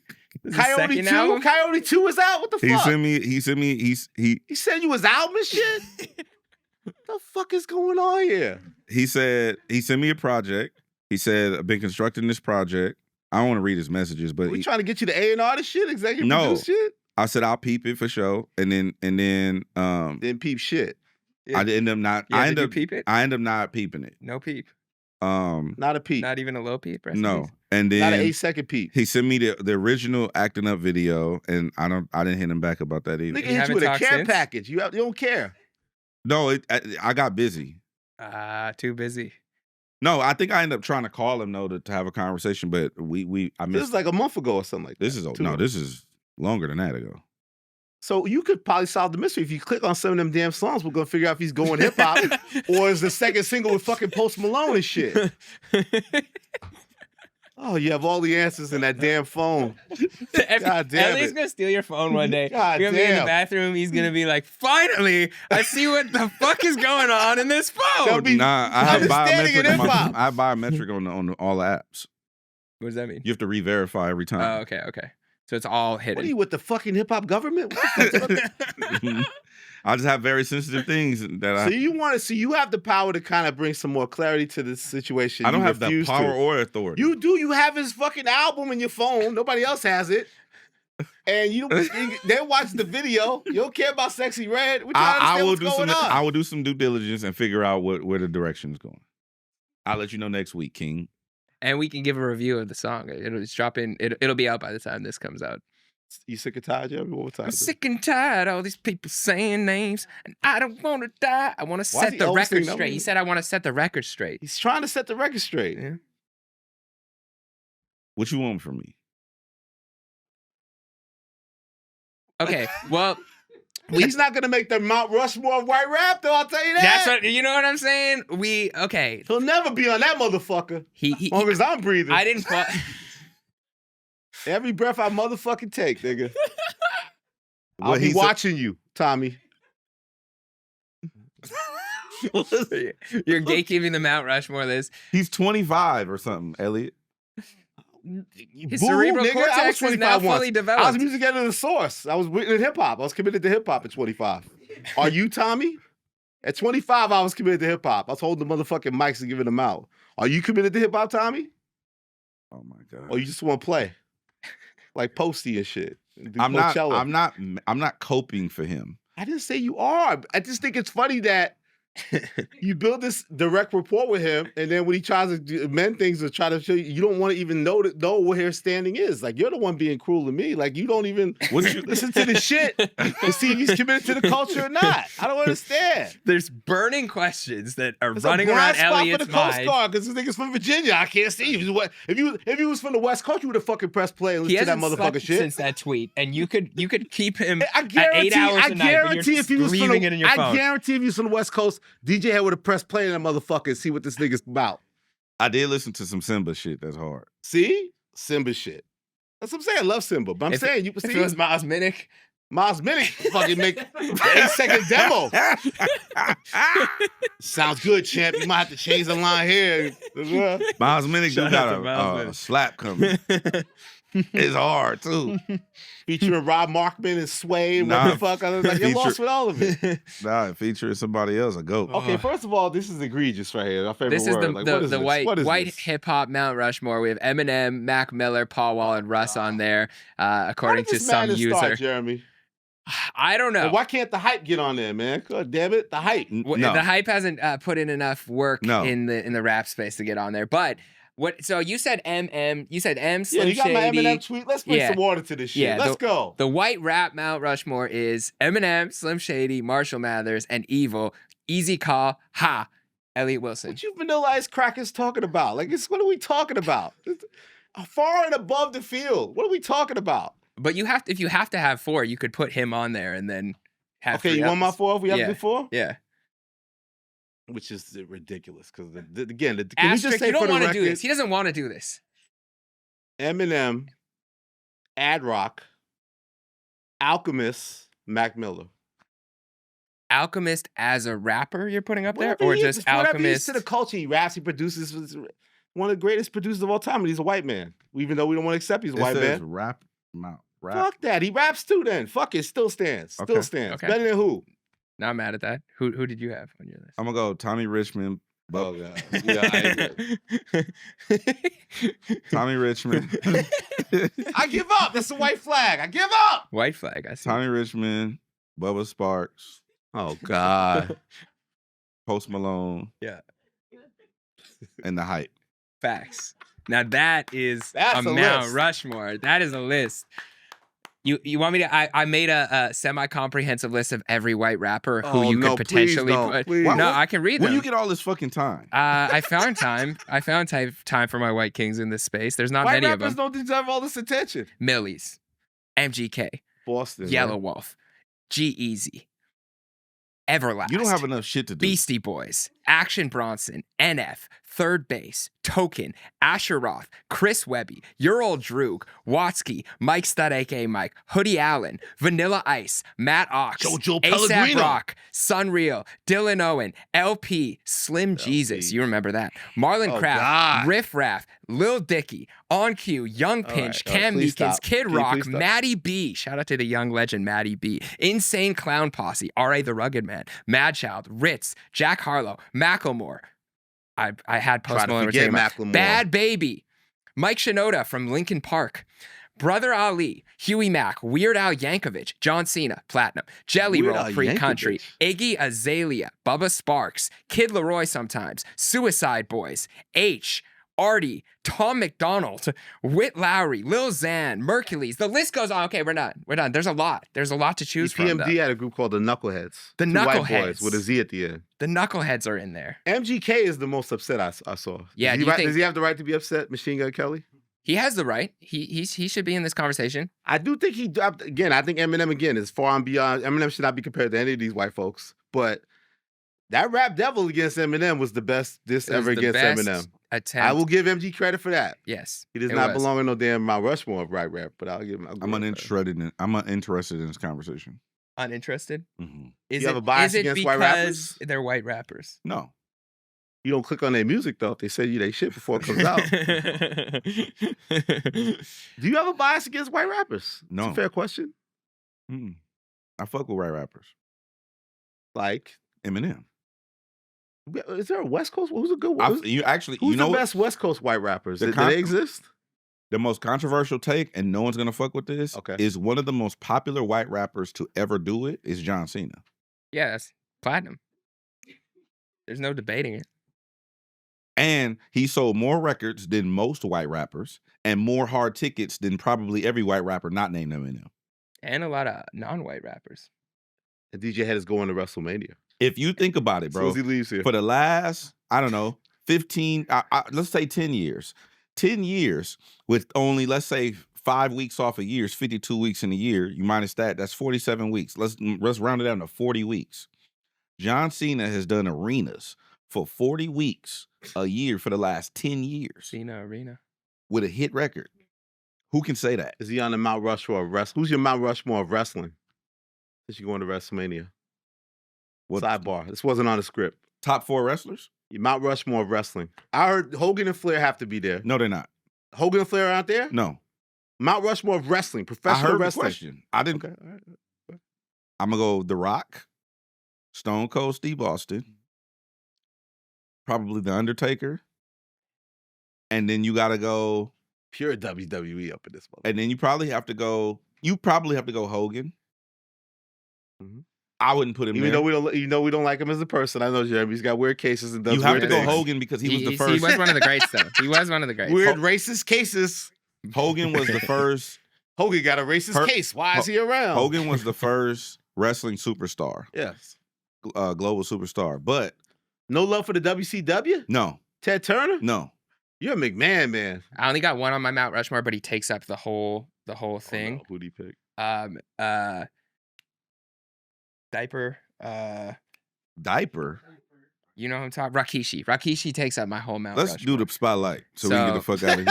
Coyote 2? Album? Coyote 2 is out? What the fuck? He sent you his album and shit? What the fuck is going on here? He sent me a project. He said, I've been constructing this project. I don't want to read his messages, but we trying to get you the A&R this shit? Executive produce shit? I said I'll peep it for sure. And then didn't peep shit. Yeah. I ended up not did you peep it? I ended up not peeping it. No peep. Not a peep. Not even a low peep? No. And then not an 8-second peep. He sent me the original Acting Up video, and I didn't hit him back about that either. Nigga hit you with a care package. You don't care. No, I got busy. Too busy. No, I think I ended up trying to call him though to have a conversation, but I missed. This is like a month ago or something like that. This is longer than that ago. So you could probably solve the mystery if you click on some of them damn songs. We're gonna figure out if he's going hip hop or is the second single with fucking Post Malone and shit. Oh, you have all the answers in that damn phone. God damn Ellie's gonna steal your phone one day. God You're gonna be in the bathroom. He's gonna be like, "Finally, I see what the fuck is going on in this phone." I have biometric on all the apps. What does that mean? You have to re-verify every time. Oh, okay. So it's all hidden. What are you with the fucking hip hop government? I just have very sensitive things that So you have the power to kind of bring some more clarity to this situation. I don't have that power or authority. You do. You have his fucking album in your phone. Nobody else has it. And they watch the video. You don't care about Sexyy Red. We're trying to understand what's going on. I will do some due diligence and figure out where the direction is going. I'll let you know next week, King. And we can give a review of the song. It'll just drop in. It'll be out by the time this comes out. You sick and tired, Jeremy? What time? I'm sick and tired of all these people saying names, and I don't want to die. I want to set the record straight. He said, I want to set the record straight. He's trying to set the record straight. Yeah. What you want from me? Okay, well... He's not going to make the Mount Rushmore of white rap, though, I'll tell you that. That's what, you know what I'm saying? He'll never be on that motherfucker. As long as I'm breathing. I didn't... Every breath I motherfucking take, nigga. I'll be watching you, Tommy. You're gatekeeping the Mount Rushmore list. He's 25 or something, Elliott. His cerebral cortex is now fully developed. I was music editor of the Source. I was in hip-hop. I was committed to hip-hop at 25. Are you, Tommy? At 25, I was committed to hip-hop. I was holding the motherfucking mics and giving them out. Are you committed to hip-hop, Tommy? Oh, my God. Or you just want to play? Like Posty and shit. I'm not coping for him. I didn't say you are. I just think it's funny that you build this direct rapport with him, and then when he tries to amend things or try to show you, you don't want to even know where his standing is. Like, you're the one being cruel to me. Like, you don't even listen to the shit to see if he's committed to the culture or not. I don't understand. There's burning questions that are running around Elliott's mind. Coast Guard because this nigga's from Virginia. I can't see if he was from the West Coast, you would have fucking pressed play and listened to that motherfucking shit since that tweet, and you could keep him at 8 hours a night. But you're just leaving it in your phone. I guarantee if he was from the West Coast, DJ Head would have pressed play on that motherfucker and see what this nigga's about. I did listen to some Simba shit. That's hard. See? Simba shit. That's what I'm saying. I love Simba. But I'm saying, if it was Miles Minnick, Miles Minnick fucking make an 8-second demo. Sounds good, champ. You might have to change the line here. Miles Minnick Shout do out to got Miles a Minnick. slap coming. It's hard too. Featuring Rob Markman and Sway and Nah, what the fuck. I was like, you're lost feature- with all of it. Nah, featuring somebody else, a goat. Okay, first of all, this is egregious right here. Our favorite This is word. Like, what is the this? white What is white this? hip hop Mount Rushmore. We have Eminem, Mac Miller, Paul Wall, and Russ on there, How according did to this some madness user. start, Jeremy? I don't know. And why can't the hype get on there, man? God damn it, the hype. No. The hype hasn't put in enough work No. in the rap space to get on there. But what? So you said you said M Yeah, Slim you got my Shady. Eminem tweet. Let's bring Yeah. some water to this shit. Yeah, Let's go. The white rap Mount Rushmore is Eminem, Slim Shady, Marshall Mathers, and Evil. Easy call, ha, Elliott Wilson. What you Vanilla Ice crackers talking about? Like, what are we talking about? It's far and above the field. What are we talking about? But if you have to have 4, you could put him on there and then have. Okay, 3 you want my others. 4 if we have Yeah. to do 4? Yeah. Which is ridiculous because again, can we just Asterisk, say you for don't the want to record, do this. He doesn't want to do this. Eminem, Ad Rock, Alchemist, Mac Miller. Alchemist as a rapper you're putting up there, Whatever or he is, just whatever he is Alchemist? to the culture. He raps, he produces. He's one of the greatest producers of all time, and he's a white man. Even though we don't want to accept he's a It white says man. rap. Rap. Fuck that. He raps too then. Fuck it. Still stands. Still Okay. stands. Okay. Better than who? Not mad at that. Who did you have on your list? I'm gonna go Tommy Richman. Oh, God. Yeah, Tommy Richman. I give up. That's a white flag. I give up. White flag. I see. Tommy Richman. Bubba Sparks. Oh, God. Post Malone. Yeah. And the hype. Facts. Now that is That's a a Mount list. Rushmore. That is a list. You want me to? I made a semi-comprehensive list of every white rapper who Oh, you no, could please potentially don't, put. please. No, I can read Where them. you get all this fucking time? I found time. I found time for my white kings in this space. There's not White many of rappers them. don't deserve all this attention. Millies, MGK, Boston. Yellow man. Wolf, G-Eazy, Everlast. You don't have enough shit to do. Beastie Boys, Action Bronson, NF, Third Base, Token, Asher Roth, Chris Webby, Your Old Droog, Watsky, Mike Stud aka Mike, Hoodie Allen, Vanilla Ice, Matt Ox, Jojo ASAP Pellegrino. Rock, Sunreal, Dylan Owen, LP, Slim Jesus, you remember that, Marlon Oh, Craft, God. Riff Raff, Lil Dicky, On Cue, Young All Pinch, right, all right, Cam please Meekins, stop. Kid Can you Rock, please stop? Maddie B, shout out to the young legend Maddie B, Insane Clown Posse, R.A. the Rugged Man, Mad Child, Ritz, Jack Harlow, Macklemore. I had Post Try to Malone. forget take him out. Macklemore. Bad Baby, Mike Shinoda from Linkin Park, Brother Ali, Huey Mack, Weird Al Yankovic, John Cena, Platinum, Jelly Weird Roll, Al Pre-Country, Yankovic. Iggy Azalea, Bubba Sparks, Kid Leroy sometimes, Suicide Boys, H, Artie, Tom McDonald, Whit Lowry, Lil Xan, Mercules. The list goes on. Okay, we're done. We're done. There's a lot. There's a lot to choose from. EPMD though. had a group called the Knuckleheads. The Two white Knuckleheads. boys with a Z at the end. The Knuckleheads are in there. MGK is the most upset I saw. Yeah, Does do you think- does he have the right to be upset, Machine Gun Kelly? He has the right. He should be in this conversation. I do think he dropped again. I think Eminem again is far and beyond. Eminem should not be compared to any of these white folks. But that rap devil against Eminem was the best It was ever the against best Eminem. Attempt. I will give MG credit for that. Yes. He does it not was. belong in no damn Mount Rushmore of right rap, but I'll give him. I'm uninterested in this conversation. Uninterested. Mm-hmm. Is You have it- a bias is it against white because rappers? They're white rappers. No. You don't click on their music though if they say you they shit before it comes out. Do you have a bias against white rappers? No. It's a fair question. Mm-mm. I fuck with white rappers. Like, Eminem. is there a West Coast? Who's a good I, one? you actually, Who's you know the what? best West Coast white rappers? The Do con- they exist? The most controversial take, and no one's gonna fuck with this, Okay. is one of the most popular white rappers to ever do it is John Cena. Yeah, that's platinum. There's no debating it. And he sold more records than most white rappers and more hard tickets than probably every white rapper not named Eminem. And a lot of non-white rappers. And DJ Head is going to WrestleMania. If you think about it, As soon bro, as he leaves here. for the last, I don't know, 15, let's say 10 years. 10 years with only, let's say, 5 weeks off a year is 52 weeks in a year. You minus that, that's 47 weeks. Let's round it down to 40 weeks. John Cena has done arenas for 40 weeks a year for the last 10 years Cena Arena. with a hit record. Who can say that? Is he on the Mount Rushmore of wrestling? Who's your Mount Rushmore of wrestling? Since you going to WrestleMania. What? Sidebar. This wasn't on the script. Top 4 wrestlers? Mount Rushmore of wrestling. I heard Hogan and Flair have to be there. No, they're not. Hogan and Flair aren't there? No. Mount Rushmore of wrestling. I Professional heard wrestling. the question. I didn't. Okay. All right. I'm going to go The Rock, Stone Cold Steve Austin, probably The Undertaker, and then you got to go. Pure WWE up in this one. And then you probably have to go Hogan. Mhm. I wouldn't put him Even there. though we don't like him as a person. I know Jeremy's got weird cases and does You have weird to go things. Hogan because he was the first. He was one of the greats, though. He was one of the greats. Weird racist cases. Hogan was the first. Hogan got a racist case. Why is he around? Hogan was the first wrestling superstar. Yes. Global superstar. But no love for the WCW? no. Ted Turner? No. You're a McMahon, man. I only got one on my Mount Rushmore, but he takes up the whole thing. Oh, no. Who'd he pick? Diaper. Diaper. You know who I'm talking? Rakishi. Rakishi takes up my whole Mount Let's Rushmore. do the spotlight so we can get the fuck out of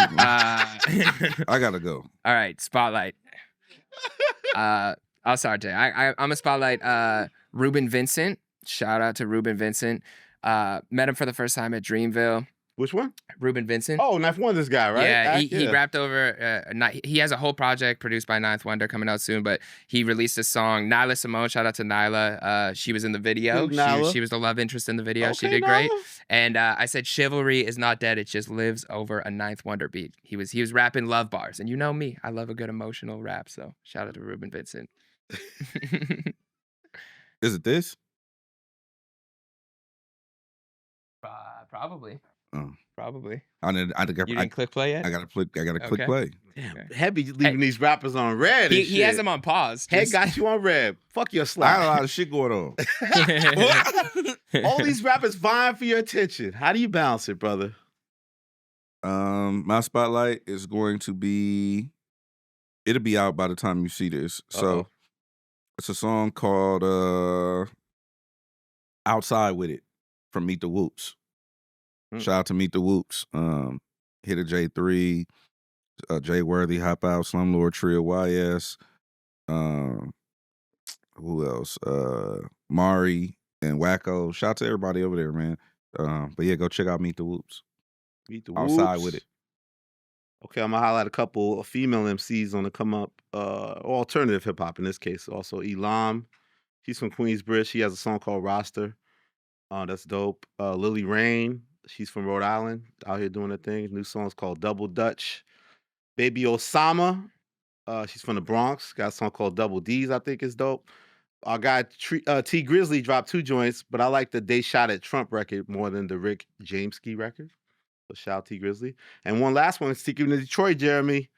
here. I gotta go. All right, spotlight. I'll start today. I'm a spotlight. Ruben Vincent. Shout out to Ruben Vincent. Met him for the first time at Dreamville. Which one? Ruben Vincent. Oh, Knife Wonder's guy, right? Yeah, he rapped over. He has a whole project produced by Ninth Wonder coming out soon, but he released a song. Nyla Simone, shout out to Nyla. She was in the video. She was the love interest in the video. She did great. And I said, chivalry is not dead. It just lives over a Ninth Wonder beat. He was rapping love bars, and you know me, I love a good emotional rap. So shout out to Ruben Vincent. Is it this? Probably. Oh. Probably. You didn't click play yet? I gotta click play. Damn, Head be leaving these rappers on red. He has them on pause. Head got you on red. Fuck your I slap. got a lot of shit going on. All these rappers vying for your attention. How do you balance it, brother? My spotlight is going to be. It'll be out by the time you see this. So it's a song called "Outside with It" from Meet the Whoops. Shout out to Meet the Whoops. Hit a J3, Jay Worthy, Hop Out, Slumlord Trio, YS. Who else? Mari and Wacko. Shout out to everybody over there, man. But yeah, go check out Meet the Whoops. Meet the Whoops. Outside with It. Okay, I'm gonna highlight a couple of female MCs on the come up, alternative hip hop in this case. Also, Elam, she's from Queensbridge. She has a song called Roster. That's dope. Lily Rain, she's from Rhode Island, out here doing her thing. New song's called Double Dutch. Baby Osama, she's from the Bronx. Got a song called Double D's, I think is dope. Our guy T Grizzly dropped 2 joints, but I like the They Shot at Trump record more than the Rick Jameski record. So shout out T Grizzly. And one last one, sticking to Detroit, Jeremy.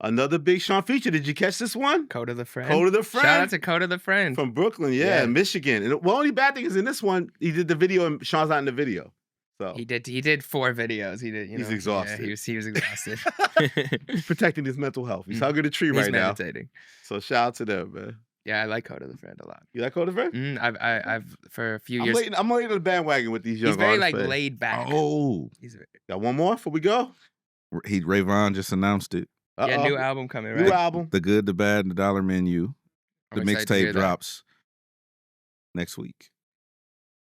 Another Big Sean feature. Did you catch this one? Coda the Friend. Coda the Friend. Shout out to Coda the Friend. From Brooklyn, yeah. Michigan. And the only bad thing is in this one, he did the video and Sean's not in the video. So He did 4 videos. He did. He's exhausted. Yeah, he was exhausted. He's protecting his mental health. He's hugging a tree He's right meditating. now. So shout out to them, man. Yeah, I like Coda the Friend a lot. You like Coda the Friend? I've for a few years. I'm late on the bandwagon with these young He's very artists, like man. laid back. Oh, Got one more before we go? Rayvon just announced it. Yeah, new album coming, right? New album. The Good, the Bad, and the Dollar Menu. The I'm excited to hear mixtape that. drops next week.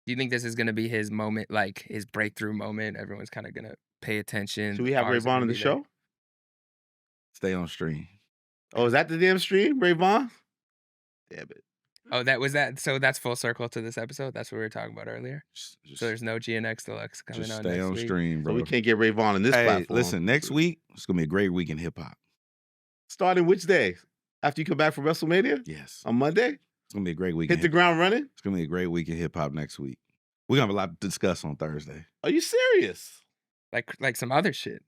Do you think this is gonna be his moment, like his breakthrough moment? Everyone's kind of gonna pay attention. Should we have Bars are Rayvon gonna on the be there. show? Stay on stream. Oh, is that the damn stream, Rayvon? Damn it. Oh, that was that. So that's full circle to this episode. That's what we were talking about earlier. Just So there's no GNX Deluxe coming just on stay next on week. stream, So bro. we can't get Rayvon on this Hey, platform. listen, next week it's gonna be a great week in hip hop. Starting which day? After you come back from WrestleMania? Yes, On Monday? it's gonna be a great week. Hit the ground running? It's gonna be a great week in hip hop next week. We're gonna have a lot to discuss on Thursday. Are you serious? Like some other shit.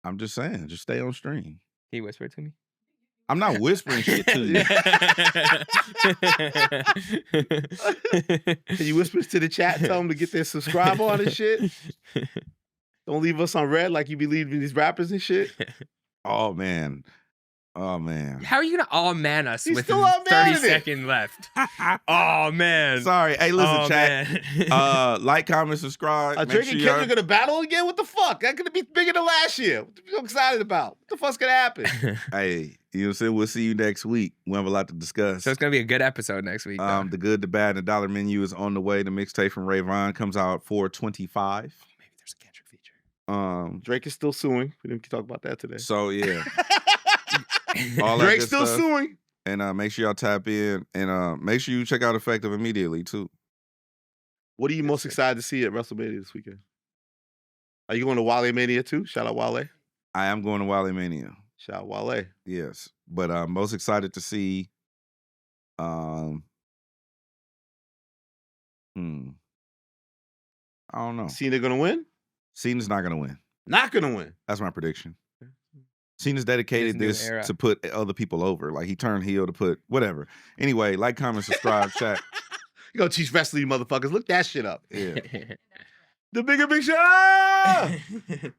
I'm just saying, just stay on stream. He whispered to me. I'm not whispering shit to you. Can you whisper to the chat and tell them to get their subscribe on and shit? Don't leave us on red like you be leaving these rappers and shit. Oh man, Oh man. How are you gonna all man us He's with still 30 all-manning it. seconds left? Oh man. Sorry. Hey, listen, Oh, chat. man. Like, comment, subscribe. Make Drake sure and y'all- Kendrick gonna battle again? What the fuck? That could be bigger than last year. What you excited about? What the fuck's gonna happen? Hey, you know what I'm saying? We'll see you next week. We have a lot to discuss. So it's gonna be a good episode next week. though. The Good, the Bad, and the Dollar Menu is on the way. The mixtape from Rayvon comes out 4/25. Maybe there's a Kendrick feature. Drake is still suing. We didn't talk about that today. So yeah. All that Drake's good still stuff. suing. And make sure y'all tap in and make sure you check out Effective immediately too. What are you most excited to see at WrestleMania this weekend? Are you going to Wale Mania too? Shout out Wale. I am going to Wale Mania. Shout out Wale. Yes. But I'm most excited to see I don't know. Cena gonna win? Cena's not gonna win. Not gonna win. That's my prediction. Cena's dedicated His new this era. to put other people over. Like he turned heel to put whatever. Anyway, like, comment, subscribe, chat. You gonna teach wrestling, you motherfuckers. Look that shit up. Yeah. The Bigger Picture.